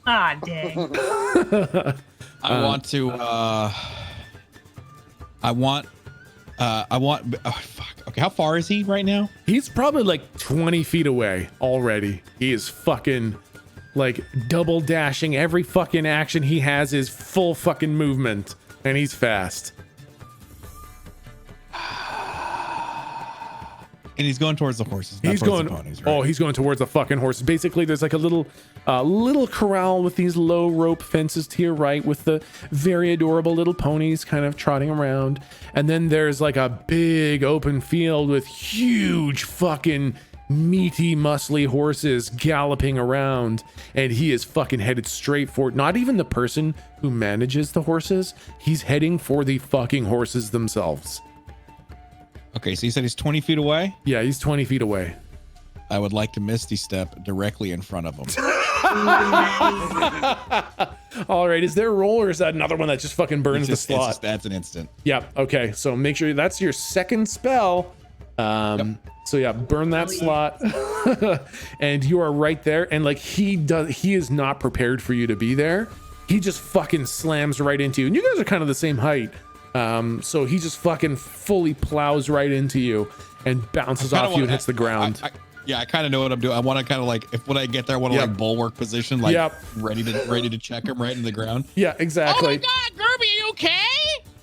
Ah, dang. I want to, oh fuck. Okay, how far is he right now? He's probably like 20 feet away already. He is fucking like double dashing. Every fucking action he has is full fucking movement, and he's fast. And he's going towards the horses. He's going. The ponies, right? Oh, he's going towards the fucking horses. Basically, there's like a little corral with these low rope fences to your right, with the very adorable little ponies kind of trotting around. And then there's like a big open field with huge fucking meaty, muscly horses galloping around. And he is fucking headed straight for not even the person who manages the horses. He's heading for the fucking horses themselves. Okay, so you said he's 20 feet away? Yeah, he's 20 feet away. I would like to Misty Step directly in front of him. All right, is there a roll or is that another one that just fucking burns the slot? That's an instant. Yep, okay, so make sure that's your second spell. Yep. So yeah, burn that slot. And you are right there, and like he is not prepared for you to be there. He just fucking slams right into you, and you guys are kind of the same height. So he just fucking fully plows right into you and bounces off you and hits the ground. I kind of know what I'm doing. I want to kind of like, when I get there, I want to like bulwark position, like ready to check him right in the ground. Yeah, exactly. Oh my God, Gerby, are you okay?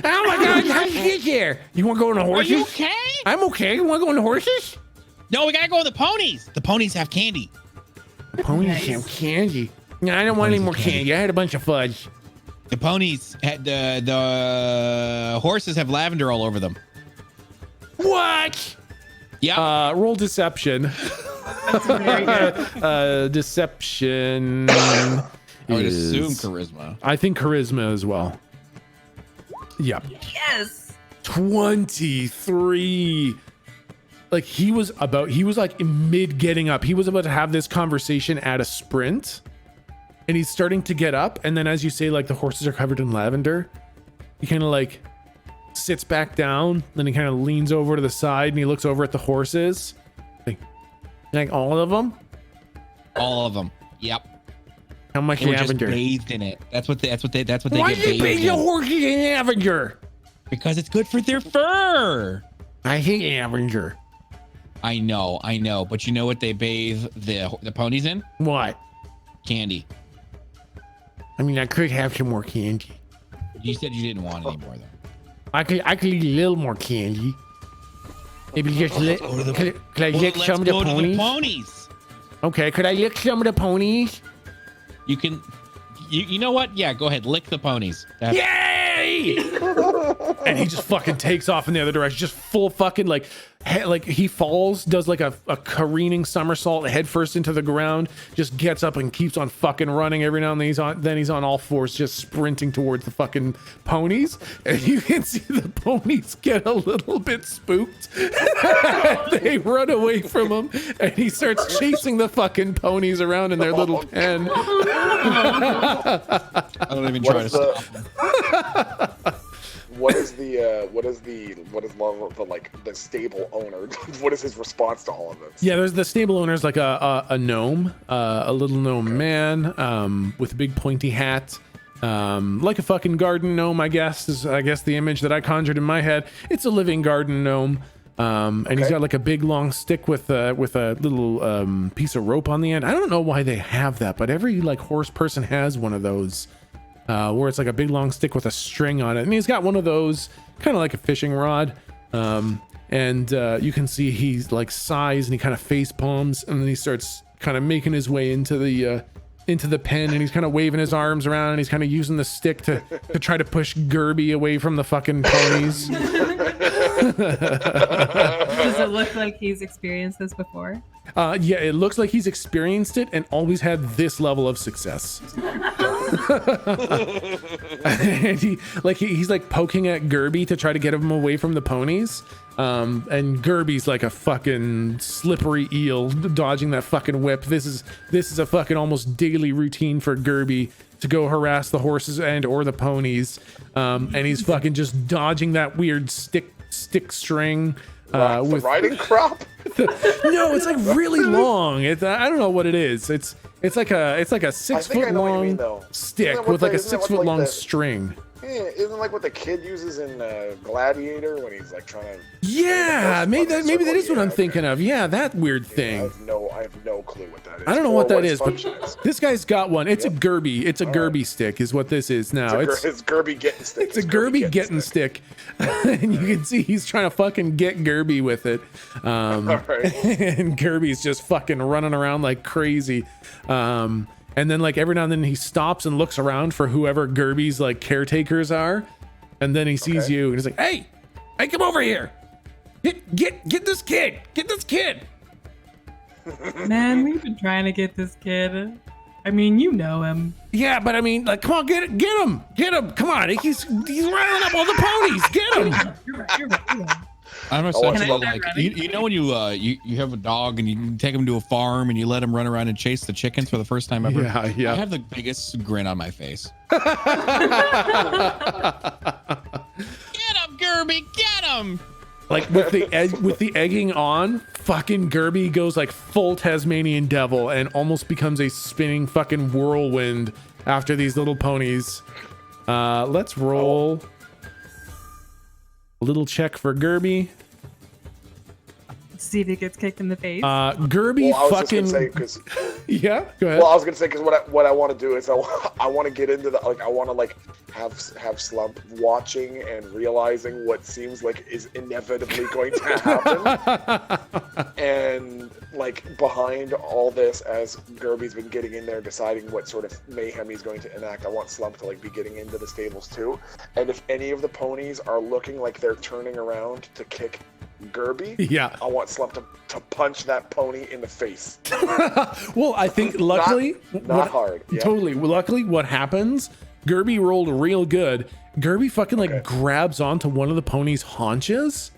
Oh my God, how did you get here? You want to go on the horses? Are you okay? I'm okay. You want to go on the horses? No, we gotta go with the ponies. The ponies have candy. The ponies have candy. No, I don't want any more candy. I had a bunch of fudge. The ponies had the horses have lavender all over them. What? Yeah. Roll deception. That's very good. Deception. I would assume charisma. I think charisma as well. Yep. Yes. 23. Like he was like mid getting up. He was about to have this conversation at a sprint. And he's starting to get up, and then as you say, like the horses are covered in lavender, he kind of like sits back down, then he kind of leans over to the side and he looks over at the horses. Like all of them? All of them. Yep. How much lavender? Just bathed in it. That's what they get Why bathed in. Why you bathe the horses in lavender? Because it's good for their fur. I hate lavender. I know, but you know what they bathe the ponies in? What? Candy. I mean, I could have some more candy. You said you didn't want any more, though. I could eat a little more candy. Maybe just could I lick some of the ponies? Okay, could I lick some of the ponies? You can. You know what? Yeah, go ahead. Lick the ponies. Yay! And he just fucking takes off in the other direction, just full fucking like he falls, does like a careening somersault head first into the ground, just gets up and keeps on fucking running. Every now and then he's on all fours, just sprinting towards the fucking ponies. And you can see the ponies get a little bit spooked. They run away from him, and he starts chasing the fucking ponies around in their little pen. I don't even try to stop him. What is the stable owner? What is his response to all of this? Yeah, there's the stable owner's like a gnome, a little gnome man, with a big pointy hat, like a fucking garden gnome, I guess is the image that I conjured in my head. It's a living garden gnome, and he's got like a big long stick with a little piece of rope on the end. I don't know why they have that, but every like horse person has one of those. Where it's like a big long stick with a string on it. And he's got one of those, kind of like a fishing rod. And you can see he's like sighs and he kind of face palms, and then he starts kind of making his way into the pen, and he's kind of waving his arms around, and he's kind of using the stick to try to push Gerby away from the fucking ponies. Does it look like he's experienced this before? Yeah, it looks like he's experienced it and always had this level of success. And he's like poking at Gerby to try to get him away from the ponies. And Gerby's like a fucking slippery eel dodging that fucking whip. This is a fucking almost daily routine for Gerby to go harass the horses and or the ponies. And he's fucking just dodging that weird stick string. With riding crop? No, it's like really long. I don't know what it is. It's like a 6 foot long stick with like a 6 foot long string. Yeah, isn't like what the kid uses in Gladiator when he's like trying to. Yeah, maybe that is what I'm thinking of. Yeah, that weird thing. I have no clue what that is. I don't know what that is, but is. this guy's got one. It's a Gerby. It's a Gerby stick, is what this is now. It's Gerby getting stick. It's a Gerby getting stick, and you can see he's trying to fucking get Gerby with it. And Gerby's just fucking running around like crazy. And then like every now and then he stops and looks around for whoever Gerby's like caretakers are. And then he sees you and he's like, hey, come over here. Get this kid. Get this kid. Man, we've been trying to get this kid. I mean, you know him. Yeah, but I mean, like, come on, get him. Come on. He's riling up all the ponies. Get him. You're right. I'm essentially like, you know when you have a dog and you take him to a farm and you let him run around and chase the chickens for the first time ever. Yeah. I have the biggest grin on my face. Get him, Gerby, get him! Like with the egging on, fucking Gerby goes like full Tasmanian devil and almost becomes a spinning fucking whirlwind after these little ponies. Let's roll a little check for Gerby. See if he gets kicked in the face. Gerby yeah, go ahead. Well, I was gonna say because what I want to do is I want to get into the I want to have Slump watching and realizing what seems like is inevitably going to happen, and like behind all this, as Gerby's been getting in there, deciding what sort of mayhem he's going to enact. I want Slump to like be getting into the stables too, and if any of the ponies are looking like they're turning around to kick Gerby, I want Slump to punch that pony in the face. Well, I think luckily not hard. Yeah. Totally. Well, luckily what happens, Gerby rolled real good. Gerby fucking like grabs onto one of the pony's haunches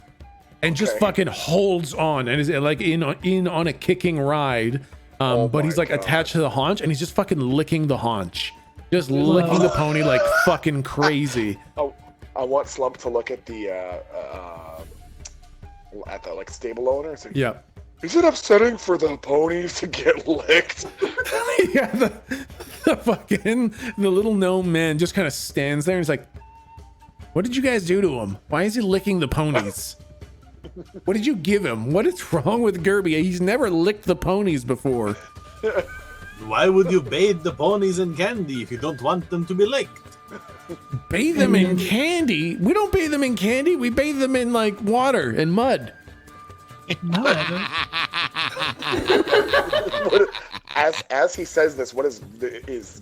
and just fucking holds on and is like in on a kicking ride. But he's like attached to the haunch and he's just fucking licking the haunch. Just licking the pony like fucking crazy. I want Slump to look at the like stable owner. So, yeah. Is it upsetting for the ponies to get licked? Yeah, the little gnome man just kind of stands there and he's like, what did you guys do to him? Why is he licking the ponies? What did you give him? What is wrong with Gerby? He's never licked the ponies before. Why would you bathe the ponies in candy if you don't want them to be licked? Bathe them in candy? We don't bathe them in candy. We bathe them in like water and mud. As he says this, is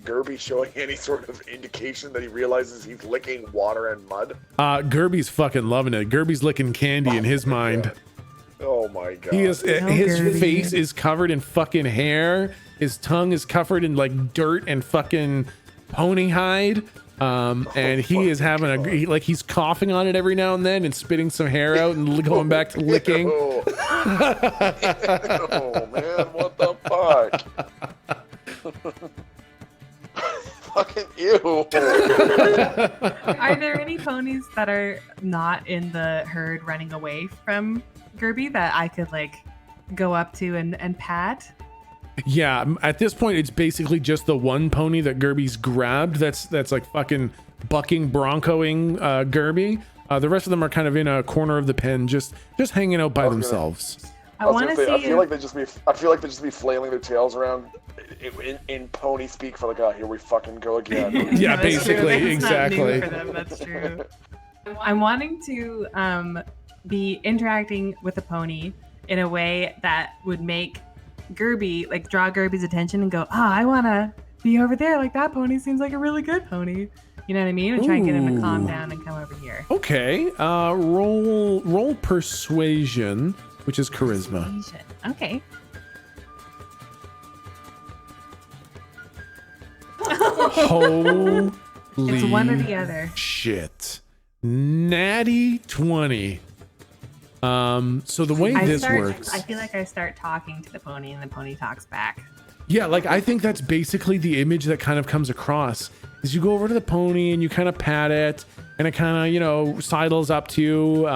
Gerby showing any sort of indication that he realizes he's licking water and mud? Gerby's fucking loving it. Gerby's licking candy in his mind. Oh my god. His face is covered in fucking hair. His tongue is covered in like dirt and fucking pony hide. And he is having he's coughing on it every now and then and spitting some hair out and going back to licking. Oh man, what the fuck? Fucking ew. Are there any ponies that are not in the herd running away from Gerby that I could like go up to and pat? Yeah, at this point it's basically just the one pony that Gerby's grabbed that's like fucking bucking broncoing Gerby. The rest of them are kind of in a corner of the pen just hanging out by themselves. I want to see. I feel like they just be flailing their tails around in pony speak for like, here we fucking go again. Yeah, basically, exactly. Not new for them, that's true. I'm wanting to be interacting with a pony in a way that would make Gerby, like draw Gerby's attention and go, I want to be over there. Like that pony seems like a really good pony. You know what I mean? And try and get him to calm down and come over here. Okay. Roll persuasion, which is charisma. Persuasion. Okay. Holy it's one or the other. Shit. Natty 20. So the way this works, I feel like I start talking to the pony and the pony talks back. Yeah, like I think that's basically the image that kind of comes across is you go over to the pony and you kind of pat it and it kind of, sidles up to you,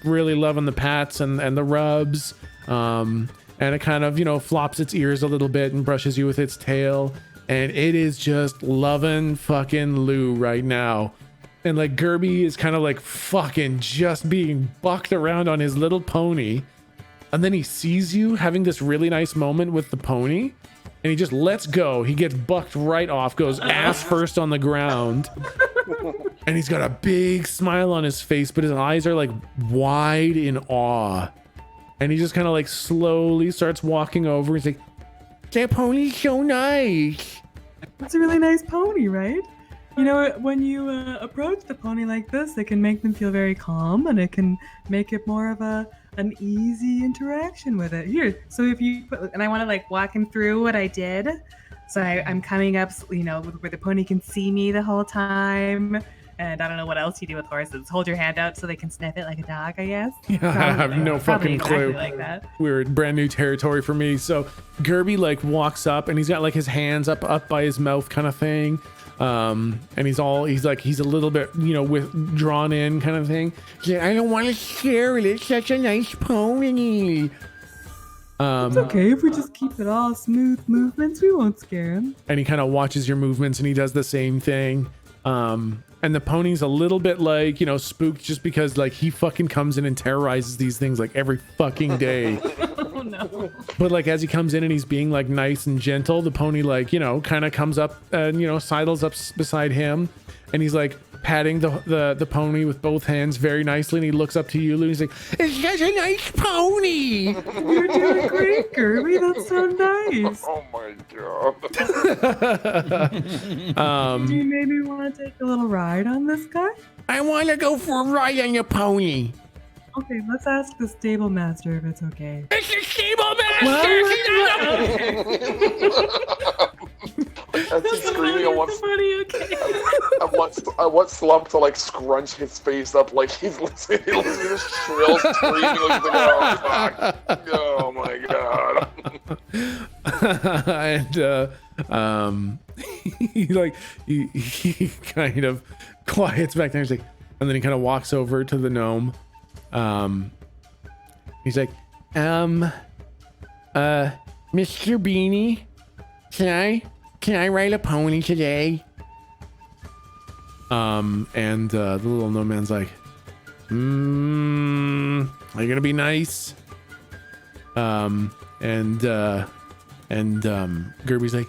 really loving the pats and the rubs. And it kind of, flops its ears a little bit and brushes you with its tail. And it is just loving fucking Lou right now. And like Gerby is kind of like fucking just being bucked around on his little pony. And then he sees you having this really nice moment with the pony. And he just lets go. He gets bucked right off, goes ass first on the ground. And he's got a big smile on his face, but his eyes are like wide in awe. And he just kind of like slowly starts walking over. He's like, that pony's so nice. That's a really nice pony, right? You know, when you approach the pony like this, it can make them feel very calm, and it can make it more of an easy interaction with it. Here, so if you put, and I want to like walk him through what I did. So I'm coming up, you know, where the pony can see me the whole time. And I don't know what else you do with horses. Hold your hand out so they can sniff it like a dog, I guess. Yeah, I have no fucking clue. Like that. We're in brand new territory for me. So Gerby like walks up and he's got like his hands up by his mouth kind of thing. And he's a little bit, you know, drawn in kind of thing. Yeah, I don't want to scare it. It's such a nice pony. It's okay if we just keep it all smooth movements. We won't scare him. And he kind of watches your movements and he does the same thing. And the pony's a little bit like, you know, spooked just because like he fucking comes in and terrorizes these things like every fucking day. Oh no. But like as he comes in and he's being like nice and gentle, the pony like, you know, kind of comes up and, you know, sidles up beside him and he's like patting the pony with both hands very nicely, and he looks up to you and he's like, it's such a nice pony. You're doing great, Gerby. That's so nice. Oh my god. Do you maybe want to take a little ride on this guy? I want to go for a ride on your pony. Okay, let's ask the stable master if it's okay. It's the stable master. As he's screaming, I want Slump to like scrunch his face up like he's listening to this shrill screaming. Like, oh fuck! Oh my god! And he kind of quiets back there. He's like, and then he kind of walks over to the gnome. He's like, Mr. Beanie, can I ride a pony today? And the little gnome man's like, are you gonna be nice? And Gerby's like,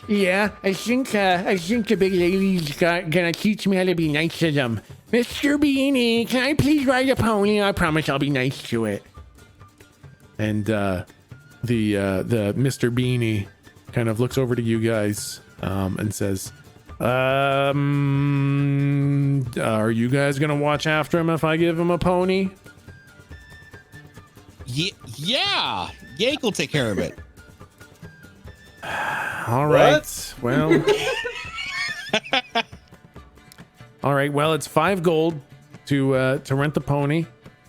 yeah, I think the big lady's gonna teach me how to be nice to them. Mr. Beanie, can I please ride a pony? I promise I'll be nice to it. And the Mr. Beanie kind of looks over to you guys and says, are you guys gonna watch after him if I give him a pony? Yeah, Yank will take care of it. All right. Well. All right. Well, it's 5 gold to rent the pony.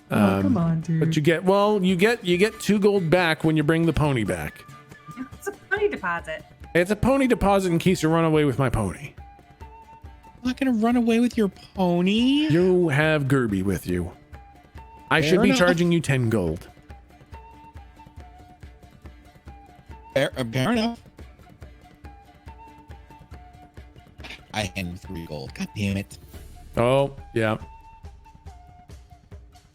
Come on, dude. But you get 2 gold back when you bring the pony back. It's a pony deposit. It's a pony deposit in case you run away with my pony. I'm not gonna run away with your pony. You have Gerby with you. I should be charging you 10 gold. Fair enough. I hand him 3 gold. God damn it. Oh, yeah.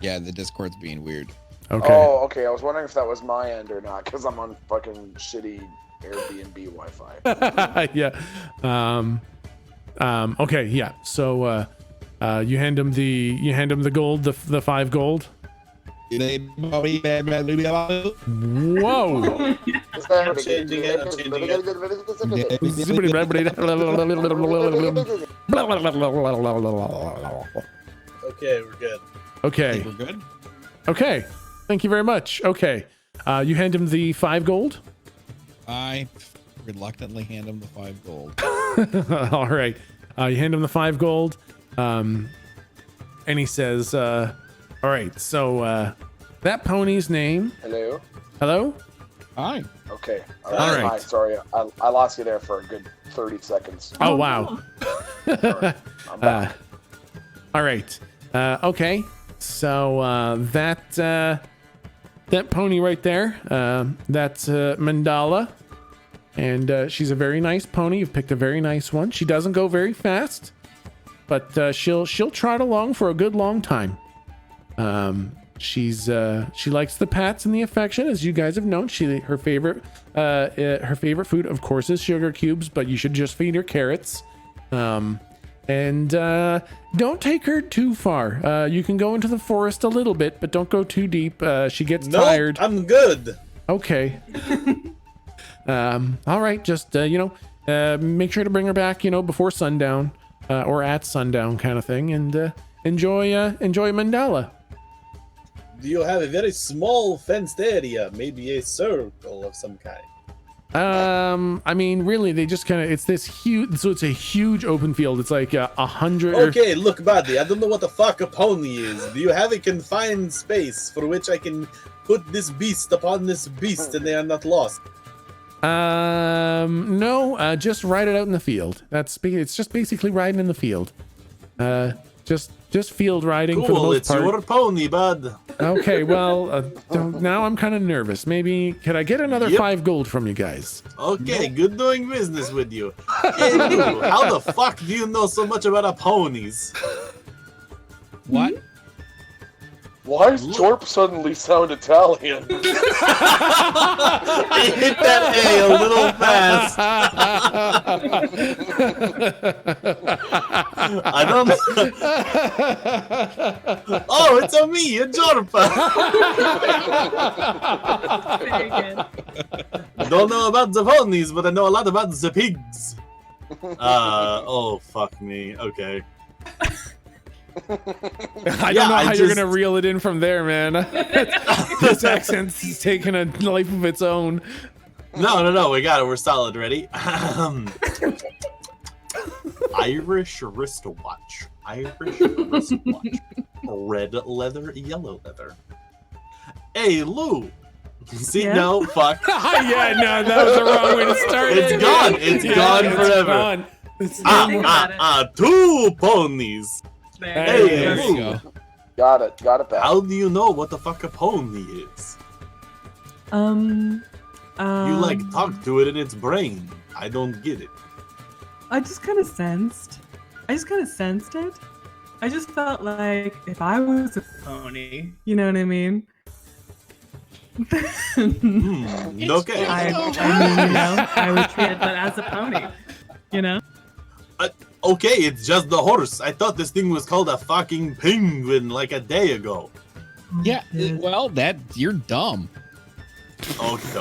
Yeah, the Discord's being weird. Okay. Oh, okay. I was wondering if that was my end or not, because I'm on fucking shitty Airbnb Wi-Fi. Yeah. Okay. Yeah. So, you hand him the gold, the 5 gold. Whoa. I'm changing it. Okay, we're good. Okay. We're good. Okay. Thank you very much. Okay. You hand him the 5 gold. I reluctantly hand him the 5 gold. All right. You hand him the 5 gold. And he says, all right, so that pony's name. Hello. Hello? Hi. Okay. All right. Hi, sorry. I lost you there for a good 30 seconds. Oh, wow. Sorry. I'm back. All right. Okay. So that pony right there, that's Mandala. And she's a very nice pony. You've picked a very nice one. She doesn't go very fast. but she'll trot along for a good long time. She likes the pats and the affection, as you guys have known. Her favorite food, of course, is sugar cubes, but you should just feed her carrots. And don't take her too far. You can go into the forest a little bit, but don't go too deep. She gets tired. I'm good. Okay. All right. Just make sure to bring her back, before sundown, or at sundown, kind of thing, and enjoy Mandala. Do you have a very small fenced area, maybe a circle of some kind? I mean, really, they just kind of, it's this huge, so it's a huge open field. It's like 100. Okay, look, buddy, I don't know what the fuck a pony is. Do you have a confined space for which I can put this beast upon this beast and they are not lost? No, just ride it out in the field. It's just basically riding in the field. Just field riding for the most part. Cool, it's your pony, bud. Okay, well, now I'm kind of nervous. Maybe, could I get another 5 gold from you guys? Okay, good doing business with you. Hey, Lou, how the fuck do you know so much about ponies? What? Why does Jorp suddenly sound Italian? I hit that A a little fast. I don't know. Oh, it's a me, a Jorpa. Very good. Don't know about the ponies, but I know a lot about the pigs. Oh, fuck me. Okay. I don't know how you're gonna reel it in from there, man. This accent's taking a life of its own. No, we got it. We're solid. Ready? Irish wristwatch. Red leather, yellow leather. Hey, Lou. See, no, fuck. Yeah, no, that was the wrong way to start. It's gone. It's gone forever. Gone. 2 ponies. Hey, There you go. Got it back. How do you know what the fuck a pony is? You talk to it in its brain. I don't get it. I just kind of sensed it. I just felt like if I was a pony, you know what I mean? Okay. I would treat it as a pony, Okay, it's just the horse. I thought this thing was called a fucking penguin like a day ago. Yeah, well, you're dumb. Okay.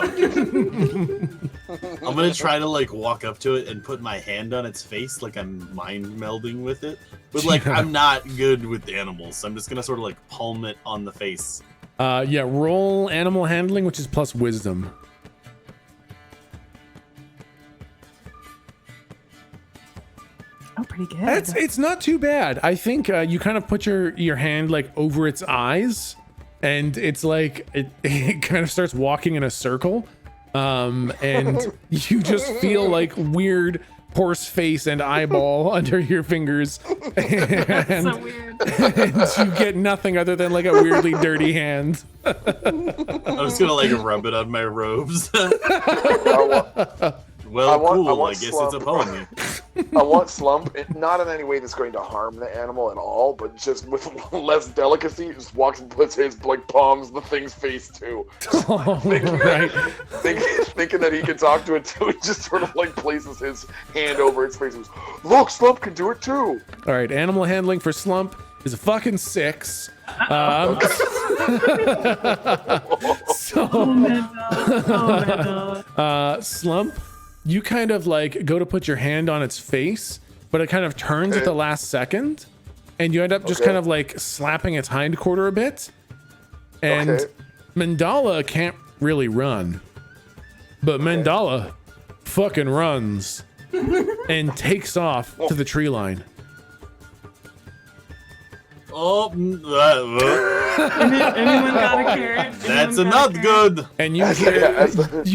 I'm gonna try to walk up to it and put my hand on its face like I'm mind melding with it. But I'm not good with animals, so I'm just gonna sort of palm it on the face. Roll animal handling, which is plus wisdom. Oh, pretty good. It's not too bad. I think you kind of put your hand over its eyes, and it's it kind of starts walking in a circle, and you just feel weird horse face and eyeball under your fingers, and, so weird. And you get nothing other than a weirdly dirty hand. I'm just gonna rub it on my robes. Cool. I guess it's a pony. I want Slump, not in any way that's going to harm the animal at all, but just with less delicacy, just walks and puts his palms the thing's face too. Right. Thinking that he can talk to it too, he just sort of places his hand over its face and goes, "Look, Slump can do it too." All right, animal handling for Slump is a fucking 6. Slump, you kind of go to put your hand on its face, but it kind of turns at the last second, and you end up just kind of slapping its hind quarter a bit. And Mandala can't really run, but Mandala fucking runs and takes off to the tree line. Oh, Anyone got a carrot? that's not good. And you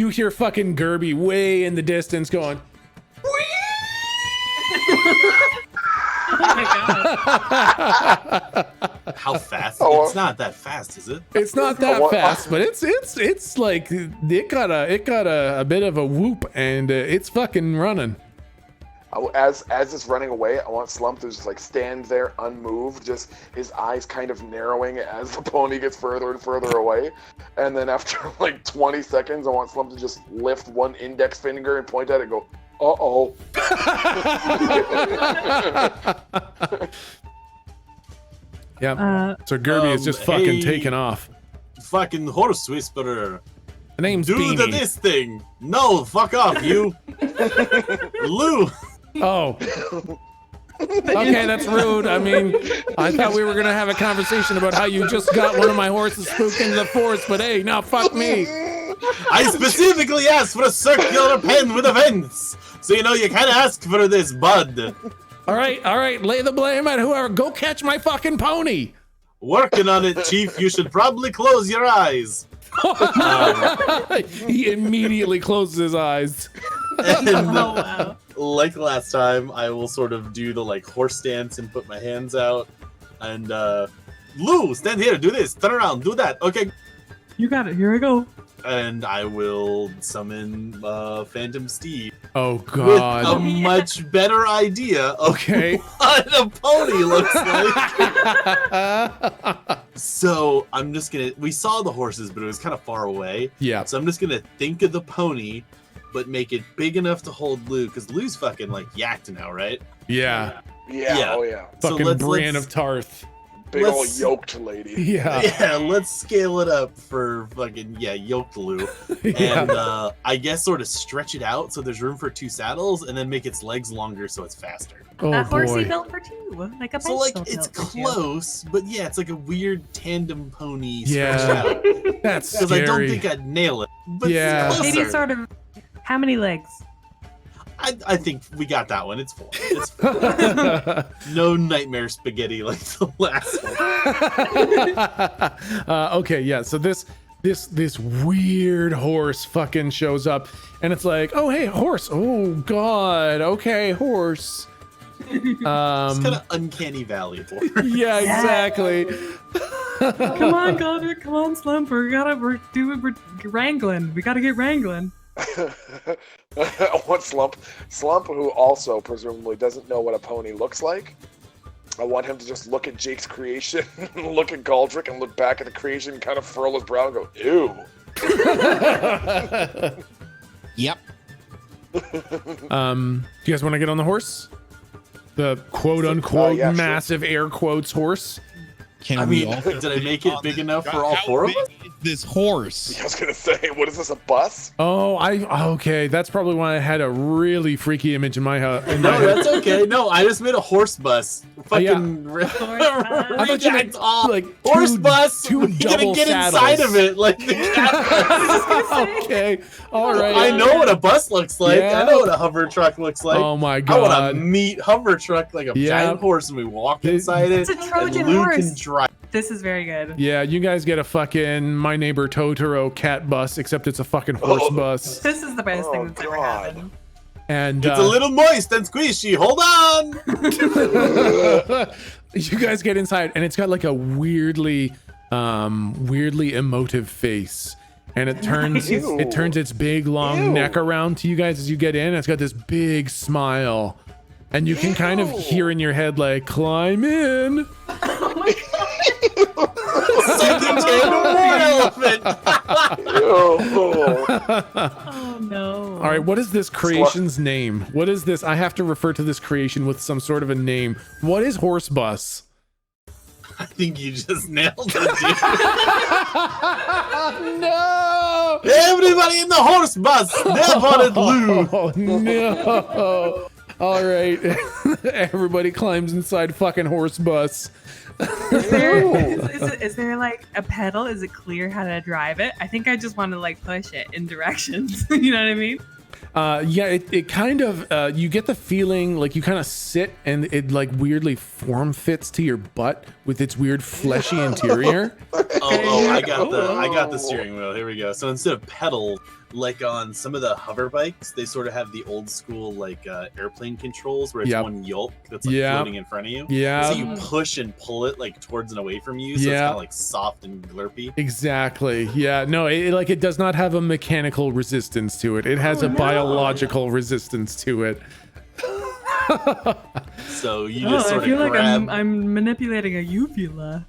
hear fucking Gerby way in the distance going, Oh my god. How fast? It's not that fast, is it? it's not that fast, but it's it got a bit of a whoop, and it's fucking running. As it's running away, I want Slump to just like stand there unmoved, just his eyes kind of narrowing as the pony gets further and further away. And then after like 20 seconds, I want Slump to just lift one index finger and point at it and go, uh-oh. Yeah. So Gerby is just fucking taking off. Fucking horse whisperer. The name's Do Beanie. this thing. No, fuck off, you. Lou. Oh. Okay, that's rude. I mean, I thought we were gonna have a conversation about how you just got one of my horses spooked into the forest, but hey, now fuck me. I specifically asked for a circular pen with a fence, so you know you can't ask for this, bud. All right, lay the blame at whoever. Go catch my fucking pony. Working on it, Chief. You should probably close your eyes. He immediately closes his eyes. And, Oh, wow. like last time, I will sort of do the like horse stance and put my hands out. And Lou, stand here, do this, turn around, do that. Okay. You got it. Here I go. And I will summon Phantom Steed. Oh With god. a much better idea of Okay. what a pony looks like. So I'm just gonna. We saw the horses, but it was kind of far away. Yeah. So I'm just gonna think of the pony, but make it big enough to hold Lou, because Lou's fucking like yacked now, right? Yeah. Yeah, oh yeah. So Fucking Brienne of Tarth. Big old let's- yoked lady. Yeah. Yeah, let's scale it up for fucking yoked Lou, Yeah. and I guess sort of stretch it out so there's room for 2 saddles, and then make its legs longer so it's faster. Oh A horsey boy. built for 2, like a So like bicycle it's built for 2. close, but yeah, it's like a weird tandem pony stretched Yeah. out. That's Because I don't scary. think I'd nail it. But Yeah. it's closer. Maybe sort of. How many legs? I think we got that one. It's 4. It's 4. No nightmare spaghetti like the last one. Okay, yeah. So this weird horse fucking shows up, and it's like, oh hey, horse. Oh god. Okay, horse. It's kind of uncanny valley for it. Yeah, exactly. Come on, Godric. Come on, Slump. We're wrangling. We gotta get wrangling. I want Slump, who also presumably doesn't know what a pony looks like. I want him to just look at Jake's creation, look at Galdric, and look back at the creation, kind of furl his brow and go, ew. Yep. Do you guys want to get on the horse? The quote unquote yeah, sure. massive air quotes horse. Can I we mean, all did I make it big enough for all How 4 of big us? is this horse? I was gonna say, what is this, a bus? Oh, okay. That's probably why I had a really freaky image in my head. No, that's okay. No, I just made a horse bus. Fucking I thought you meant like horse two- bus. two We're gonna double get saddles. inside of it like the cat bus. Okay. All right. I know what a bus looks like. Yeah. I know what a hover truck looks like. Oh my I want god. a meat hover truck like a Yeah. giant horse, and we walk inside it. It's a Trojan and Luke horse. can drive. This is very good. Yeah, you guys get a fucking My Neighbor Totoro cat bus, except it's a fucking horse bus. This is the best thing that's ever God. happened. And It's a little moist and squishy. Hold on. you guys get inside, and it's got like a weirdly emotive face, and it turns Ew. its big long Ew. neck around to you guys as you get in. It's got this big smile, and you can kind of Ew. hear in your head like, "Climb in." Second tandem war elephant. Oh no. All right, what is this creation's name? What is this? I have to refer to this creation with some sort of a name. What is horse bus? I think you just nailed it, dude. No! Everybody in the horse bus. Nab on it, Lou. Oh no! All right, everybody climbs inside fucking horse bus. Is there like a pedal? Is it clear how to drive it? I think I just want to like push it in directions. You know what I mean? Yeah, it kind of you get the feeling like you kind of sit and it like weirdly form fits to your butt with its weird fleshy interior. Oh, I got the steering wheel. Here we go. So instead of pedal, like on some of the hover bikes, they sort of have the old school like airplane controls where it's Yep. one yoke that's like Yep. floating in front of you. Yeah. So you push and pull it like towards and away from you, so it's Yeah. kind of like soft and glurpy. Exactly. Yeah. No, it does not have a mechanical resistance to it. It has a biological resistance to it. So you just sort I feel of like grab. I'm manipulating a uvula.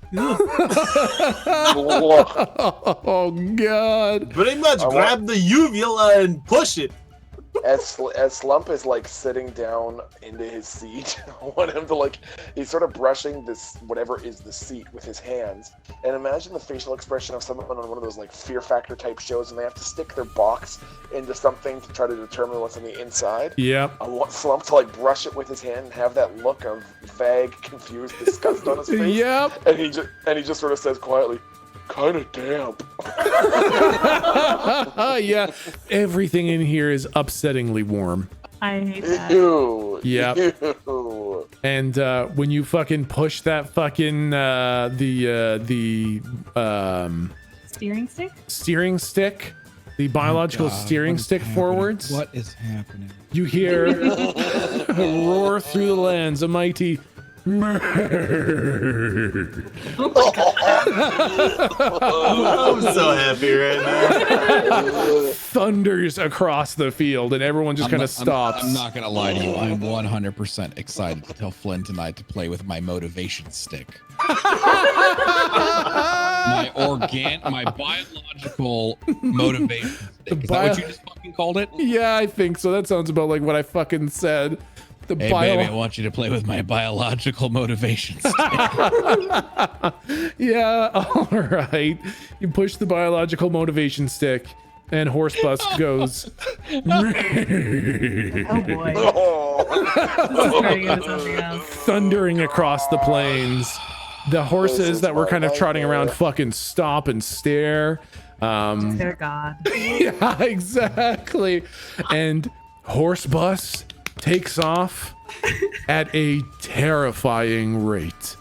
Oh god. Pretty much grab the uvula and push it. As Slump is like sitting down into his seat, I want him to he's sort of brushing this whatever is the seat with his hands, and imagine the facial expression of someone on one of those Fear Factor type shows, and they have to stick their box into something to try to determine what's on the inside. Yep. I want Slump to brush it with his hand and have that look of vague, confused disgust on his face. Yep. And he just sort of says quietly, "Kind of damp." Yeah, everything in here is upsettingly warm. I hate that. Ew. Yep. Ew. And when you fucking push that fucking Steering stick? the biological steering stick forwards, What is happening? you hear roar through the lands a mighty I'm so happy right now. thunders across the field, and everyone just kind of stops. I'm not gonna lie to you. I'm 100% excited to tell Flynn tonight to play with my motivation stick. my biological motivation stick. Is that what you just fucking called it? Yeah, I think so. That sounds about like what I fucking said. Hey, baby, I want you to play with my biological motivation stick. Yeah, all right. You push the biological motivation stick, and Horse Bus goes. Oh boy. This is turning into something else. Thundering across the plains. The horses that were kind of trotting around fucking stop and stare. Dear God. Yeah, exactly. And Horse Bus takes off at a terrifying rate.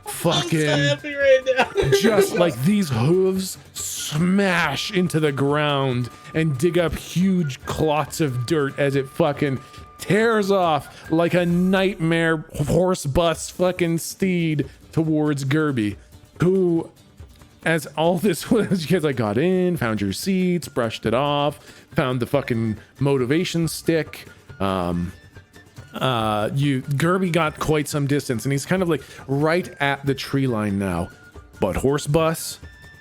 Fucking I'm so happy right now. just like these hooves smash into the ground and dig up huge clots of dirt as it fucking tears off like a nightmare horse bus fucking steed towards Gerby, who, as all this was, you guys got in, found your seats, brushed it off, found the fucking motivation stick. Gerby got quite some distance, and he's kind of like right at the tree line now. But Horse Bus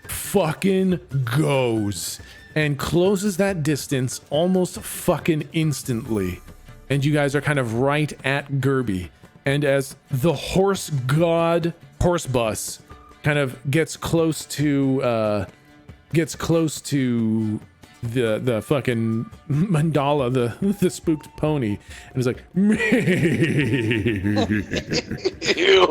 fucking goes and closes that distance almost fucking instantly. And you guys are kind of right at Gerby. And as the horse god Horse Bus kind of gets close to the fucking mandala, the spooked pony, and it's like, Ew.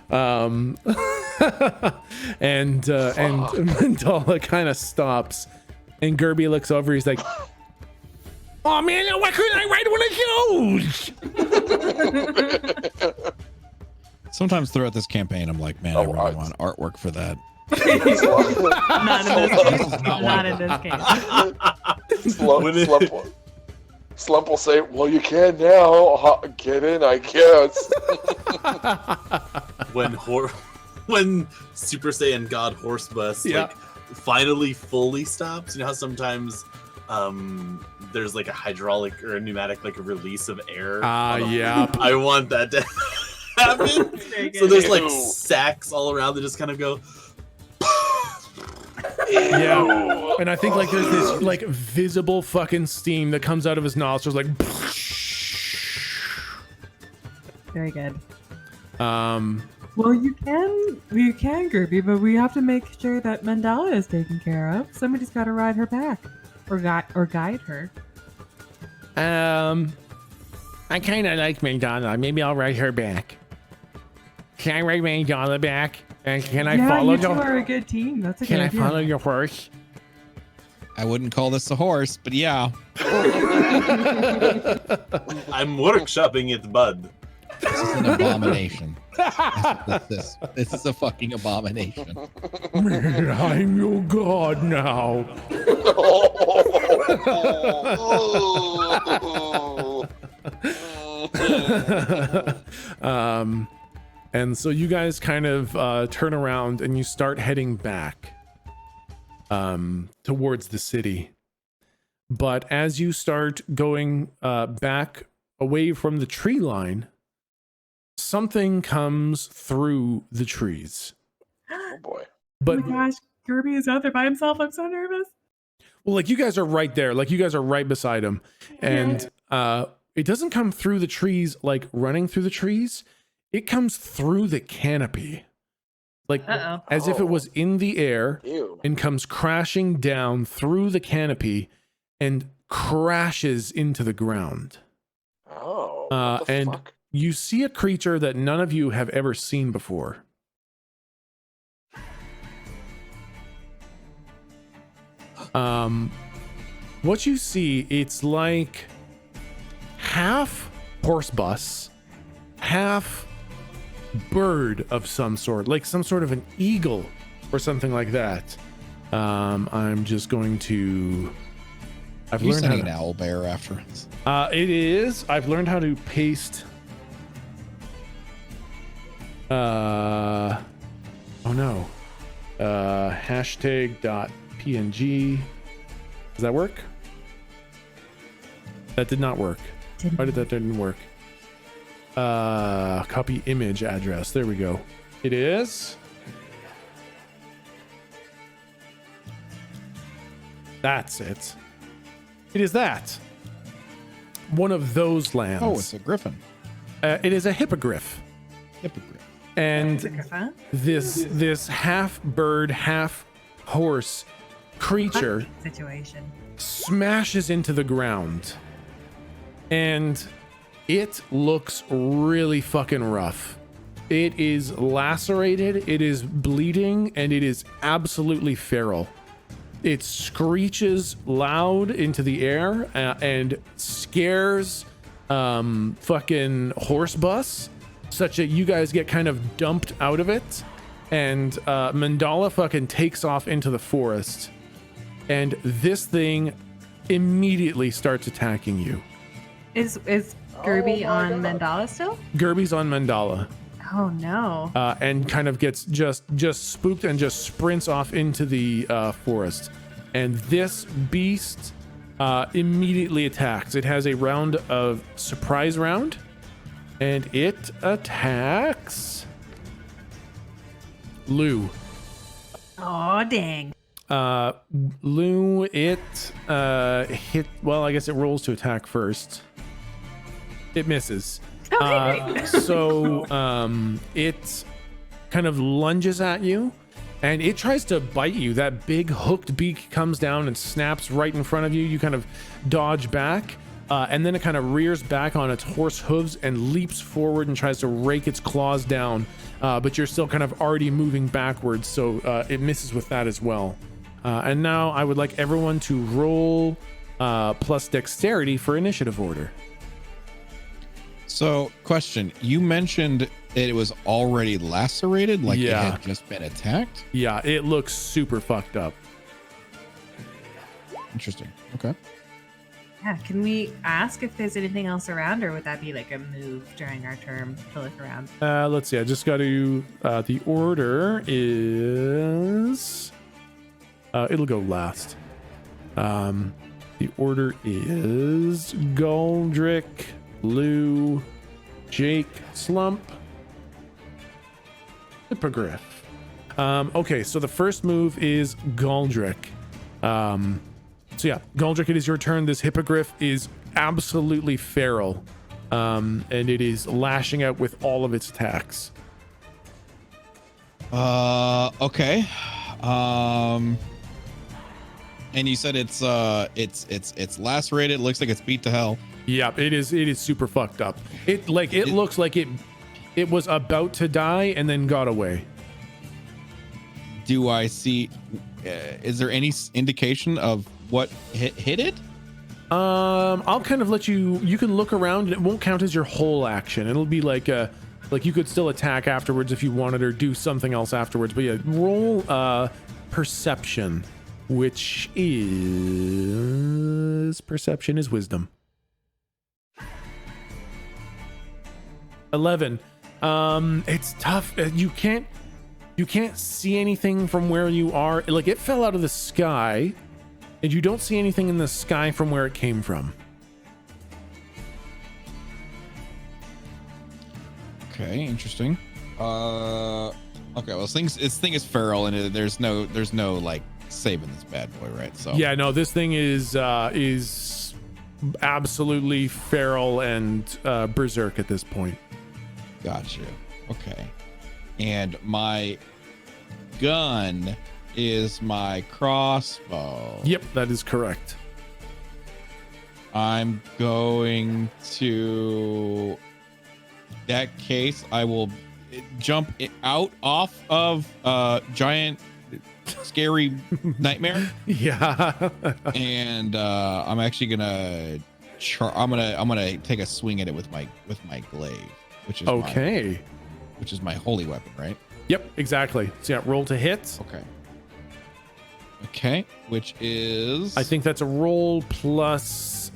God. and mandala kind of stops, and Gerby looks over. He's like, "Oh man, why couldn't I ride one of those?" Sometimes throughout this campaign, I'm like, man, I really want artwork for that. Not in this case. Slump will say, "Well, you can now. Get in, I guess." when Super Saiyan God Horse Bus finally fully stops, you know how sometimes there's like a hydraulic or a pneumatic like a release of air. Yeah. I want that to happen. So there's like sacks all around that just kind of go. Yeah, and I think like there's this like visible fucking steam that comes out of his nostrils, like. Very good. Well, you can, Gerby, but we have to make sure that Mandala is taken care of. Somebody's got to ride her back, or guide her. I kind of like Mandala. Maybe I'll ride her back. Can I ride Mandala back? And can I follow you two are a good team. That's a good idea. Can I follow your horse? I wouldn't call this a horse, but yeah. I'm workshopping it, bud. This is an abomination. This is a fucking abomination. I'm your god now. And so you guys kind of turn around and you start heading back. towards the city. But as you start going back away from the tree line, something comes through the trees. Oh boy. But oh my gosh, Kirby is out there by himself. I'm so nervous. well, like, you guys are right there. Like, you guys are right beside him. And it doesn't come through the trees, like running through the trees. It comes through the canopy. Like, as if it was in the air. Ew. And comes crashing down through the canopy and crashes into the ground. Oh. What the and fuck? you see a creature that none of you have ever seen before. What you see, it's like half horse bus, half bird of some sort, like some sort of an eagle or something like that. I'm just going to... I've learned how to... an owl bear after us. It is. I've learned how to paste... oh no. Hashtag.png. Does that work? That did not work. Why did that didn't work? Copy image address. There we go. It is. That's it. It is that. One of those lands. Oh, it's a griffin. It is a hippogriff. Hippogriff. And this half bird, half horse creature situation smashes into the ground, and it looks really fucking rough. It is lacerated, it is bleeding, and it is absolutely feral. It screeches loud into the air and scares fucking horse bus, such that you guys get kind of dumped out of it, and Mandala fucking takes off into the forest, and this thing immediately starts attacking you. Is Gerby on Mandala still? Gerby's on Mandala. Oh no. And kind of gets just spooked and just sprints off into the forest. And this beast immediately attacks. It has a round of surprise round, and it attacks Lou. Oh dang. Lou, it hit. Well, I guess it rolls to attack first. It misses. Okay, So it kind of lunges at you, and it tries to bite you. That big hooked beak comes down and snaps right in front of you. You kind of dodge back, and then it kind of rears back on its horse hooves and leaps forward and tries to rake its claws down, but you're still kind of already moving backwards, so it misses with that as well. And now I would like everyone to roll plus dexterity for initiative order. So, question. You mentioned it was already lacerated, like it had just been attacked? Yeah, it looks super fucked up. Interesting. Okay. Yeah, can we ask if there's anything else around, or would that be like a move during our turn to look around? Let's see. I just got to... the order is... it'll go last. The order is Goldrick, Lou, Jake, Slump, Hippogriff. Okay, so the first move is Goldrick. So yeah, Goldrick, it is your turn. This Hippogriff is absolutely feral, and it is lashing out with all of its attacks. Okay. And you said it's lacerated. It looks like it's beat to hell. Yeah, it is super fucked up. It looks like it was about to die and then got away. Do I see? Is there any indication of what hit it? I'll kind of let you can look around, and it won't count as your whole action. It'll be like you could still attack afterwards if you wanted, or do something else afterwards. But yeah, roll perception, which is wisdom. 11. It's tough. You can't You can't see anything from where you are. Like, it fell out of the sky, and you don't see anything in the sky from where it came from. Okay, interesting. Okay, well, this thing is feral, and there's no like saving this bad boy, right? So yeah, no, this thing is absolutely feral and berserk at this point. Gotcha. Okay. And my gun is my crossbow. Yep, that is correct. I'm going to that case, I will jump out off of giant scary nightmare. Yeah. And I'm actually gonna I'm gonna take a swing at it with my glaive, which is okay. Which is my holy weapon, right? Yep, exactly. So yeah, roll to hit. Okay, which is, I think that's a roll plus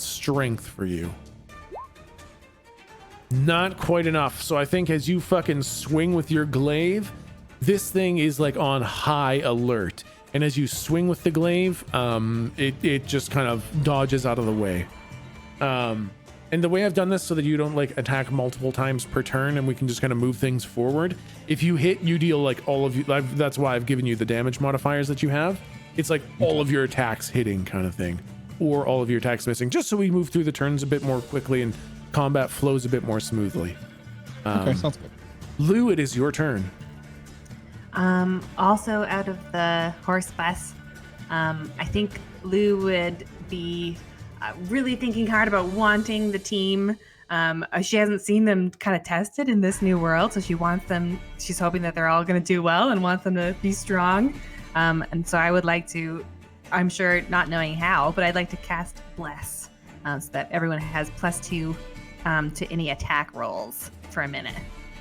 strength for you. Not quite enough. So I think as you fucking swing with your glaive, this thing is like on high alert. And as you swing with the glaive, it just kind of dodges out of the way. And the way I've done this so that you don't like attack multiple times per turn and we can just kind of move things forward. If you hit, you deal like all of you. That's why I've given you the damage modifiers that you have. It's like all of your attacks hitting kind of thing, or all of your attacks missing, just so we move through the turns a bit more quickly and combat flows a bit more smoothly. Okay, sounds good. Lou, it is your turn. Also out of the horse bus, I think Lou would be really thinking hard about wanting the team. She hasn't seen them kind of tested in this new world, so she wants them. She's hoping that they're all going to do well and wants them to be strong. And so I would like to, I'm sure not knowing how, but I'd like to cast Bless so that everyone has +2 to any attack rolls for a minute.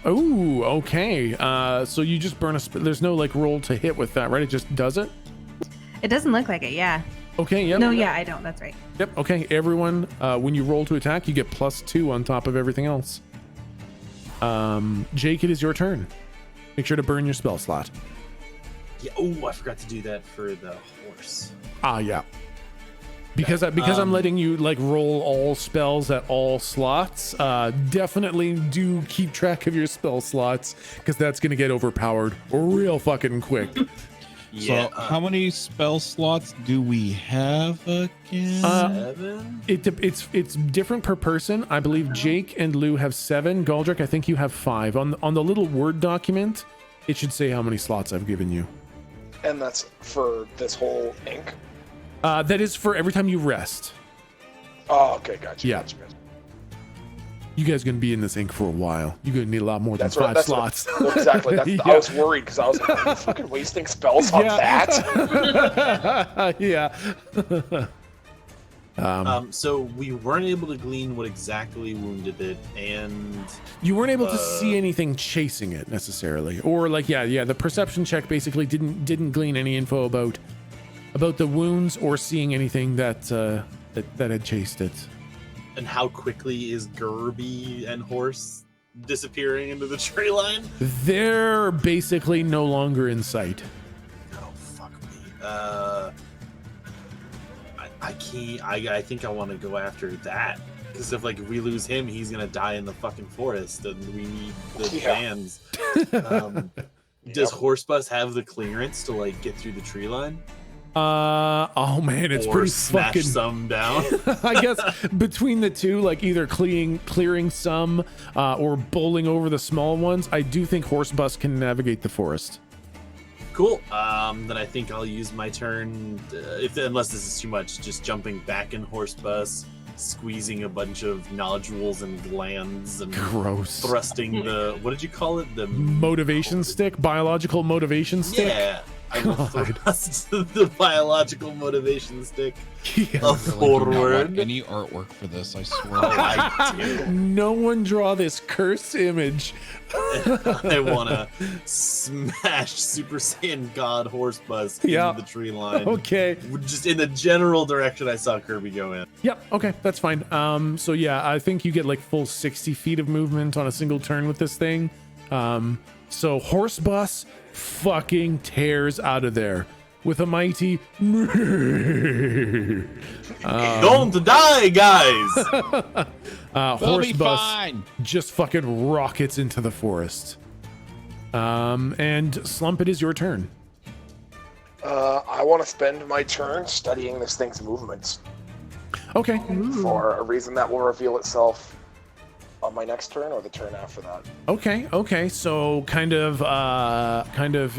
Oh, okay. So you just burn there's no like roll to hit with that, right? It just does it? It doesn't look like it, yeah. Okay, yep. No, yeah, I don't. That's right. Yep, okay. Everyone, when you roll to attack, you get +2 on top of everything else. Jake, it is your turn. Make sure to burn your spell slot. Yeah. Oh, I forgot to do that for the horse. Ah, yeah. Because I'm letting you like roll all spells at all slots. Definitely do keep track of your spell slots because that's gonna get overpowered real fucking quick. Yeah. So how many spell slots do we have again? 7? It's different per person. I believe Jake and Lou have 7. Galdrick, I think you have 5. On the little Word document, it should say how many slots I've given you. And that's for this whole ink? That is for every time you rest. Oh, okay, gotcha. Yeah. Gotcha. You guys are gonna be in this ink for a while. You're gonna need a lot more than 5 slots. Exactly. Yeah. I was worried because I was like, are you fucking wasting spells on that? Yeah. So we weren't able to glean what exactly wounded it, and you weren't able to see anything chasing it necessarily, or like the perception check basically didn't glean any info about the wounds or seeing anything that had chased it. And how quickly is Gerby and Horse disappearing into the tree line? They're basically no longer in sight. Oh, fuck me. I can't. I think I want to go after that. Because if we lose him, he's gonna die in the fucking forest, and we need the bands. Does Horsebus have the clearance to get through the tree line? Oh man, it's or pretty smash fucking some down. I guess between the two, either clearing some or bowling over the small ones, I do think Horsebus can navigate the forest. Cool. Then I think I'll use my turn, unless this is too much, just jumping back in Horsebus, squeezing a bunch of nodules and glands, and gross, thrusting the, what did you call it? The motivation stick? Biological motivation stick? Yeah. I will thrust the biological motivation stick forward. I want any artwork for this, I swear. I do. No one draw this curse image. I want to smash Super Saiyan God Horsebus into the tree line. Okay. Just in the general direction I saw Kirby go in. Yep. Okay, that's fine. So yeah, I think you get full 60 feet of movement on a single turn with this thing. So Horse Bus fucking tears out of there with a mighty don't die, guys. Horse Bus fine. just fucking rockets into the forest. And Slump, it is your turn. I want to spend my turn studying this thing's movements. Okay. For a reason that will reveal itself on my next turn or the turn after that. Okay. So kind of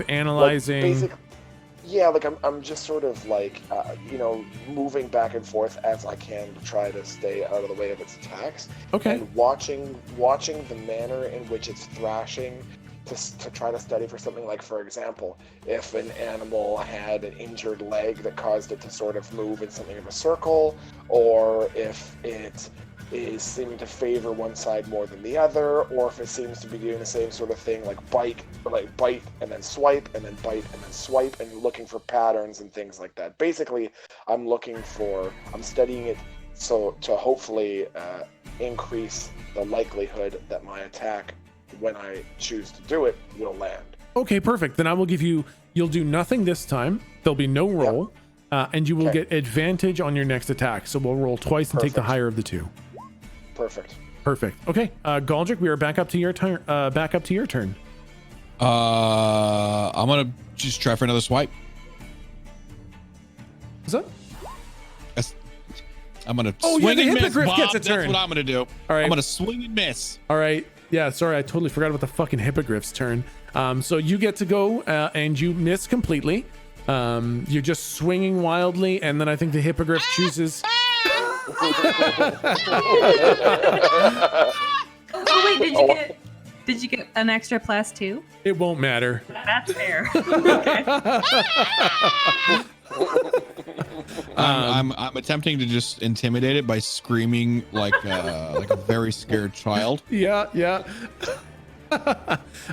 analyzing. Like I'm just sort of like, moving back and forth as I can to try to stay out of the way of its attacks. Okay. And watching the manner in which it's thrashing to try to study for something like, for example, if an animal had an injured leg that caused it to sort of move in something of a circle, or if it is seeming to favor one side more than the other, or if it seems to be doing the same sort of thing, like bite and then swipe and then bite and then swipe, and looking for patterns and things like that. Basically, I'm studying it so to hopefully increase the likelihood that my attack, when I choose to do it, will land. Okay, perfect. Then I will give you'll do nothing this time. There'll be no roll, and you will get advantage on your next attack. So we'll roll twice and take the higher of the two. Perfect. Okay, Galdrick, we are back up to your turn. I'm gonna just try for another swipe. Is that? I'm gonna swing and miss, Bob. Gets a turn. That's what I'm gonna do. All right. I'm gonna swing and miss. All right. Yeah, sorry, I totally forgot about the fucking Hippogriff's turn. So you get to go, and you miss completely. You're just swinging wildly, and then I think the Hippogriff chooses. Oh wait, did you get an extra +2? It won't matter. That's fair. Okay. I'm attempting to just intimidate it by screaming like a very scared child. Yeah.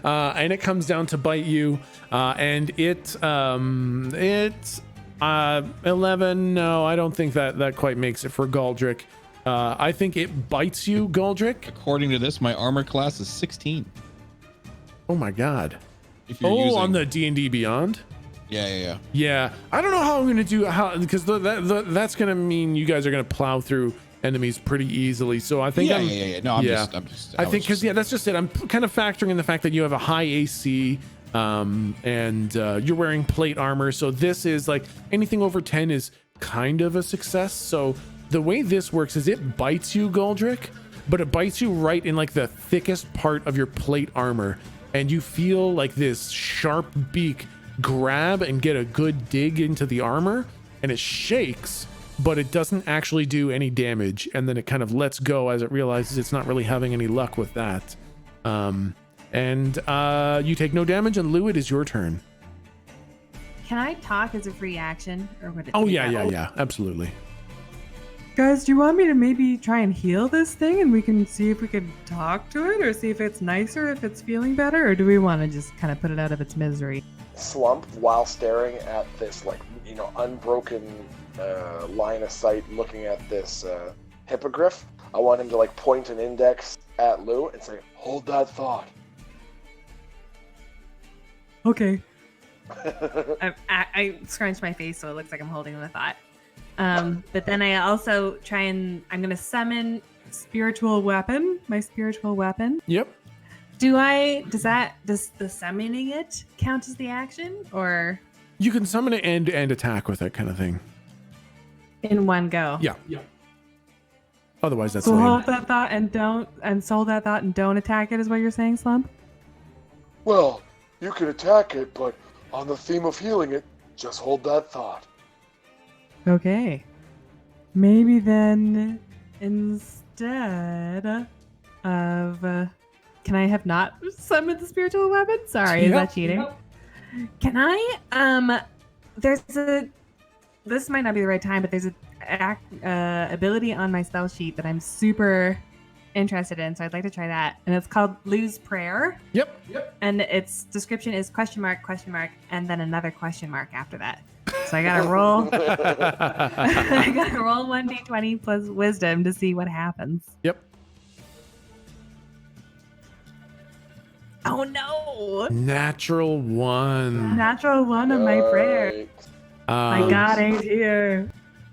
And it comes down to bite you, and it's 11. No, I don't think that quite makes it for Galdrick. I think it bites you, Galdrick. According to this, my armor class is 16. Oh my god. If you're using... on the D&D Beyond. Yeah. I don't know how I'm gonna do because that's gonna mean you guys are gonna plow through enemies pretty easily. So I think No, I'm just. I think because that's just it. I'm kind of factoring in the fact that you have a high AC, and you're wearing plate armor. So this is like anything over 10 is kind of a success. So the way this works is it bites you, Galdrick, but it bites you right in like the thickest part of your plate armor, and you feel like this sharp beak grab and get a good dig into the armor, and it shakes, but it doesn't actually do any damage, and then it kind of lets go as it realizes it's not really having any luck with that. And you take no damage, and Lou, it is your turn. Can I talk as a free action, or would it? Oh yeah, absolutely. Guys, do you want me to maybe try and heal this thing, and we can see if we can talk to it, or see if it's nicer, if it's feeling better, or do we want to just kind of put it out of its misery? Slump while staring at this, unbroken line of sight, looking at this hippogriff. I want him to point an index at Lou and say, "Hold that thought." Okay. I scrunch my face so it looks like I'm holding the thought. But then I also I'm gonna summon my spiritual weapon. Yep. Does the summoning it count as the action, or you can summon it and attack with it, kind of thing, in one go? Yeah. Otherwise, that's so lame. hold that thought and soul that thought and don't attack it, is what you're saying, Slump? Well, you can attack it, but on the theme of healing it, just hold that thought. Okay. Maybe then instead of can I have not summoned the spiritual weapon? Sorry, is that cheating? Yep. Can I this might not be the right time, but there's a ability on my spell sheet that I'm super interested in, so I'd like to try that. And it's called Lou's Prayer. Yep. And its description is question mark, and then another question mark after that. So I gotta roll. I gotta roll 1d20 plus wisdom to see what happens. Yep. Oh no! Natural 1. Natural 1 on my prayer. My God ain't here.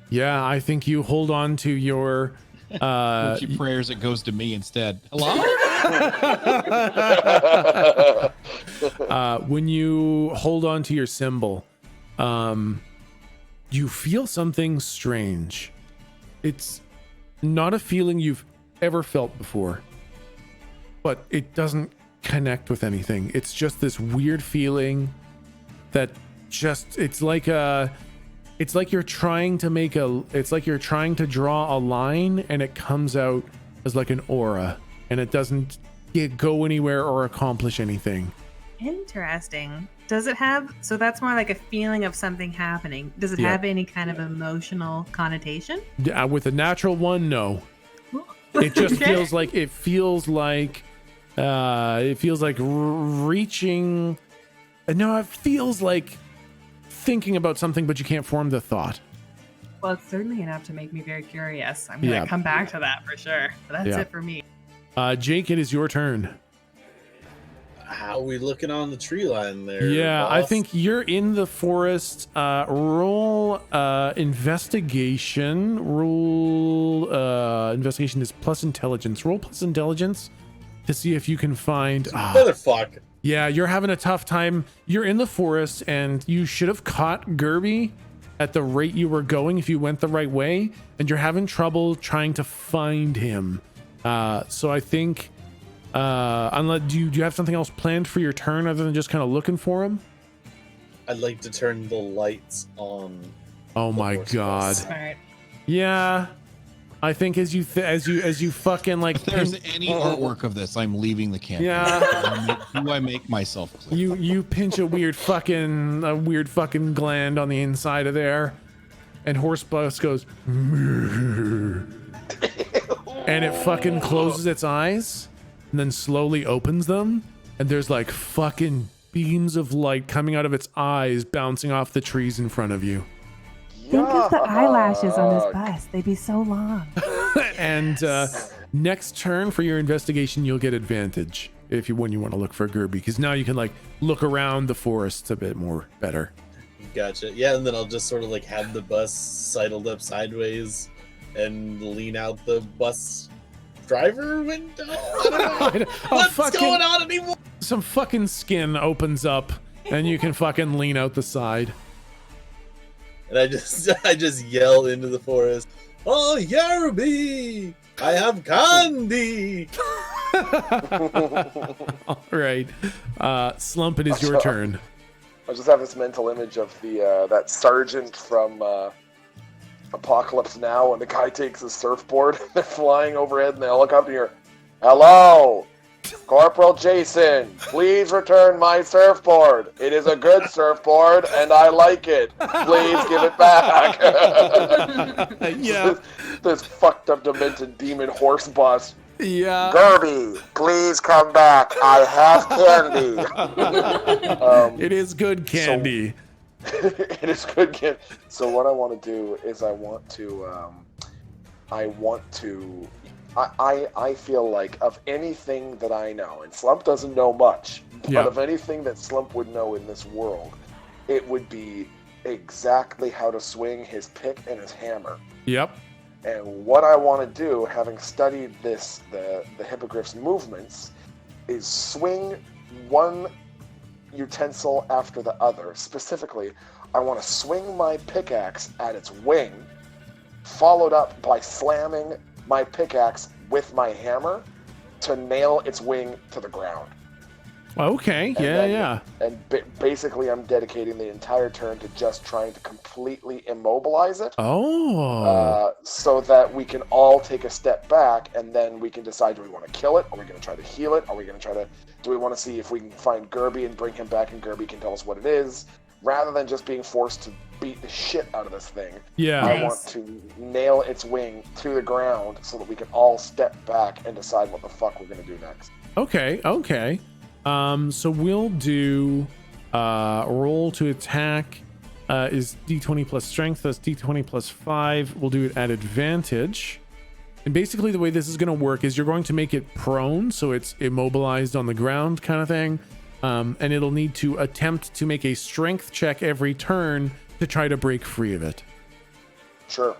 Yeah, I think you hold on to your With your prayers, it goes to me instead. Hello? When you hold on to your symbol, you feel something strange. It's not a feeling you've ever felt before, but it doesn't connect with anything. It's just this weird feeling that it's like you're trying to draw a line and it comes out as like an aura and it doesn't go anywhere or accomplish anything. Interesting. Does it have, so that's more like a feeling of something happening. Does it have any kind of emotional connotation? With a natural 1, no. It just feels like reaching. No, it feels like thinking about something, but you can't form the thought. Well, it's certainly enough to make me very curious. I'm gonna come back to that for sure. But that's it for me. Jake, it is your turn. How are we looking on the tree line there? Yeah, boss? I think you're in the forest. Roll investigation. Investigation is plus intelligence. Roll plus intelligence to see if you can find. Motherfucker. Yeah, you're having a tough time. You're in the forest, and you should have caught Gerby at the rate you were going if you went the right way, and you're having trouble trying to find him. So I think. Unless do you have something else planned for your turn other than just kind of looking for him? I'd like to turn the lights on. Oh my god. Smart. Yeah. I think as you fucking like if there's any artwork of this, I'm leaving the camp. Yeah. Do I make myself clear? You pinch a weird fucking gland on the inside of there, and Horsebus goes and it fucking closes its eyes and then slowly opens them, and there's like fucking beams of light coming out of its eyes bouncing off the trees in front of you. Think of the eyelashes on this bus. They'd be so long. And next turn for your investigation, you'll get advantage when you want to look for Gerby, because now you can like look around the forest a bit more better. Gotcha. Yeah, and then I'll just sort of like have the bus sidled up sideways and lean out the bus driver window. I don't know. What's going on anymore? Some fucking skin opens up and you can fucking lean out the side. And I just yell into the forest, "Oh, Yerby! I have candy!" All right. Slump, it is your turn. I just have this mental image of the that sergeant from Apocalypse Now when the guy takes his surfboard and they're flying overhead and they all look up and hear, "Hello, Corporal Jason, please return my surfboard. It is a good surfboard and I like it. Please give it back." Yeah. This fucked up demented demon horse bus. Yeah. Gerby, please come back. I have candy. It is good candy. It is good candy. So what I want to do is I feel like of anything that I know, and Slump doesn't know much, but of anything that Slump would know in this world, it would be exactly how to swing his pick and his hammer. Yep. And what I want to do, having studied the hippogriff's movements, is swing one utensil after the other. Specifically, I want to swing my pickaxe at its wing, followed up by slamming my pickaxe with my hammer to nail its wing to the ground. Okay, yeah. And basically I'm dedicating the entire turn to just trying to completely immobilize it. Oh. So that we can all take a step back and then we can decide, do we want to kill it? Are we going to try to heal it? Do we want to see if we can find Gerby and bring him back and Gerby can tell us what it is? Rather than just being forced to beat the shit out of this thing. Yeah. I want to nail its wing to the ground so that we can all step back and decide what the fuck we're going to do next. Okay. So we'll do roll to attack is d20 plus strength. That's d20 plus 5. We'll do it at advantage. And basically the way this is going to work is you're going to make it prone, so it's immobilized on the ground kind of thing. And it'll need to attempt to make a strength check every turn to try to break free of it. Sure.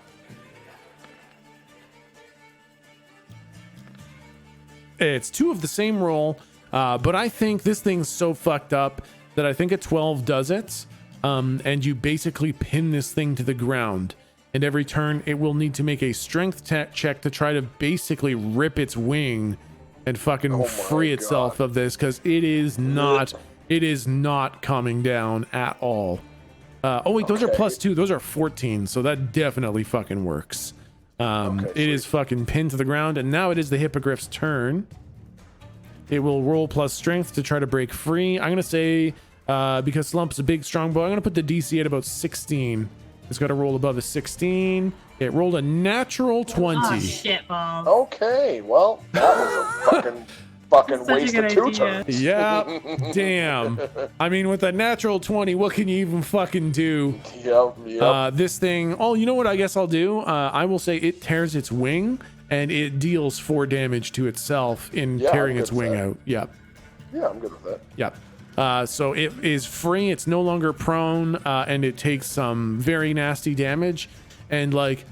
It's 2 of the same roll, but I think this thing's so fucked up that I think a 12 does it. And you basically pin this thing to the ground. And every turn, it will need to make a strength check to try to basically rip its wing and fucking free itself of this, because it is not coming down at all. Oh wait, those are +2. Those are 14, so that definitely fucking works. It is fucking pinned to the ground, and now it is the Hippogriff's turn. It will roll plus strength to try to break free. I'm gonna say, because Slump's a big strong boy, I'm gonna put the DC at about 16. It's got to roll above a 16. It rolled a natural 20. Oh, shit balls. Okay, well, that was a fucking waste of 2 turns. Yeah, damn. I mean, with a natural 20, what can you even fucking do? Yep. This thing, oh, you know what I guess I'll do? I will say it tears its wing, and it deals 4 damage to itself in tearing its wing out. Yep. Yeah, I'm good with that. Yep. So it is free, it's no longer prone, and it takes some very nasty damage, and like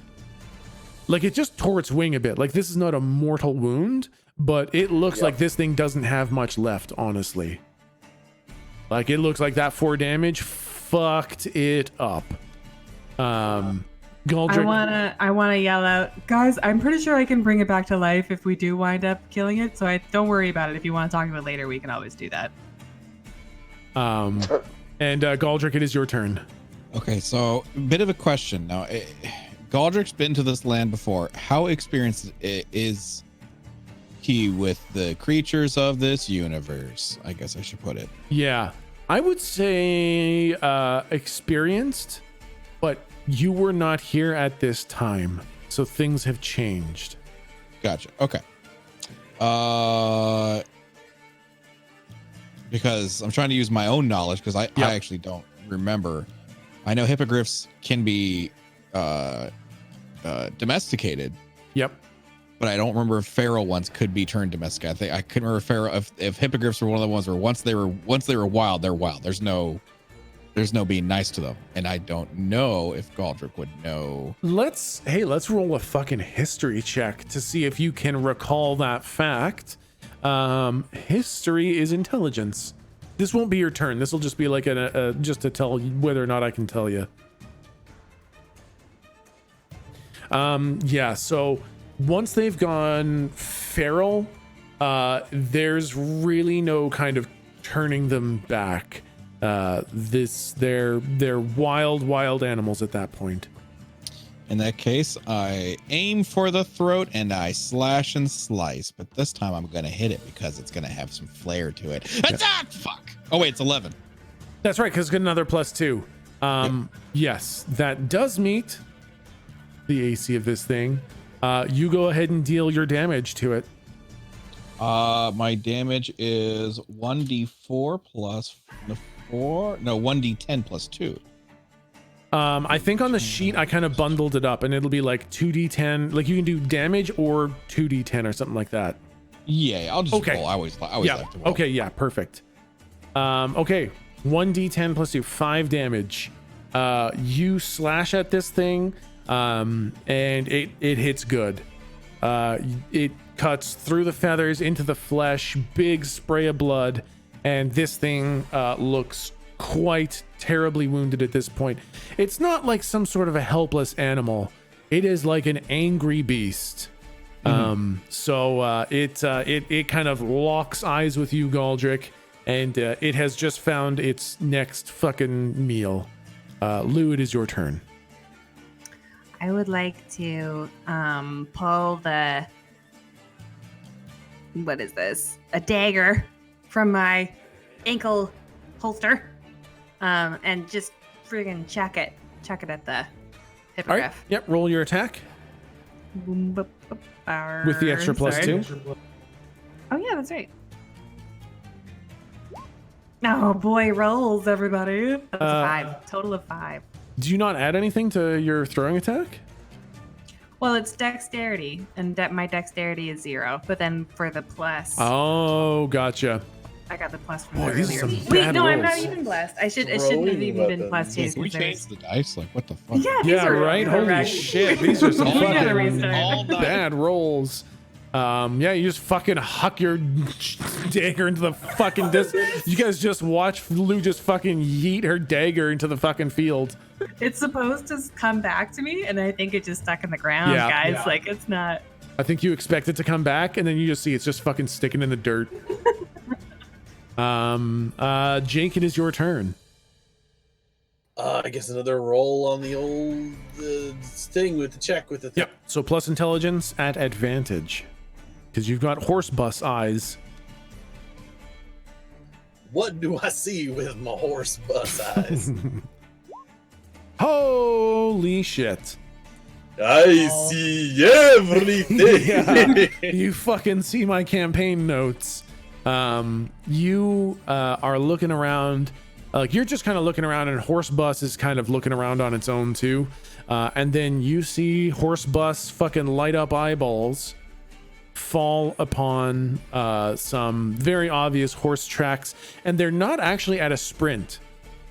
it just tore its wing a bit. Like, this is not a mortal wound, but it looks like this thing doesn't have much left, honestly. Like, it looks like that 4 damage fucked it up. Galdrick, I wanna yell out, guys, I'm pretty sure I can bring it back to life if we do wind up killing it, so don't worry about it. If you want to talk about it later, we can always do that. and Galdrick, it is your turn. Okay, so a bit of a question now. Galdrick's been to this land before. How experienced is he with the creatures of this universe? I guess I should put it. Yeah, I would say experienced, but you were not here at this time, so things have changed. Gotcha. Okay. Because I'm trying to use my own knowledge, because I actually don't remember. I know hippogriffs can be domesticated. Yep. But I don't remember if feral ones could be turned domestic. I think I couldn't remember feral if hippogriffs were one of the ones where once they were wild, they're wild. There's no being nice to them. And I don't know if Galdrick would know. Let's roll a fucking history check to see if you can recall that fact. History is intelligence. This won't be your turn. This will just be like just to tell you whether or not I can tell you. Yeah, so once they've gone feral, there's really no kind of turning them back. They're wild animals at that point. In that case, I aim for the throat and I slash and slice, but this time I'm gonna hit it because it's gonna have some flair to it. Fuck! Oh wait, it's 11. That's right, because it's got another +2. Yes, that does meet the AC of this thing. You go ahead and deal your damage to it. My damage is 1d4 plus 4. No, 1d10 plus 2. I think on the sheet I kind of bundled it up, and it'll be like 2d10. Like, you can do damage or 2d10 or something like that. Yeah, I'll just roll. I always like to roll. Okay, yeah, perfect. Okay, 1d10 plus 2, 5 damage. You slash at this thing, and it hits good. It cuts through the feathers into the flesh, big spray of blood, and this thing looks quite terribly wounded at this point. It's not like some sort of a helpless animal. It is like an angry beast. So it kind of locks eyes with you, Galdrick, and it has just found its next fucking meal. Lou, it is your turn. I would like to pull the, what is this? A dagger from my ankle holster, and just friggin' chuck it at the hippogriff. All right. Yep. Roll your attack with the extra +2. Oh yeah, that's right. Oh boy, rolls, everybody. That's 5. Total of 5. Do you not add anything to your throwing attack? Well, it's dexterity, and my dexterity is 0. But then for the plus, Oh, gotcha. I got the plus from Boy, these are earlier. some Wait, bad no, I'm not rolls. even blessed. It shouldn't have even been plus 2. Can we change the dice? Like, what the fuck? Yeah, these Yeah, are right. Holy wrecked. shit, these are some We gotta fucking restart. bad rolls. Yeah, you just fucking huck your dagger into the fucking You guys just watch Lou just fucking yeet her dagger into the fucking field. It's supposed to come back to me, and I think it just stuck in the ground, Yeah. guys. Yeah. Like, it's not. I think you expect it to come back, and then you just see it's just fucking sticking in the dirt. Jake, it is your turn. I guess another roll on the old thing with the check with the thing. Yep. So plus intelligence at advantage, because you've got horse bus eyes. What do I see with my horse bus eyes? Holy shit. I see everything. Yeah, you fucking see my campaign notes. You are looking around. You're just kind of looking around, and horse bus is kind of looking around on its own too. And then you see horse bus fucking light up eyeballs fall upon some very obvious horse tracks, and they're not actually at a sprint.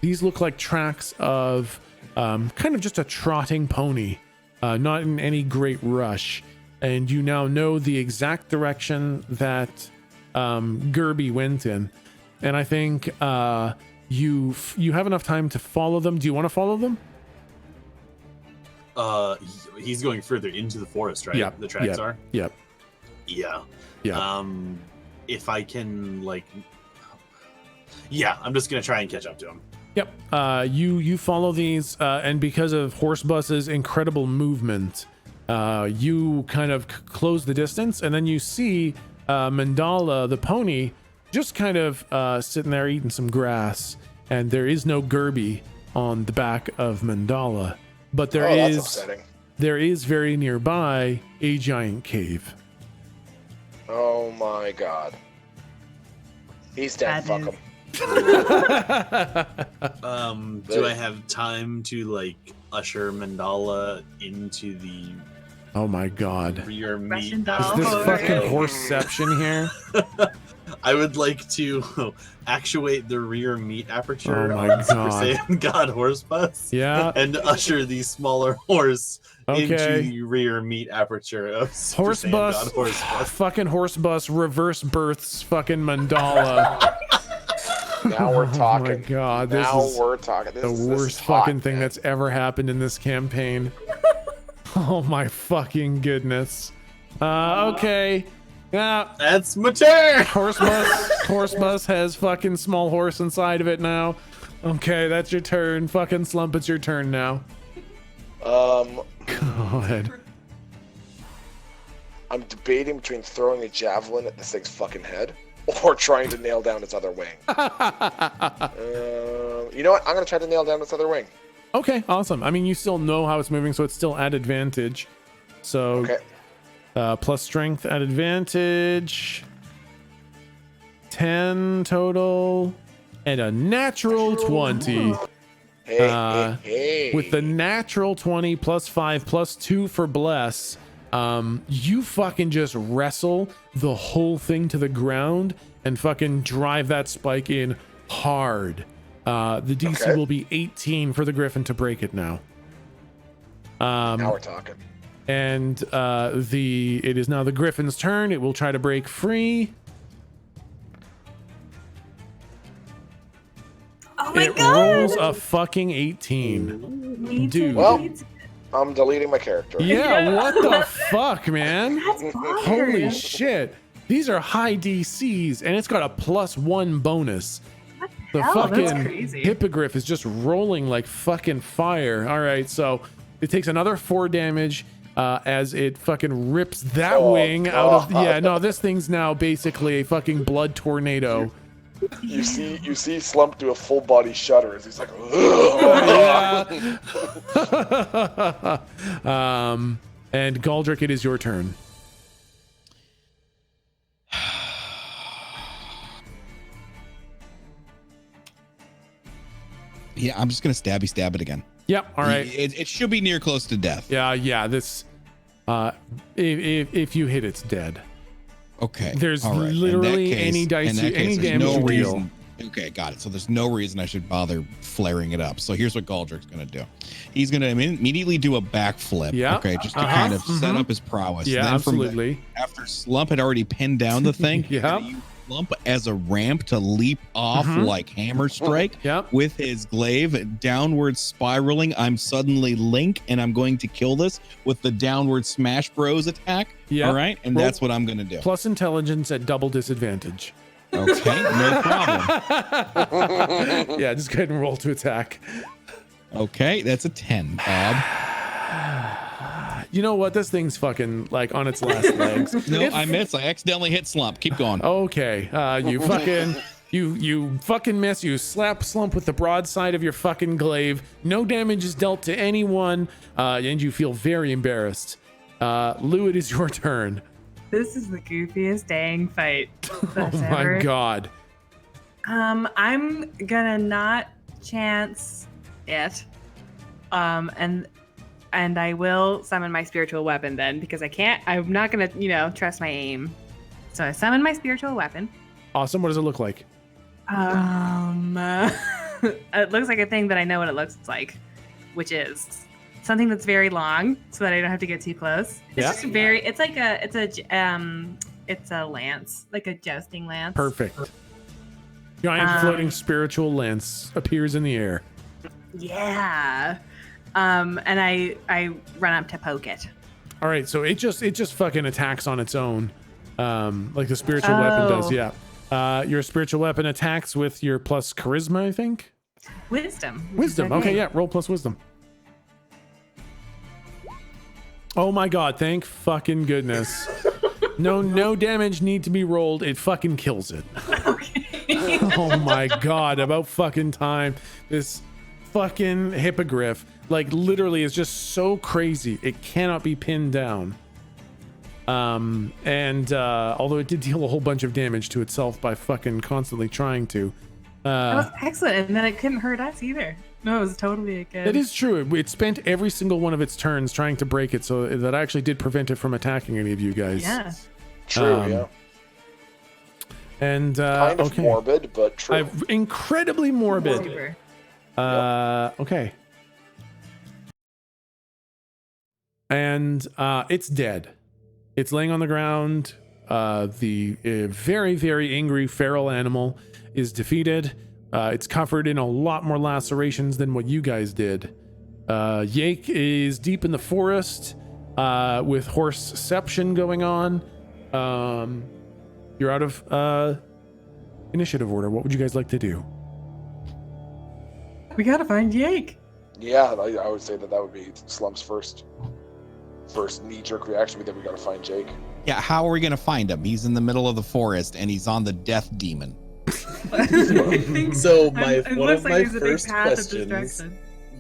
These look like tracks of kind of just a trotting pony, not in any great rush. And you now know the exact direction that Gerby went in, and I think you have enough time to follow them. Do you want to follow them? He's going further into the forest, right? Yep. The tracks are. Yep. Yeah. Yeah. If I can, like, yeah, I'm just gonna try and catch up to him. Yep. You follow these, and because of horse bus's incredible movement, you kind of close the distance, and then you see Mandala, the pony, just kind of sitting there eating some grass, and there is no Gerby on the back of Mandala, but That's upsetting. there is very nearby a giant cave. Oh my god. He's dead. Fuck him. Do I have time to, like, usher Mandala into the Oh my god. rear meat? Russian Is doll. this Oh, fucking okay. horseception here? I would like to actuate the rear meat aperture Oh my on Super God. Saiyan God Horse Bus. Yeah. And usher the smaller horse into Okay. the rear meat aperture of Super Horse Saiyan bus, God Horse Bus. fucking horse bus reverse births fucking Mandala. Now we're talking. Oh my god, this Now is we're talking. This the is worst hot, fucking thing man. that's ever happened in this campaign. Oh my fucking goodness. Okay. Yeah, That's my turn. horse bus has fucking small horse inside of it now. Okay, that's your turn. Fucking Slump, it's your turn now. God. I'm debating between throwing a javelin at this thing's fucking head or trying to nail down its other wing. You know what? I'm gonna try to nail down its other wing. Okay, awesome. I mean, you still know how it's moving, so it's still at advantage. So, Okay. plus strength at advantage. 10 total. And a natural 20. Hey. With the natural 20 plus 5 plus 2 for bless, you fucking just wrestle the whole thing to the ground and fucking drive that spike in hard. The DC Okay. will be 18 for the Griffin to break it now. Now we're talking. And it is now the Griffin's turn. It will try to break free. Oh my It god! rolls a fucking 18. Me Dude. too. Well, Me too. I'm deleting my character. Yeah, what the fuck, man? That's bonkers. Holy shit. These are high DCs, and it's got a +1 bonus. What The hell? That's fucking crazy. hippogriff is just rolling like fucking fire. All right, so it takes another 4 damage as it fucking rips that wing out of. God. Yeah, no, this thing's now basically a fucking blood tornado. You see Slump do a full body shudder as he's like, Yeah. And Galdrick, it is your turn. Yeah, I'm just gonna stab it again. Yep. All right. It should be near close to death. Yeah. This. If you hit, it's dead. Okay. There's all right. literally any damage deal. Okay, got it. So there's no reason I should bother flaring it up. So here's what Galdrick's going to do. He's going to immediately do a backflip. Yeah. Okay, just to kind of set up his prowess. Yeah, then absolutely. After Slump had already pinned down the thing, yeah. Slump as a ramp to leap off like Hammer Strike with his glaive downward spiraling. I'm suddenly Link, and I'm going to kill this with the downward Smash Bros attack. Yeah. All right, and that's what I'm going to do. Plus intelligence at double disadvantage. Okay, no problem. Yeah, just go ahead and roll to attack. Okay, that's a 10, Bob. You know what? This thing's fucking like on its last legs. No, I missed. I accidentally hit Slump. Keep going. Okay, you fucking you fucking miss. You slap Slump with the broadside of your fucking glaive. No damage is dealt to anyone, and you feel very embarrassed. Lou, it is your turn. This is the goofiest dang fight. Oh my god. I'm gonna not chance it. And I will summon my spiritual weapon then, because I'm not gonna, trust my aim. So I summon my spiritual weapon. Awesome. What does it look like? It looks like a thing that I know what it looks like, which is something that's very long, so that I don't have to get too close. It's just it's a lance, like a jousting lance. Perfect. Giant floating spiritual lance appears in the air. Yeah. And I run up to poke it. All right, so it just fucking attacks on its own, like the spiritual weapon does. Yeah. Your spiritual weapon attacks with your plus charisma, I think. Wisdom. Okay, yeah. Roll plus wisdom. Oh my god! Thank fucking goodness. No damage need to be rolled. It fucking kills it. Okay. Oh my god! About fucking time. This fucking hippogriff, like, literally is just so crazy. It cannot be pinned down. Although it did deal a whole bunch of damage to itself by fucking constantly trying to. That was excellent, and then it couldn't hurt us either. No, it was totally good. It is true. It spent every single one of its turns trying to break it, so that actually did prevent it from attacking any of you guys. Yeah. True, yeah. And kind of morbid, but true. Incredibly morbid. Okay. And it's dead. It's laying on the ground. The very, very angry feral animal is defeated. It's covered in a lot more lacerations than what you guys did. Yake is deep in the forest with horseception going on. You're out of initiative order. What would you guys like to do? We gotta find Yake. Yeah, I would say that would be Slump's first knee-jerk reaction would be that we gotta find Jake. Yeah, how are we gonna find him? He's in the middle of the forest and he's on the death demon. So one of my first questions,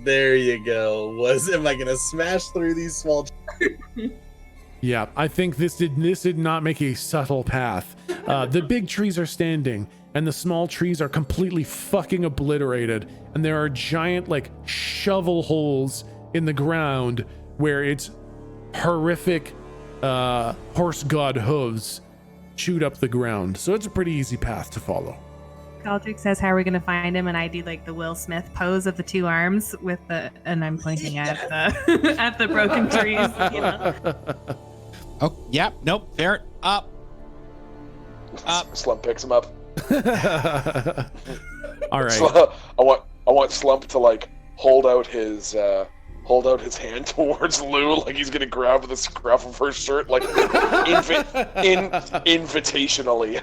there you go, was, am I gonna smash through these small Yeah, I think this did not make a subtle path. The big trees are standing and the small trees are completely fucking obliterated, and there are giant, like, shovel holes in the ground where it's horrific horse god hooves chewed up the ground. So it's a pretty easy path to follow. Galdrick says, how are we going to find him? And I do like the Will Smith pose of the two arms with and I'm pointing at the at the broken trees, you know. Oh, yeah, nope, there, up. Slump picks him up. All right. I want Slump to, like, hold out his hand towards Lou, like he's gonna grab the scruff of her shirt, like invitationally.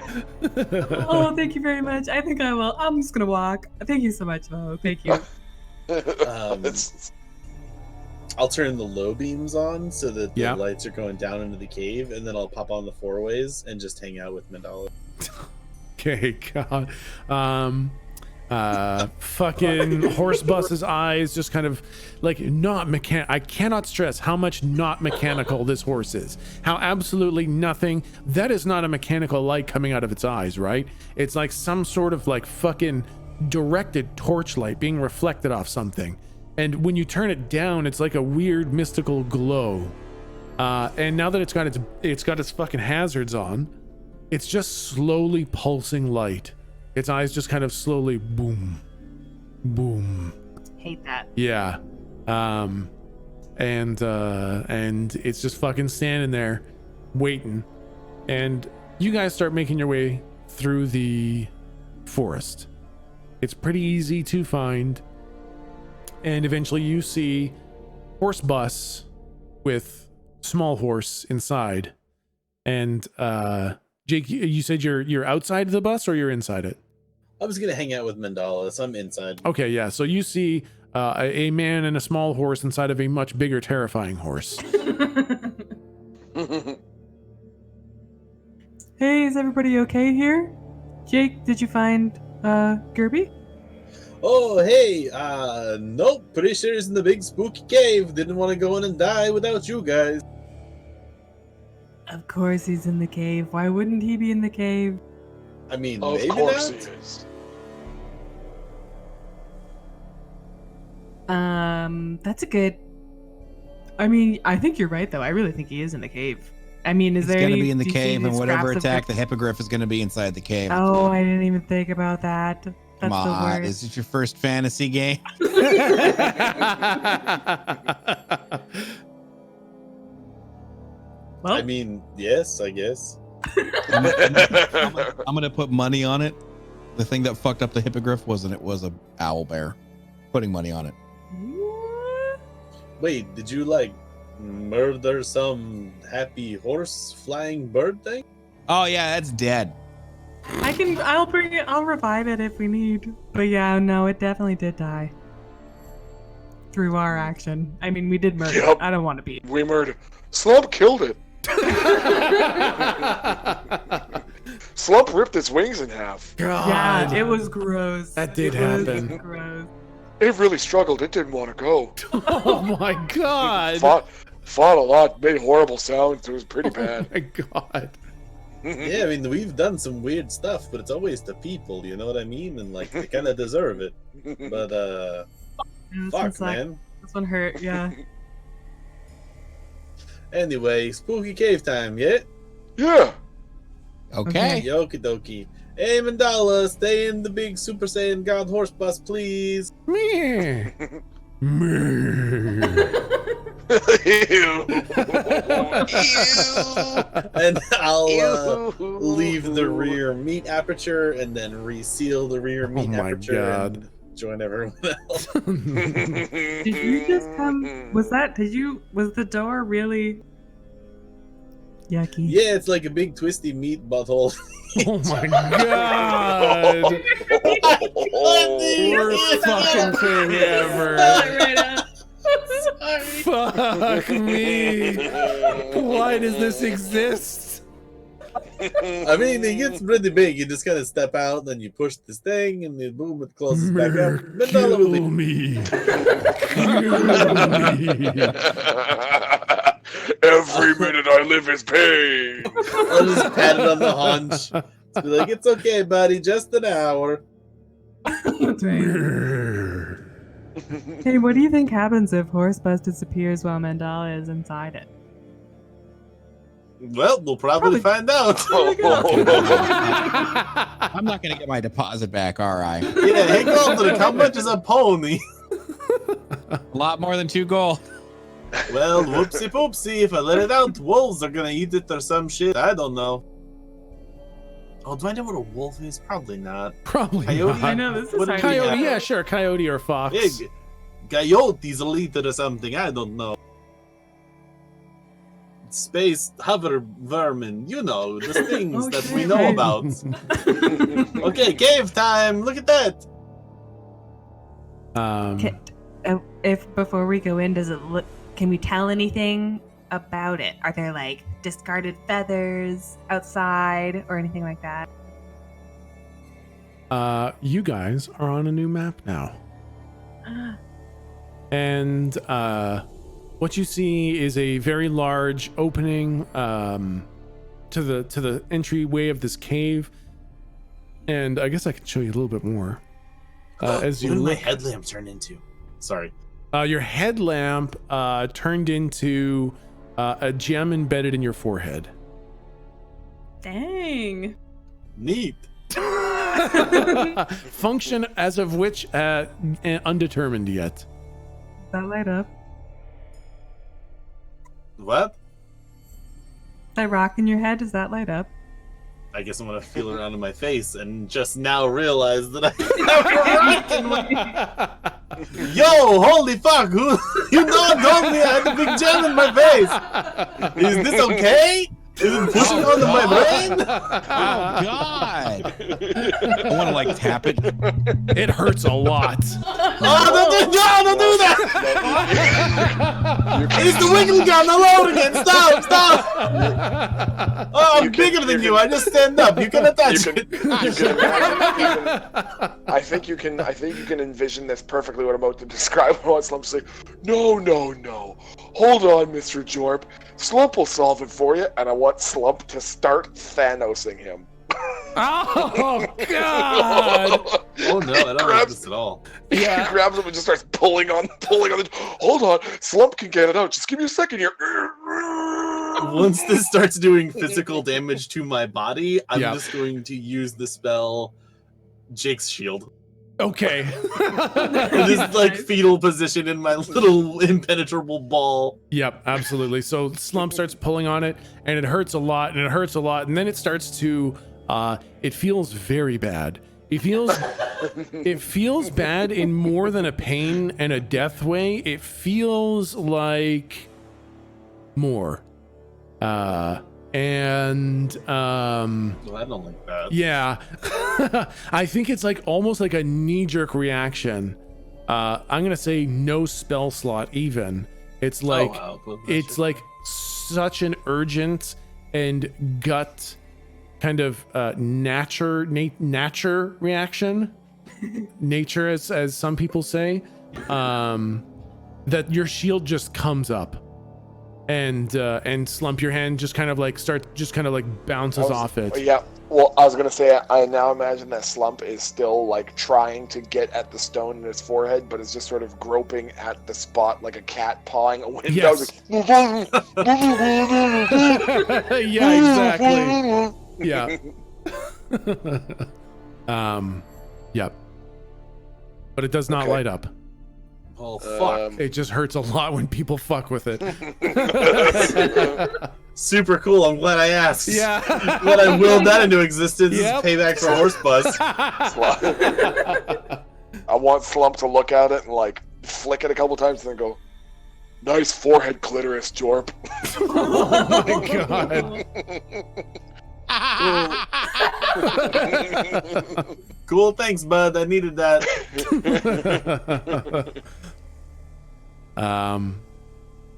Oh, thank you very much. I think I will. I'm just gonna walk. Thank you so much, though. Thank you. I'll turn the low beams on so that the lights are going down into the cave, and then I'll pop on the four ways and just hang out with Mandala. Okay, God. Fucking Horsebus's eyes just kind of like not I cannot stress how much not mechanical this horse is. How absolutely nothing. That is not a mechanical light coming out of its eyes, right? It's like some sort of like fucking directed torchlight being reflected off something. And when you turn it down, it's like a weird mystical glow. And now that it's got its fucking hazards on, it's just slowly pulsing light. Its eyes just kind of slowly boom, boom. Hate that. Yeah. And it's just fucking standing there waiting. And you guys start making your way through the forest. It's pretty easy to find. And eventually you see horse bus with small horse inside. And Jake, you said you're outside the bus or you're inside it? I was gonna hang out with Mandalis. I'm inside. Okay, yeah. So you see a man and a small horse inside of a much bigger, terrifying horse. Hey, is everybody okay here? Jake, did you find Gerby? Oh, hey, nope. Pretty sure he's in the big spooky cave. Didn't want to go in and die without you guys. Of course he's in the cave. Why wouldn't he be in the cave? I mean, Of maybe course not. he is. That's a good... I mean, I think you're right, though. I really think he is in the cave. I mean, is He's there going to any... be in the do you see cave, any and whatever scraps of attack the Gerby? hippogriff is going to be inside the cave. Oh, I didn't even think about that. That's Come the on, worst. is it your first fantasy game? Well, I mean, yes, I guess. I'm going to put money on it. The thing that fucked up the hippogriff was a owl bear. Putting money on it. Wait, did you like murder some happy horse flying bird thing? Oh yeah, that's dead. I'll bring it. I'll revive it if we need. But yeah, no, it definitely did die. Through our action. I mean, we did murder Yep. it. I don't want to be. We murdered. Slump killed it. Slump ripped its wings in half. God. Yeah, it was gross. That did It was happen. gross. It really struggled. It didn't want to go. Oh my god. Fought a lot, made horrible sounds. It was pretty bad. Oh my god. Yeah, I mean, we've done some weird stuff, but it's always the people, you know what I mean? And like, they kind of deserve it. But Yeah, this fuck, one sucked. man. This one hurt. Yeah. Anyway, spooky cave time, yeah? Yeah. Okay. Yoki dokie. Hey, Mandala, stay in the big Super Saiyan God horse bus, please. Meh. Meh. Ew. And I'll leave the rear meat aperture and then reseal the rear meat my aperture God. and join everyone else. Did you just come? Was the door really yucky? Yeah, it's like a big twisty meat butthole. Oh my god. Worst fucking thing ever. Fuck me. Why does this exist? I mean, it gets pretty big. You just kind of step out, then you push this thing, and then boom, it closes back up. Mandala will Kill leave. me. Kill me. Every minute I live is pain. I'll just pat it on the haunch. Just be like, it's okay, buddy, just an hour. That's right. Hey, what do you think happens if Horsebus disappears while Mandala is inside it? Well, we'll probably find out. I'm not going to get my deposit back, are I? Yeah, hey, Golden, how much is a pony? A lot more than 2 gold. Well, whoopsie poopsie, if I let it out, wolves are gonna eat it or some shit. I don't know. Oh, do I know what a wolf is? Probably not. Probably Coyote? not. I know, this is What do we Coyote, have? yeah, sure. Coyote or fox. Big. Coyotes will eat it or something. I don't know. Space hover vermin. You know, the things Oh, that shit. we know about. Okay, cave time. Look at that. If before we go in, does it look? Can we tell anything about it? Are there like discarded feathers outside or anything like that? You guys are on a new map now. And what you see is a very large opening to the entryway of this cave. And I guess I can show you a little bit more. As you what did my look, headlamp turn into? Sorry. your headlamp turned into a gem embedded in your forehead. Dang. Neat. Function as of which undetermined yet. That light up. What? That rock in your head, does that light up? I guess I'm gonna feel around in my face and just now realize that I have a rock in my... Yo, holy fuck! Who you told me I had a big gem in my face? Is this okay? Is it pushing onto my brain? Oh God! I want to like tap it. It hurts a lot. Oh, don't do that! It's the wiggly gun alone again. Stop! Oh, I'm bigger than you. I just stand up. You can attach it. I think you can envision this perfectly. What I'm about to describe. What Slump's like, no. Hold on, Mr. Jorp. Slump will solve it for you, and I want Slump to start Thanosing him. Oh God! Oh no, I don't like this at all. Yeah. He grabs him and just starts pulling on the. Hold on, Slump can get it out. Just give me a second here. Once this starts doing physical damage to my body, I'm just going to use the spell Jake's Shield. Okay. It is like fetal position in my little impenetrable ball. Yep, absolutely. So Slump starts pulling on it, and it hurts a lot, and then it starts to it feels very bad. It feels bad in more than a pain and a death way. It feels like more. Well, I don't like that. Yeah. I think it's like almost like a knee-jerk reaction. I'm gonna say no spell slot even. It's like it's like such an urgent and gut kind of nature reaction. Nature as some people say. That your shield just comes up. And Slump, your hand just kind of like bounces off it. Yeah. Well, I was gonna say, I now imagine that Slump is still like trying to get at the stone in his forehead, but is just sort of groping at the spot like a cat pawing a window. Yes. Yeah, exactly. Yeah. Yep. But it does not light up. Oh fuck! It just hurts a lot when people fuck with it. Super cool. I'm glad I asked. Yeah. Glad I willed that into existence. Yep. Payback for horse bus. I want Slump to look at it and like flick it a couple times and then go, "Nice forehead clitoris, Jorp." Oh my god. Cool, thanks, bud. I needed that.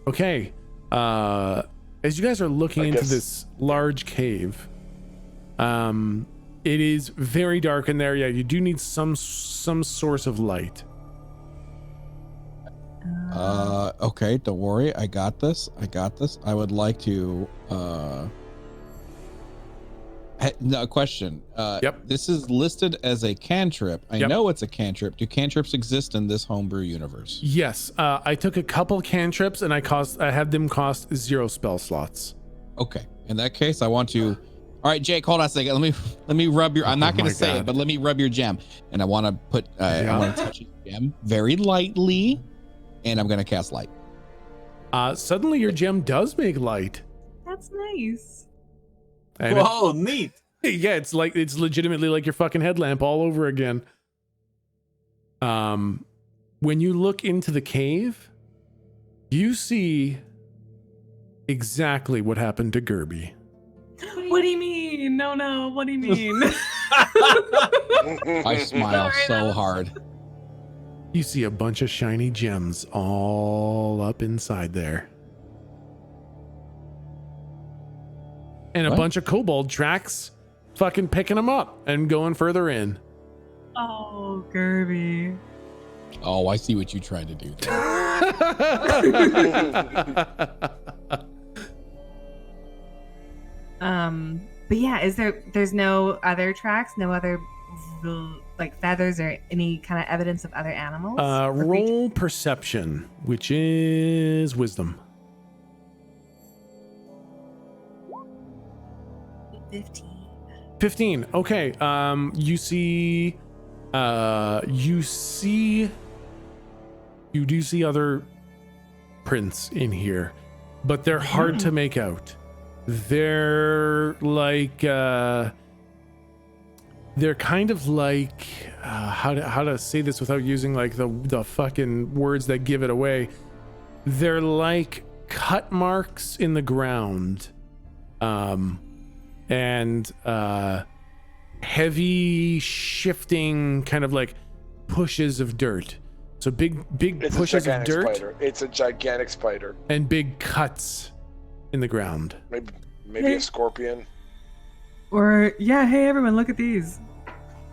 Okay. As you guys are looking into this large cave, it is very dark in there. Yeah, you do need some source of light. Okay, don't worry. I got this. I would like to no question. Yep. This is listed as a cantrip. I know it's a cantrip. Do cantrips exist in this homebrew universe? Yes. I took a couple cantrips and I had them cost 0 spell slots. Okay. In that case, I want to. All right, Jake, hold on a second. Let me rub your. I'm not going to say it, but let me rub your gem. And I want to put. I want to touch your gem very lightly, and I'm going to cast light. Suddenly, your gem does make light. That's nice. And whoa, neat. Yeah, it's legitimately like your fucking headlamp all over again. When you look into the cave, you see exactly what happened to Gerby. What do you mean? No, what do you mean? I smile so hard. You see a bunch of shiny gems all up inside there. And a bunch of kobold tracks fucking picking them up and going further in. Oh, Gerby. Oh, I see what you tried to do. But yeah, there's no other tracks, no other like feathers or any kind of evidence of other animals? Roll perception, which is wisdom. 15. Okay. You do see other prints in here, but they're hard to make out. They're like they're kind of like how to say this without using like the fucking words that give it away. They're like cut marks in the ground, and heavy shifting kind of like pushes of dirt. So big it's pushes of dirt. Spider. It's a gigantic spider. And big cuts in the ground. Maybe a scorpion. Or hey everyone, look at these.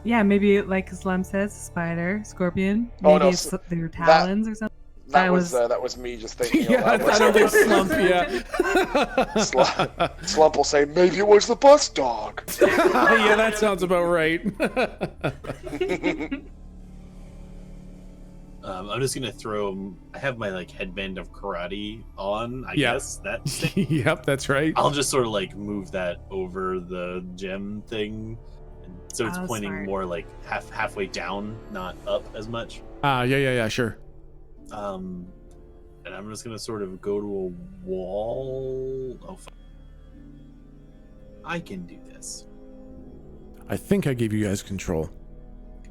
Yeah, maybe like Slum says, spider, scorpion. Maybe it's their talons or something. That was me just thinking. Yeah, I don't think Slump. Yeah. Slump will say maybe it was the bus dog. Yeah, that sounds about right. I'm just gonna throw. I have my like headband of karate on. I guess that's. Yep, that's right. I'll just sort of like move that over the gem thing, so it's pointing more like halfway down, not up as much. Yeah, sure. And I'm just gonna sort of go to a wall. Oh, I can do this. I think I gave you guys control.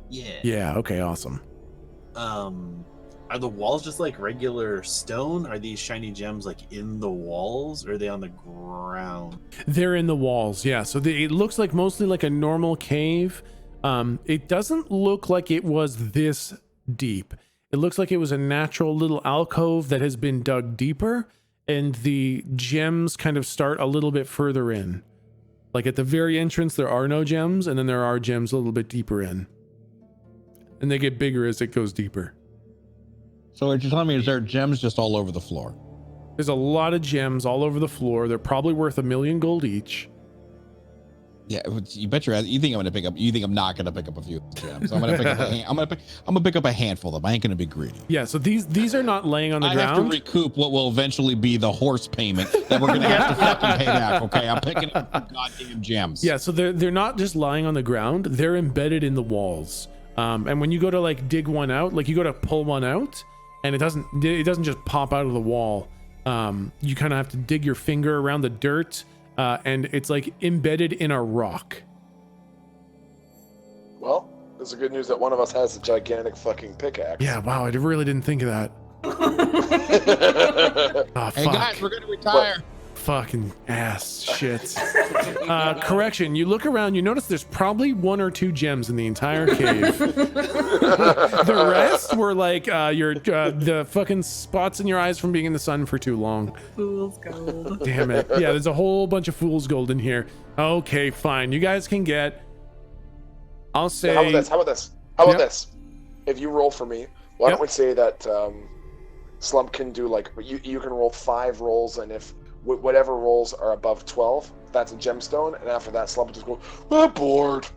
Yeah. Yeah. Okay. Awesome. Are the walls just like regular stone? Are these shiny gems like in the walls, or are they on the ground? They're in the walls, yeah. So it looks like mostly like a normal cave. It doesn't look like it was this deep. It looks like it was a natural little alcove that has been dug deeper, and the gems kind of start a little bit further in. Like at the very entrance, there are no gems, and then there are gems a little bit deeper in. And they get bigger as it goes deeper. So what you're telling me is there are gems just all over the floor? There's a lot of gems all over the floor. They're probably worth 1 million gold each. Yeah, you bet you think I'm gonna pick up. You think I'm not gonna pick up a few gems? I'm gonna pick up. I'm gonna pick up a handful of them. I ain't gonna be greedy. Yeah. So these are not laying on the ground. I have to recoup what will eventually be the horse payment that we're gonna have to fucking pay back. Okay, I'm picking up goddamn gems. Yeah. So they're not just lying on the ground. They're embedded in the walls. And when you go to like dig one out, like you go to pull one out, and it doesn't just pop out of the wall. You kind of have to dig your finger around the dirt. And it's like embedded in a rock. Well, there's the good news that one of us has a gigantic fucking pickaxe. Yeah, wow, I really didn't think of that. Hey guys, we're gonna retire. Fucking ass shit. Correction, you look around, you notice there's probably 1 or 2 gems in the entire cave. The rest were like the fucking spots in your eyes from being in the sun for too long. Fool's gold. Damn it. Yeah, there's a whole bunch of fool's gold in here. Okay, fine. You guys can get, I'll say. How about this? If you roll for me, why don't we say that Slump can do like, you can roll 5 rolls, and if whatever rolls are above 12, that's a gemstone, and after that Slump just goes, I'm bored.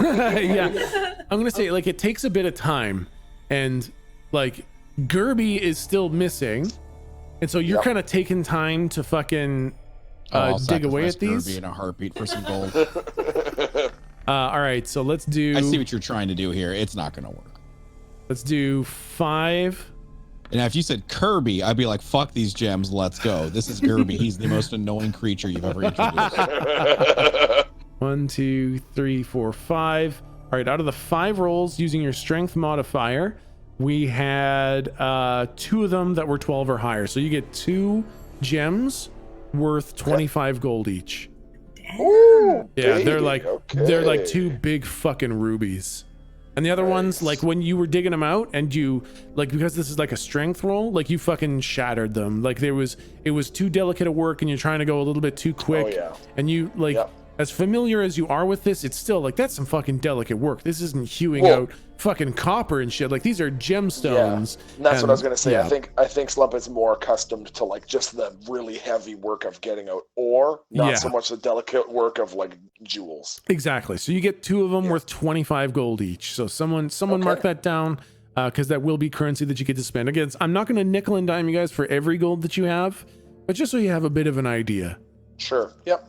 Yeah, I'm gonna say like it takes a bit of time, and like Gerby is still missing, and so you're kind of taking time to fucking dig away at these. Gerby in a heartbeat for some gold. All right, so let's do. I see what you're trying to do here. It's not gonna work. Let's do 5. And if you said Kirby, I'd be like, fuck these gems, let's go. This is Gerby. He's the most annoying creature you've ever introduced. 1, 2, 3, 4, 5. All right, out of the 5 rolls using your strength modifier, we had 2 of them that were 12 or higher. So you get 2 gems worth 25 gold each. Ooh, yeah, they're like 2 big fucking rubies. And the other ones, like when you were digging them out and you, like, because this is like a strength roll, like you fucking shattered them. Like it was too delicate a work and you're trying to go a little bit too quick. Oh, yeah. And you, like, as familiar as you are with this, it's still like, that's some fucking delicate work. This isn't hewing out fucking copper and shit. Like these are gemstones. Yeah. And that's what I was going to say. Yeah. I think Slump is more accustomed to like just the really heavy work of getting out ore, not so much the delicate work of like jewels. Exactly. So you get 2 of them worth 25 gold each. So someone mark that down, because that will be currency that you get to spend. Again, I'm not going to nickel and dime you guys for every gold that you have, but just so you have a bit of an idea. Sure. Yep.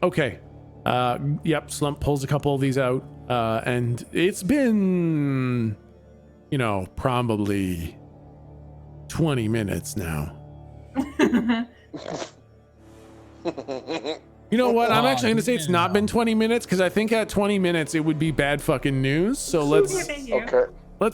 Okay. Yep, Slump pulls a couple of these out, and it's been, probably 20 minutes now. You know what? I'm actually going to say it's not been 20 minutes because I think at 20 minutes it would be bad fucking news. So let's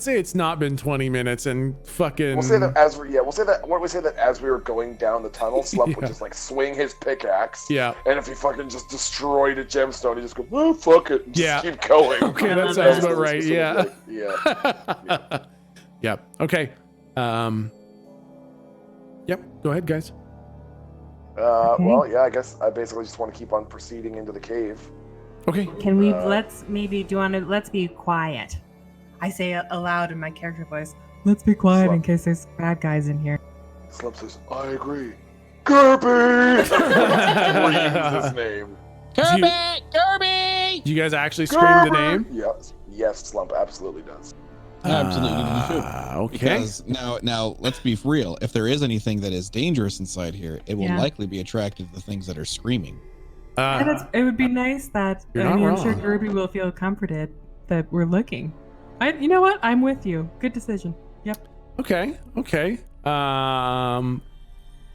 say it's not been 20 minutes and fucking. We'll say that as we were going down the tunnel, Slump would just like swing his pickaxe. Yeah. And if he fucking just destroyed a gemstone, he just go, oh fuck it, and just keep going. Okay, that sounds about right. Yeah. Yeah. Yep. Okay. Yep. Go ahead, guys. Well, yeah, I guess I basically just want to keep on proceeding into the cave. Okay. Can we let's be quiet. I say aloud in my character voice. Let's be quiet in case there's bad guys in here. Slump says, I agree. Kirby! Screams his name. Kirby! Do you guys actually scream the name? Yes, Slump absolutely does. Absolutely, you should. Okay. Because now, let's be real. If there is anything that is dangerous inside here, it will likely be attracted to the things that are screaming. It would be nice that I'm sure Kirby will feel comforted that we're looking. You know what? I'm with you. Good decision. Yep. Okay.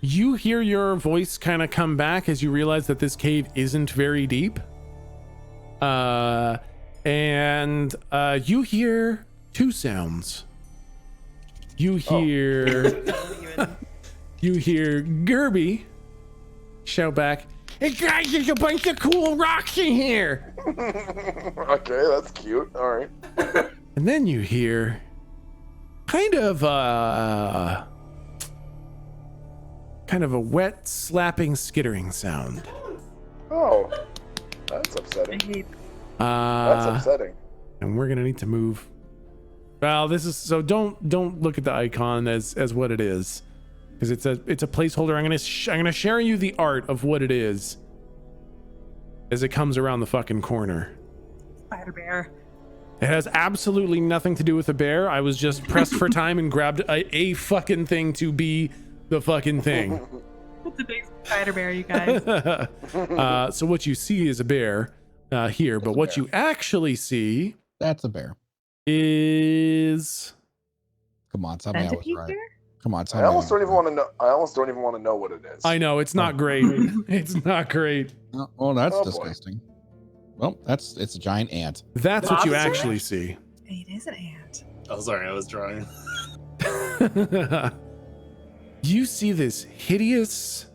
You hear your voice kind of come back as you realize that this cave isn't very deep. And you hear two sounds. You hear Gerby shout back, "Hey guys, there's a bunch of cool rocks in here." Okay, that's cute. All right. And then you hear kind of a wet slapping skittering sound. Oh, that's upsetting. That's upsetting. And we're gonna need to move. Well, this is so. Don't look at the icon as what it is, because it's a placeholder. I'm gonna share you the art of what it is as it comes around the fucking corner. Spider bear. It has absolutely nothing to do with a bear. I was just pressed for time and grabbed a fucking thing to be the fucking thing. It's a big spider bear, you guys. So what you see is a bear here, but what you actually see, that's a bear, is. Come on, tell me I was right. Come on, tell me. I almost don't even want to know what it is. I know it's not great. It's not great. Oh, that's disgusting. Boy. Well, it's a giant ant. That's what you actually see. It is an ant. Oh, sorry, I was drawing. You see this hideous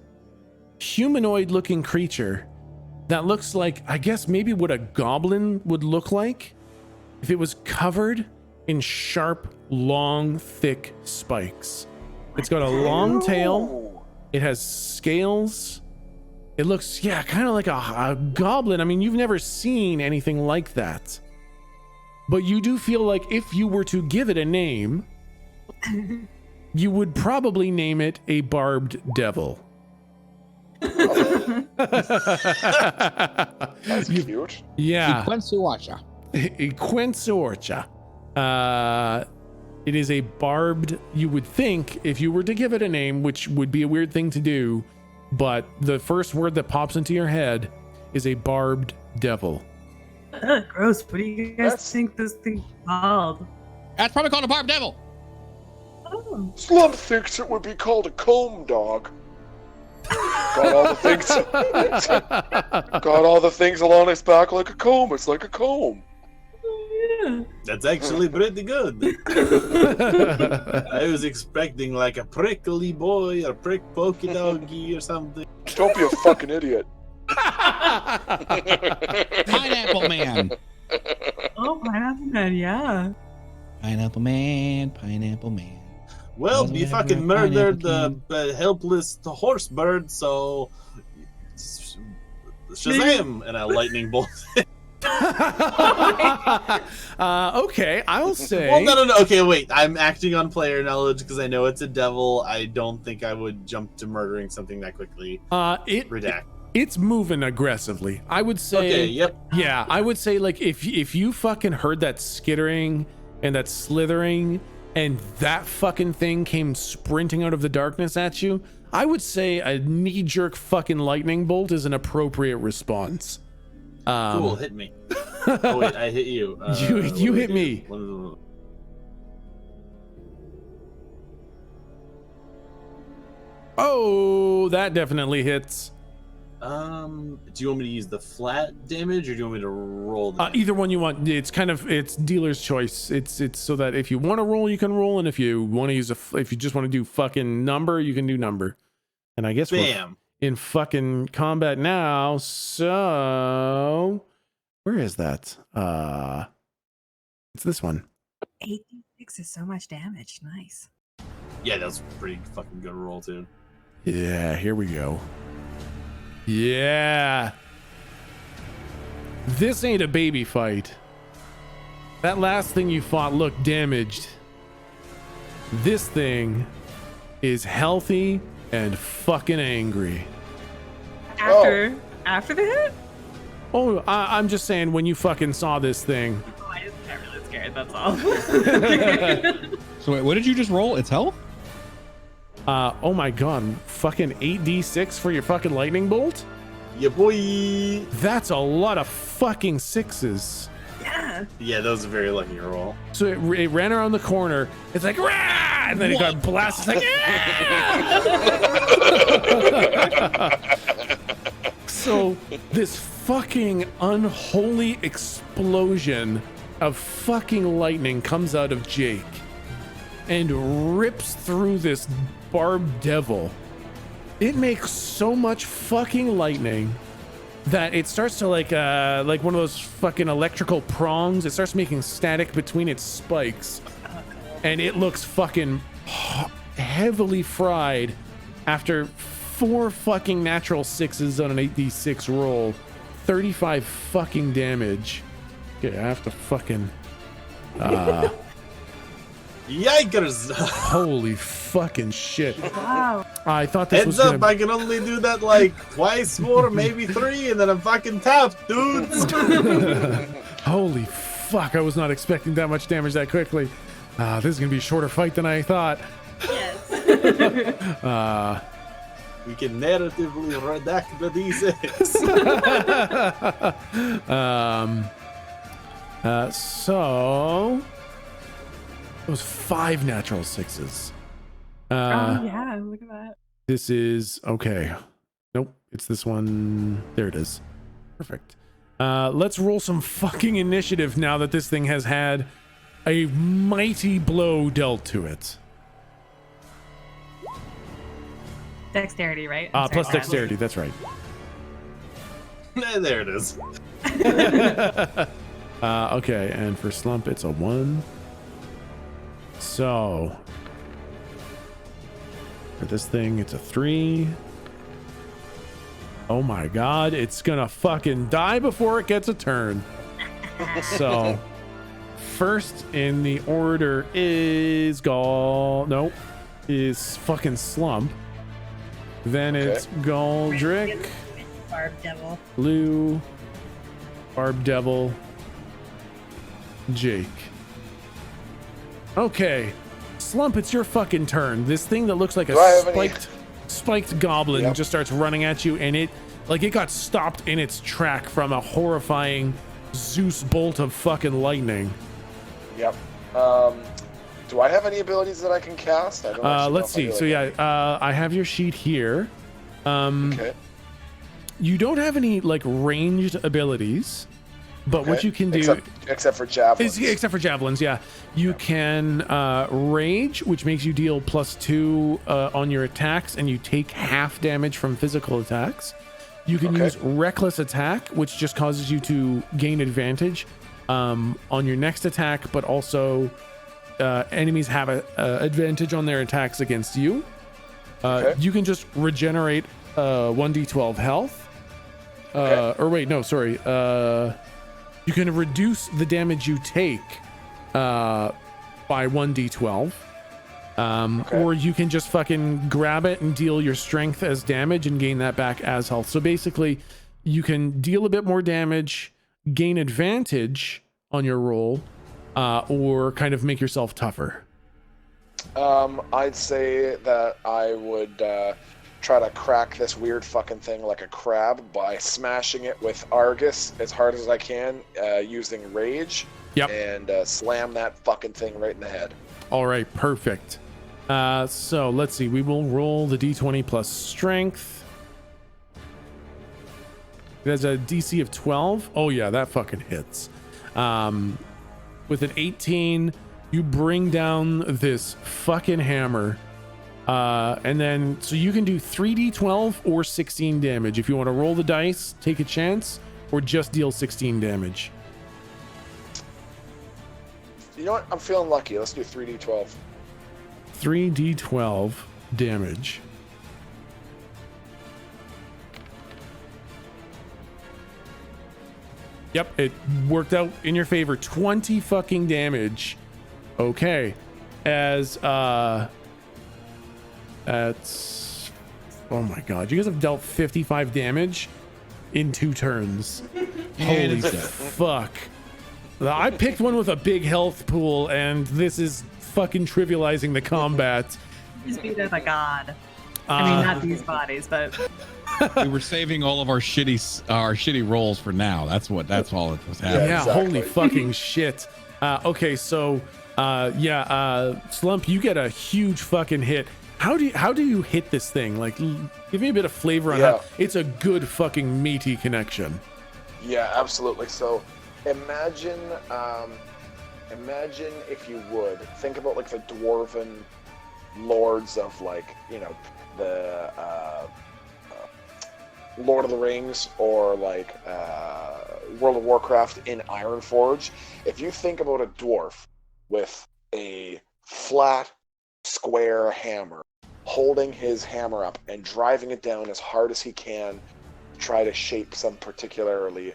humanoid-looking creature that looks like, I guess, maybe what a goblin would look like if it was covered in sharp, long, thick spikes. It's got a long tail. It has scales. It looks, kind of like a goblin. I mean, you've never seen anything like that. But you do feel like if you were to give it a name, you would probably name it a barbed devil. That's cute. Yeah. Equensuorcha. It is a barbed, you would think, if you were to give it a name, which would be a weird thing to do, but the first word that pops into your head is a barbed devil. Gross. What do you guys think this thing's called? That's probably called a barbed devil. Oh. Slump thinks it would be called a comb dog. Got all the things along its back like a comb. It's like a comb. Yeah. That's actually pretty good. I was expecting like a prickly boy or prick pokey doggy or something. Don't be a fucking idiot. Pineapple Man. Oh, Pineapple Man, yeah. Pineapple Man. Well, you fucking murdered the helpless horse bird, so Shazam! And I lightning bolt. Okay, I'll say. Well, no. Okay, wait. I'm acting on player knowledge because I know it's a devil. I don't think I would jump to murdering something that quickly. Redact. It's moving aggressively. I would say. Okay. Yep. Yeah, I would say like if you fucking heard that skittering and that slithering, and that fucking thing came sprinting out of the darkness at you, I would say a knee-jerk fucking lightning bolt is an appropriate response. Cool, hit me. Oh wait, I hit you. You hit me. Oh, that definitely hits. Do you want me to use the flat damage, or do you want me to roll? Either one you want. It's dealer's choice. It's so that if you want to roll, you can roll, and if you want to use if you just want to do fucking number, you can do number. And I guess we're in fucking combat now. So where is that? It's this one. 86 is so much damage. Nice. Yeah, that's a pretty fucking good roll too. Yeah, here we go. Yeah. This ain't a baby fight. That last thing you fought looked damaged. This thing is healthy and fucking angry. After the hit? Oh, I'm just saying when you fucking saw this thing. Oh, I just got really scared, that's all. So wait, what did you just roll? It's health? Oh my god, fucking 8d6 for your fucking lightning bolt? Yeah, boy. That's a lot of fucking sixes. Yeah. Yeah, that was a very lucky roll. So it ran around the corner. It's like, rah! And then it got blasted. It's like, yeah! So this fucking unholy explosion of fucking lightning comes out of Jake and rips through this barbed devil. It makes so much fucking lightning that it starts to like one of those fucking electrical prongs. It starts making static between its spikes, and it looks fucking heavily fried after 4 fucking natural 6s on an 8d6 roll. 35 fucking damage. Okay, I have to fucking Yikers! Holy fucking shit. Wow. I thought this was Heads up, I can only do that like twice more, maybe 3, and then I'm fucking tapped, dudes. Holy fuck, I was not expecting that much damage that quickly. This is gonna be a shorter fight than I thought. Yes. We can narratively redact the D6. So it was 5 natural 6s. Oh yeah, look at that. This is okay. Nope, it's this one. There it is. Perfect. Let's roll some fucking initiative now that this thing has had a mighty blow dealt to it. Dexterity, right? Plus dexterity, that's right. There it is. Okay, and for Slump, it's a 1. So for this thing, it's a 3. Oh my god, it's gonna fucking die before it gets a turn. So first in the order is is fucking Slump. Then it's Galdrick, Barb Devil, Blue, Barb Devil, Jake. Okay, Slump, it's your fucking turn. This thing that looks like a spiked goblin just starts running at you, and it got stopped in its track from a horrifying Zeus bolt of fucking lightning. Yep. Do I have any abilities that I can cast? I don't let's see. So I have your sheet here. Okay. You don't have any like ranged abilities, but what you can do, except for javelins. Except for javelins, yeah. You can rage, which makes you deal +2 on your attacks, and you take half damage from physical attacks. You can use reckless attack, which just causes you to gain advantage on your next attack, but also enemies have a advantage on their attacks against you. You can just regenerate 1d12 health. Or wait, no, sorry. You can reduce the damage you take by 1d12. Or you can just fucking grab it and deal your strength as damage and gain that back as health. So basically, you can deal a bit more damage, gain advantage on your roll, or kind of make yourself tougher. I'd say that I would try to crack this weird fucking thing like a crab by smashing it with Argus as hard as I can, using Rage. Yep. And slam that fucking thing right in the head. All right, perfect. So let's see. We will roll the d20 plus strength. It has a DC of 12. Oh yeah, that fucking hits. With an 18, you bring down this fucking hammer. And then, so you can do 3d12 or 16 damage. If you want to roll the dice, take a chance, or just deal 16 damage. You know what? I'm feeling lucky. Let's do 3d12. 3d12 damage. Yep, it worked out in your favor. 20 fucking damage. Okay. As that's, oh my god, you guys have dealt 55 damage in 2 turns. Holy fuck. I picked one with a big health pool, and this is fucking trivializing the combat. He's beat as a god. I mean, not these bodies, but we were saving all of our shitty rolls for now. That's all that was happening. Yeah, exactly. Holy fucking shit. Okay, so Slump, you get a huge fucking hit. How do you hit this thing? Like, give me a bit of flavor on how it's a good fucking meaty connection. Yeah, absolutely. So imagine if you would think about like the dwarven lords of, like, you know, the Lord of the Rings, or like World of Warcraft in Ironforge. If you think about a dwarf with a flat square hammer, holding his hammer up and driving it down as hard as he can, try to shape some particularly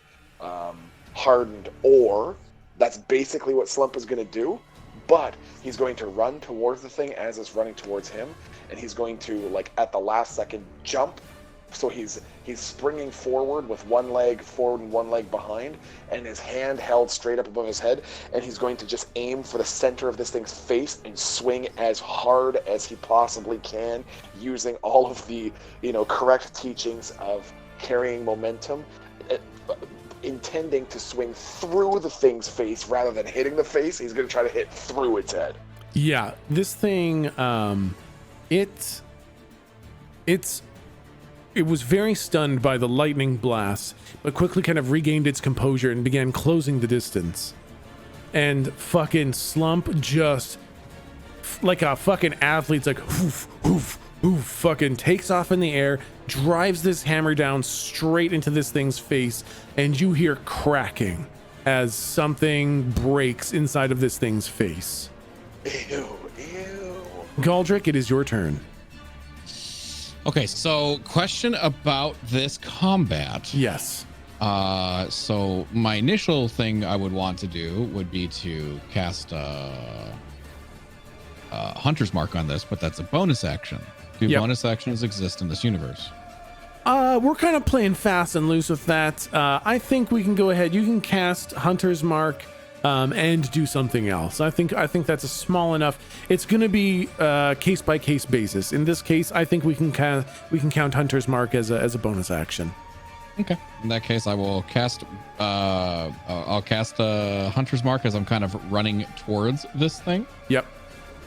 hardened ore. That's basically what Slump is going to do, but he's going to run towards the thing as it's running towards him, and he's going to, like, at the last second, jump. So he's springing forward with one leg forward and one leg behind, and his hand held straight up above his head, and he's going to just aim for the center of this thing's face and swing as hard as he possibly can, using all of the, you know, correct teachings of carrying momentum, intending to swing through the thing's face rather than hitting the face. He's going to try to hit through its head. Yeah, this thing, it was very stunned by the lightning blast, but quickly kind of regained its composure and began closing the distance. And fucking Slump, just like a fucking athlete's like, hoof, hoof, hoof, fucking takes off in the air, drives this hammer down straight into this thing's face, and you hear cracking as something breaks inside of this thing's face. Ew. Galdrick, it is your turn. Okay, so question about this combat. Yes. So my initial thing I would want to do would be to cast Hunter's Mark on this, but that's a bonus action. Do bonus actions exist in this universe? We're kind of playing fast and loose with that. I think we can go ahead. You can cast Hunter's Mark and do something else. I think that's a small enough. It's going to be case by case basis. In this case, I think we can count Hunter's Mark as a bonus action. Okay. In that case, I will cast. I'll cast Hunter's Mark as I'm kind of running towards this thing. Yep.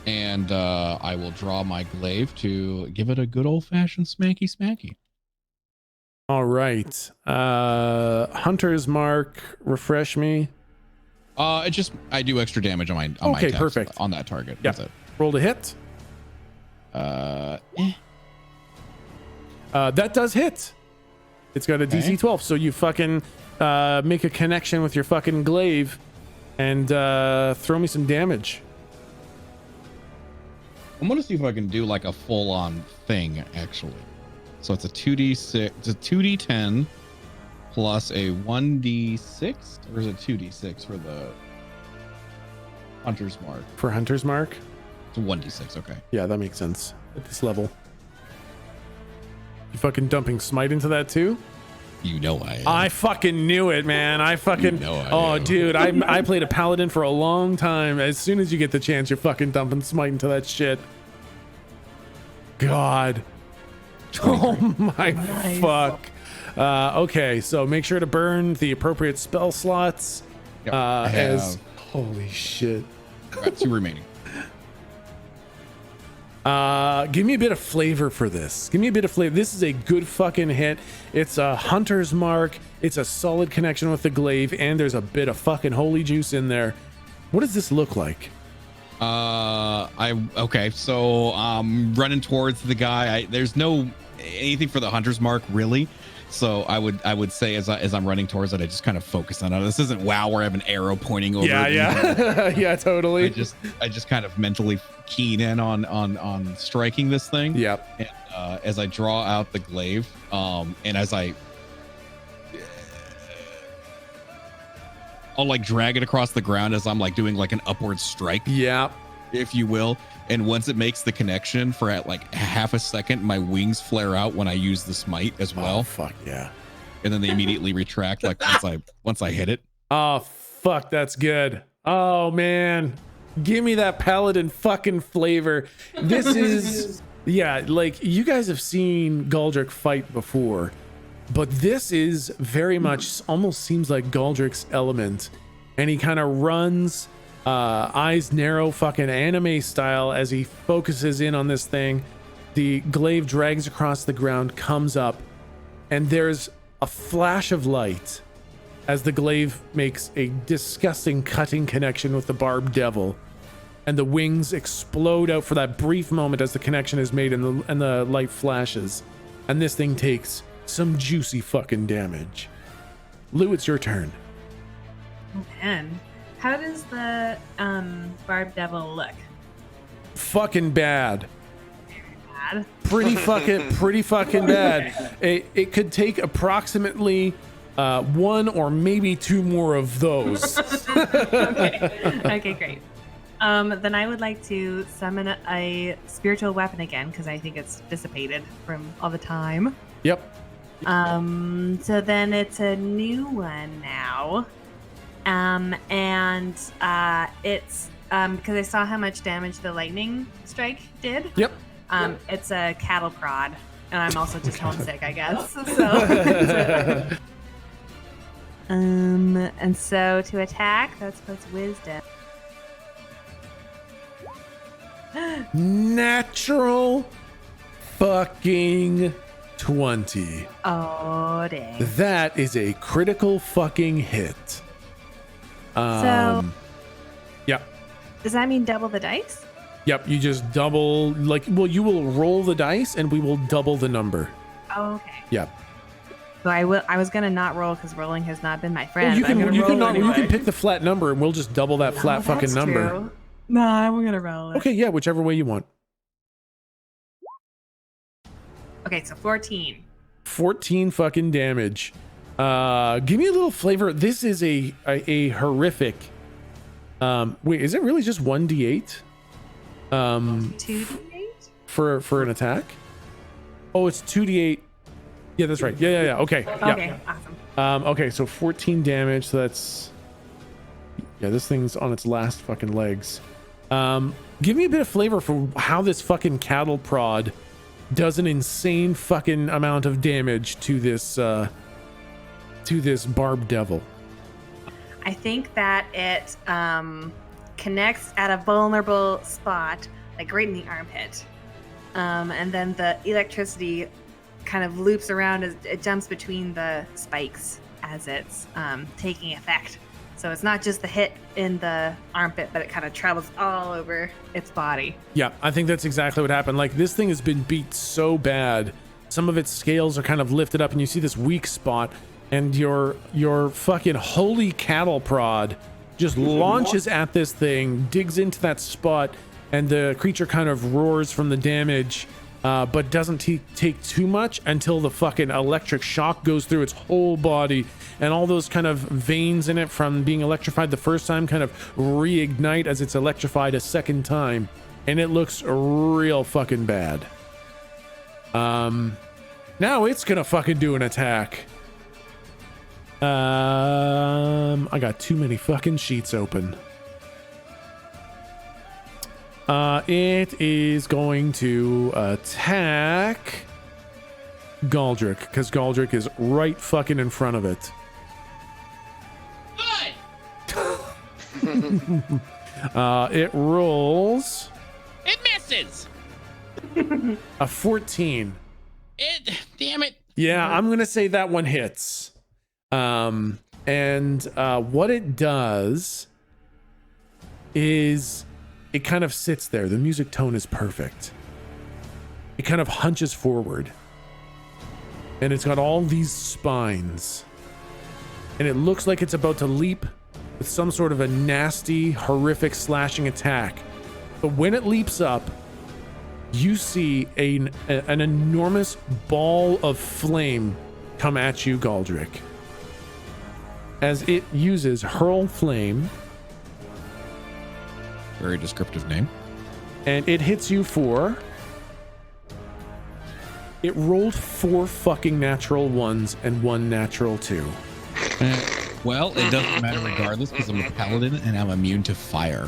And I will draw my glaive to give it a good old fashioned smacky smacky. All right. Hunter's Mark. Refresh me. I do extra damage on my attacks perfect on that target. Yeah. That's it. Roll to hit. That does hit. It's got a DC 12, so you fucking make a connection with your fucking glaive and throw me some damage. I'm gonna see if I can do like a full-on thing actually. So it's a 2d6, it's a 2d10 plus a 1d6, or is it 2d6 for the Hunter's Mark? For Hunter's Mark? It's a 1d6, okay. Yeah, that makes sense at this level. You fucking dumping smite into that too? You know I am. I fucking knew it, man. I fucking... Dude, I played a paladin for a long time. As soon as you get the chance, you're fucking dumping smite into that shit. God. Oh my fuck. Okay, so make sure to burn the appropriate spell slots. Yep, Holy shit. got 2 remaining. Give me a bit of flavor for this. Give me a bit of flavor. This is a good fucking hit. It's a hunter's mark. It's a solid connection with the glaive, and there's a bit of fucking holy juice in there. What does this look like? Okay, so running towards the guy. There's no anything for the hunter's mark really. So I would say as I'm running towards it, I just kind of focus on it. This isn't WoW where I have an arrow pointing over. Yeah. Yeah, totally. I just kind of mentally keen in on striking this thing. Yep. And as I draw out the glaive, and as I'll like drag it across the ground as I'm like doing like an upward strike. Yeah. If you will. And once it makes the connection for at like half a second, my wings flare out when I use the smite as well. Oh, fuck yeah. And then they immediately retract like once I hit it. Oh, fuck, that's good. Oh, man. Give me that paladin fucking flavor. This is, yeah, like you guys have seen Galdrick fight before, but this is very much almost seems like Galdrick's element. And he kind of runs eyes narrow fucking anime style as he focuses in on this thing. The glaive drags across the ground, comes up, and there's a flash of light as the glaive makes a disgusting cutting connection with the barbed devil, and the wings explode out for that brief moment as the connection is made and the light flashes, and this thing takes some juicy fucking damage. Lou, it's your turn. Oh man. How does the barbed devil look? Fucking bad. Bad. Pretty fucking bad. It could take approximately 1 or maybe 2 more of those. Okay, great. Then I would like to summon a spiritual weapon again because I think it's dissipated from all the time. Yep. So then it's a new one now. It's because I saw how much damage the lightning strike did. Yep. It's a cattle prod, and I'm also just homesick, I guess. So, and so to attack, that's plus wisdom. Natural fucking 20. Oh dang. That is a critical fucking hit. So, yeah. Does that mean double the dice? Yep, you just double, like, well, you will roll the dice and we will double the number. Oh, okay. Yep. So I was gonna not roll because rolling has not been my friend. You can pick the flat number and we'll just double that flat fucking number. True. No, I'm gonna roll it. Okay, yeah, whichever way you want. Okay, so 14. 14 fucking damage. Give me a little flavor. This is a horrific. Wait, is it really just 1d8? 2d8 for an attack? Oh, it's 2d8. Yeah, that's right. Yeah. Okay. Okay, Yeah. awesome. Okay, so 14 damage. So that's, yeah, this thing's on its last fucking legs. Give me a bit of flavor for how this fucking cattle prod does an insane fucking amount of damage to this barbed devil. I think that it connects at a vulnerable spot, like right in the armpit. And then the electricity kind of loops around as it jumps between the spikes as it's taking effect. So it's not just the hit in the armpit, but it kind of travels all over its body. Yeah, I think that's exactly what happened. Like, this thing has been beat so bad. Some of its scales are kind of lifted up and you see this weak spot, and your fucking holy cattle prod just launches at this thing, digs into that spot, and the creature kind of roars from the damage, but doesn't take too much until the fucking electric shock goes through its whole body, and all those kind of veins in it from being electrified the first time kind of reignite as it's electrified a second time, and it looks real fucking bad. Now it's gonna fucking do an attack. I got too many fucking sheets open. It is going to attack Galdrick, because Galdrick is right fucking in front of it. Good. It rolls. It misses. A 14. Damn it. Yeah, I'm gonna say that one hits. And what it does is it kind of sits there. The music tone is perfect. It kind of hunches forward. And it's got all these spines. And it looks like it's about to leap with some sort of a nasty, horrific slashing attack. But when it leaps up, you see an enormous ball of flame come at you, Galdrick. As it uses Hurl Flame. Very descriptive name. And it hits you for... It rolled 4 fucking natural 1s and 1 natural 2. Well, it doesn't matter regardless because I'm a paladin and I'm immune to fire.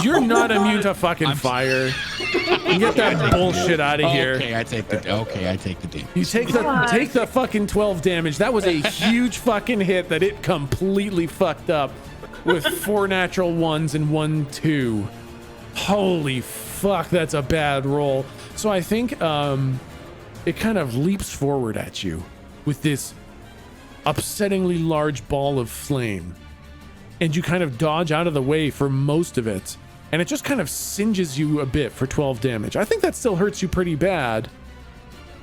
You're not immune to fucking fire. Get that bullshit out of here. Okay, I take the damage. You take the fucking 12 damage. That was a huge fucking hit that it completely fucked up with 4 natural 1s and 1 2. Holy fuck, that's a bad roll. So I think it kind of leaps forward at you with this upsettingly large ball of flame. And you kind of dodge out of the way for most of it. And it just kind of singes you a bit for 12 damage. I think that still hurts you pretty bad.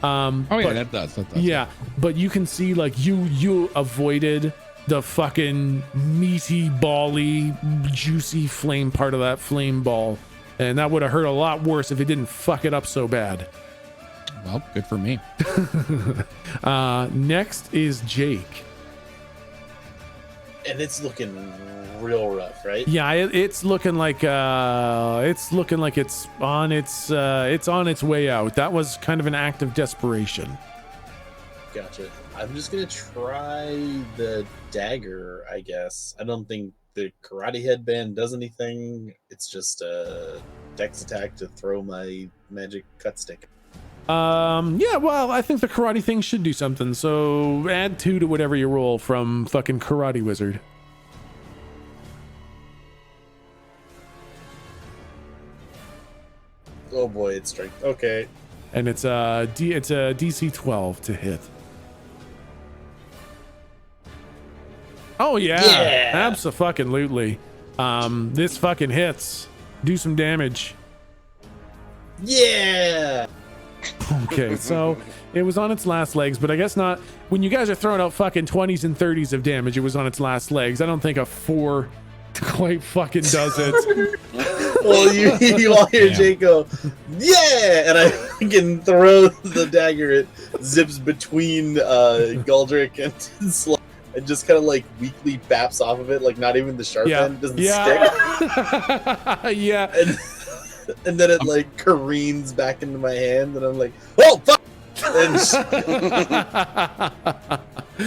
That does. Yeah, but you can see like you avoided the fucking meaty, bally, juicy flame part of that flame ball. And that would have hurt a lot worse if it didn't fuck it up so bad. Well, good for me. Next is Jake. And it's looking real rough, right? Yeah, it's looking like it's on its way out. That was kind of an act of desperation. Gotcha. I'm just gonna try the dagger, I guess. I don't think the karate headband does anything. It's just a dex attack to throw my magic cut stick. Yeah, well, I think the karate thing should do something, so add 2 to whatever you roll from fucking Karate Wizard. Oh boy, it's strength. Okay. And it's a DC 12 to hit. Oh yeah. Abso-fucking-lutely. This fucking hits. Do some damage. Yeah. Okay, so it was on its last legs, but I guess not. When you guys are throwing out fucking 20s and 30s of damage, it was on its last legs. I don't think a 4 quite fucking does it. Well, you all hear Jake go, yeah! And I can throw the dagger. It zips between Galdrick and Slug and just kind of like weakly baps off of it, like not even the sharp end doesn't stick. Yeah. And then it like careens back into my hand, and I'm like, oh fuck! And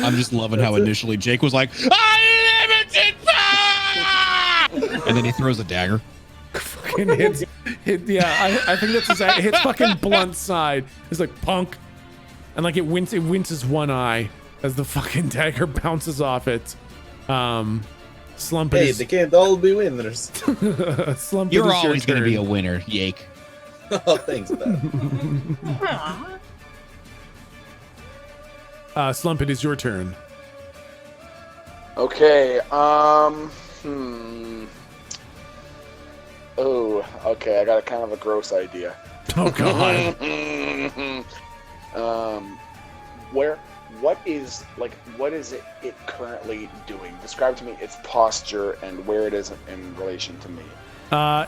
I'm just loving how initially Jake was like, unlimited power! And then he throws a dagger. Fucking I think that's exactly. It hits fucking Blunt's side. It's like punk, and like it winces one eye as the fucking dagger bounces off it. Slump. Hey, they can't all be winners. Slump. You're always going to be a winner, Yake. Oh, thanks, man. Slump, it is your turn. Okay. Oh, okay. I got a kind of a gross idea. Oh God. What is it currently doing? Describe to me its posture and where it is in relation to me.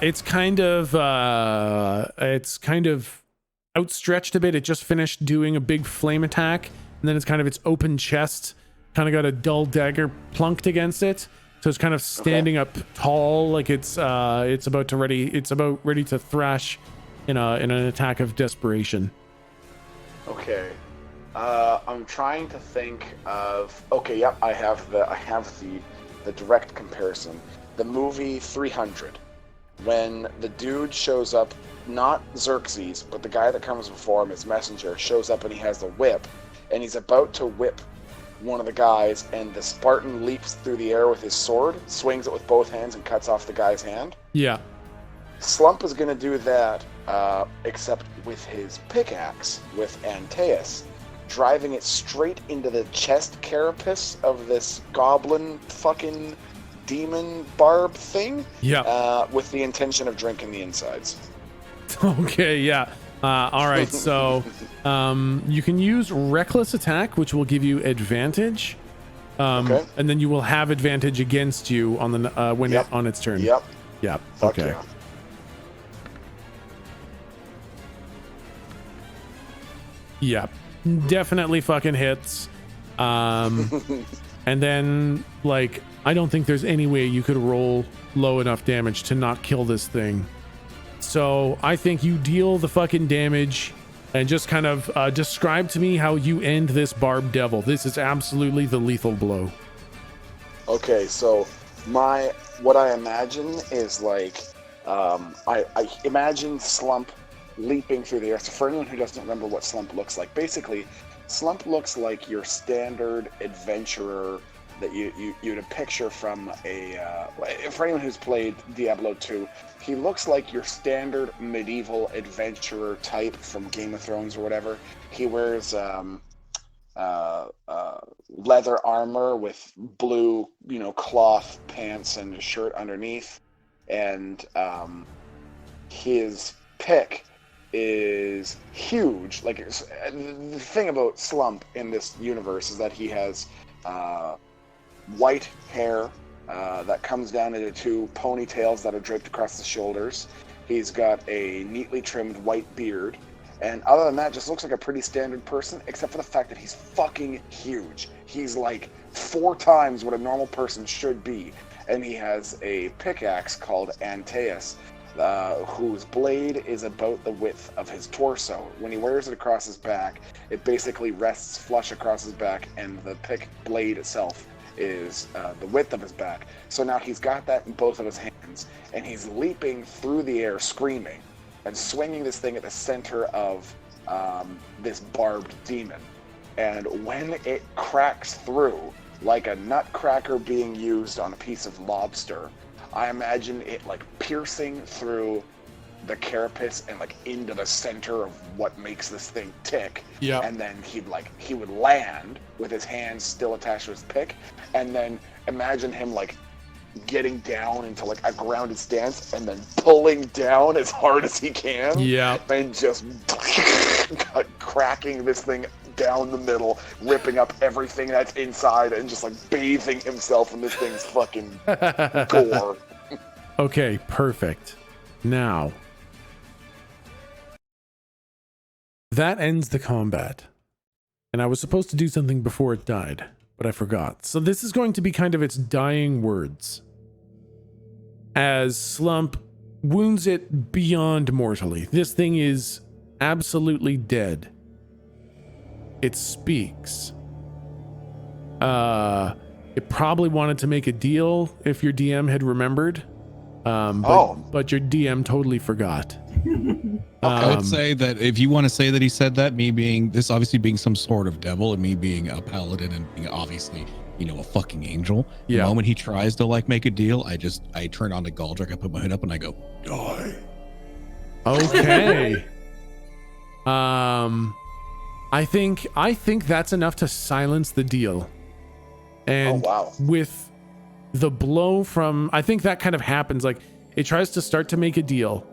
It's kind of outstretched a bit. It just finished doing a big flame attack, and then it's kind of its open chest, kind of got a dull dagger plunked against it. So it's kind of standing up tall, like it's about ready to thrash in an attack of desperation. Okay. I'm trying to think of. Okay, yep. I have the direct comparison. The movie 300, when the dude shows up not Xerxes, but the guy that comes before him, his messenger, shows up and he has the whip, and he's about to whip one of the guys, and the Spartan leaps through the air with his sword, swings it with both hands, and cuts off the guy's hand. Yeah. Slump is going to do that, except with his pickaxe, with Antaeus, driving it straight into the chest carapace of this goblin fucking demon barb thing. Yeah. With the intention of drinking the insides. Okay, yeah. All right, so you can use reckless attack, which will give you advantage. Okay. And then you will have advantage against you on the when it on its turn. Yep. Yep. Fuck Okay. yeah. Yep. Definitely fucking hits. And then, like, I don't think there's any way you could roll low enough damage to not kill this thing. So I think you deal the fucking damage and just kind of describe to me how you end this barbed devil. This is absolutely the lethal blow. Okay, so what I imagine is like I imagine Slump leaping through the air. So for anyone who doesn't remember what Slump looks like, basically Slump looks like your standard adventurer that you'd picture from for anyone who's played Diablo 2, he looks like your standard medieval adventurer type from Game of Thrones or whatever. He wears leather armor with blue, cloth pants and a shirt underneath, and his pick is huge. Like, the thing about Slump in this universe is that he has white hair that comes down into two ponytails that are draped across the shoulders. He's got a neatly trimmed white beard, and other than that, just looks like a pretty standard person, except for the fact that he's fucking huge. He's like 4 times what a normal person should be, and he has a pickaxe called Antaeus, whose blade is about the width of his torso. When he wears it across his back, it basically rests flush across his back, and the pick blade itself is the width of his back. So now he's got that in both of his hands, and he's leaping through the air screaming and swinging this thing at the center of this barbed demon. And when it cracks through, like a nutcracker being used on a piece of lobster, I imagine it like piercing through the carapace and like into the center of what makes this thing tick. Yeah. And then he would land with his hands still attached to his pick, and then imagine him like getting down into like a grounded stance and then pulling down as hard as he can. Yeah. And just cracking this thing down the middle, ripping up everything that's inside, and just like bathing himself in this thing's fucking gore. Okay, perfect. Now, that ends the combat. And I was supposed to do something before it died, but I forgot. So this is going to be kind of its dying words, as Slump wounds it beyond mortally. This thing is absolutely dead. It speaks. It probably wanted to make a deal if your DM had remembered. But your DM totally forgot. I would say that if you want to say that he said that, me being this obviously being some sort of devil and me being a paladin and being obviously, a fucking angel. Yeah. The moment he tries to like make a deal, I turn on to Galdrick, I put my hood up and I go, die. Okay. I think that's enough to silence the deal. And with the blow from, I think that kind of happens, like it tries to start to make a deal.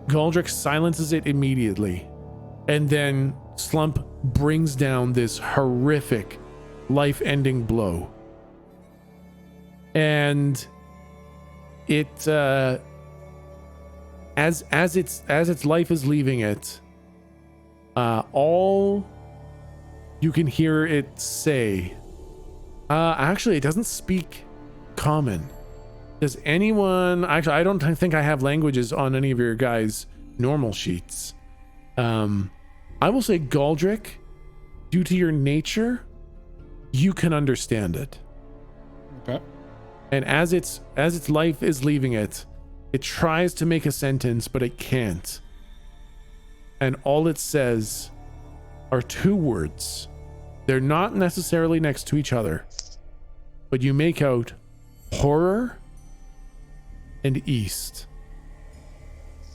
Galdrick silences it immediately. And then Slump brings down this horrific life-ending blow. And it as its life is leaving it, all you can hear it say, actually it doesn't speak common. Does anyone, actually I don't think I have languages on any of your guys' normal sheets. I will say, Galdrick, due to your nature, you can understand it. Okay. And as its life is leaving it, it tries to make a sentence, but it can't. and all it says are 2 words. They're not necessarily next to each other, but you make out horror and east.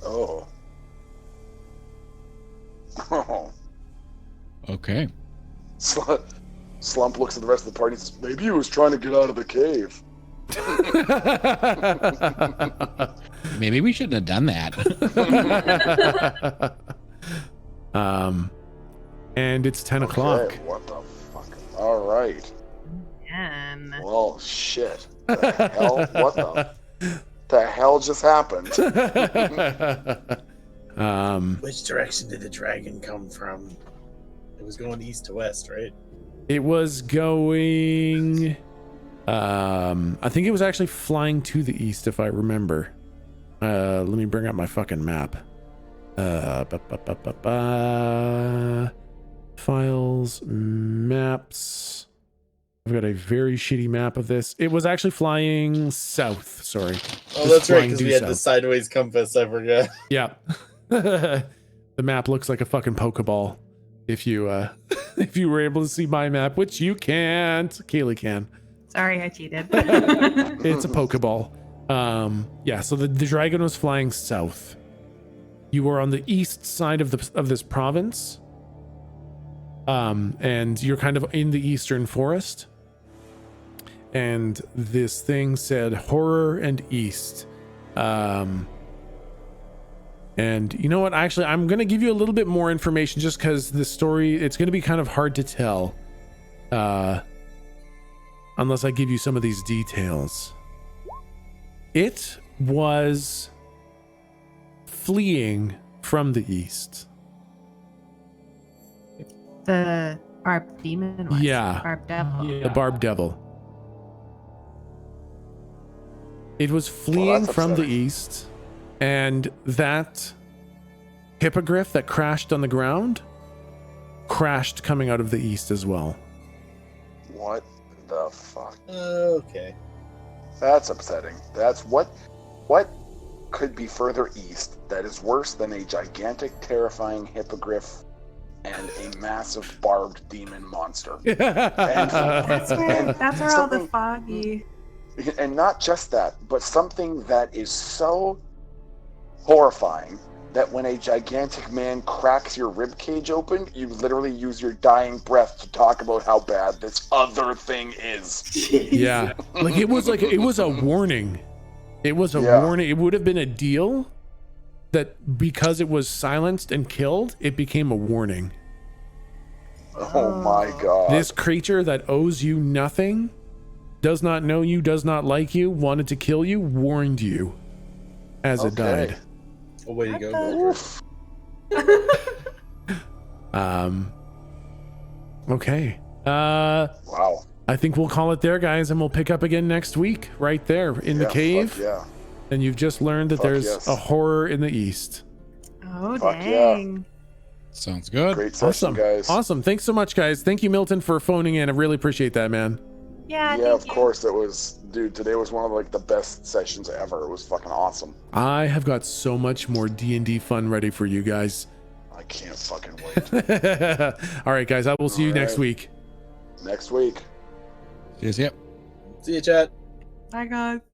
Oh. Oh. Okay. Slump looks at the rest of the party and says, maybe he was trying to get out of the cave. Maybe we shouldn't have done that. And it's 10 o'clock. What the fuck? All right. Man. Well, shit. The hell? What the hell just happened? Which direction did the dragon come from? It was going east to west, right? It was going... I think it was actually flying to the east, if I remember. Let me bring up my fucking map. Files, maps. I've got a very shitty map of this. It was actually flying south, sorry. Oh, that's right, because we had the sideways compass, I forgot. Yeah. The map looks like a fucking Pokeball. If you if you were able to see my map, which you can't. Kaylee can. Sorry, I cheated. It's a Pokeball. Yeah, so the dragon was flying south. You were on the east side of this province. And you're kind of in the eastern forest. And this thing said horror and east. And you know what? Actually, I'm going to give you a little bit more information just because the story, it's going to be kind of hard to tell. Unless I give you some of these details. It was fleeing from the east. The Barb Demon was. Yeah. Barb Devil. The Barb Devil. It was fleeing from the east, and that hippogriff that crashed on the ground crashed coming out of the east as well. What the fuck? Okay. That's upsetting. That's what could be further east that is worse than a gigantic, terrifying hippogriff and a massive barbed demon monster. That's where all the foggy. And not just that, but something that is so horrifying that when a gigantic man cracks your rib cage open, you literally use your dying breath to talk about how bad this other thing is. Yeah. It was a warning. It was a warning. It would have been a deal that because it was silenced and killed, it became a warning. Oh my god. This creature that owes you nothing, does not know you, does not like you, wanted to kill you, warned you as it died. Well, way to go, Okay. Wow. I think we'll call it there, guys, and we'll pick up again next week, right there in the cave. Fuck yeah. And you've just learned that there's a horror in the east. Oh, fuck dang. Yeah. Sounds good. Great session, guys. Awesome. Thanks so much, guys. Thank you, Milton, for phoning in. I really appreciate that, man. Yeah, of course. It was, dude, today was one of the best sessions ever. It was fucking awesome. I have got so much more D&D fun ready for you guys. I can't fucking wait. All right, guys. I will see you next week. Next week. Cheers, yep. See you, chat. Bye, guys.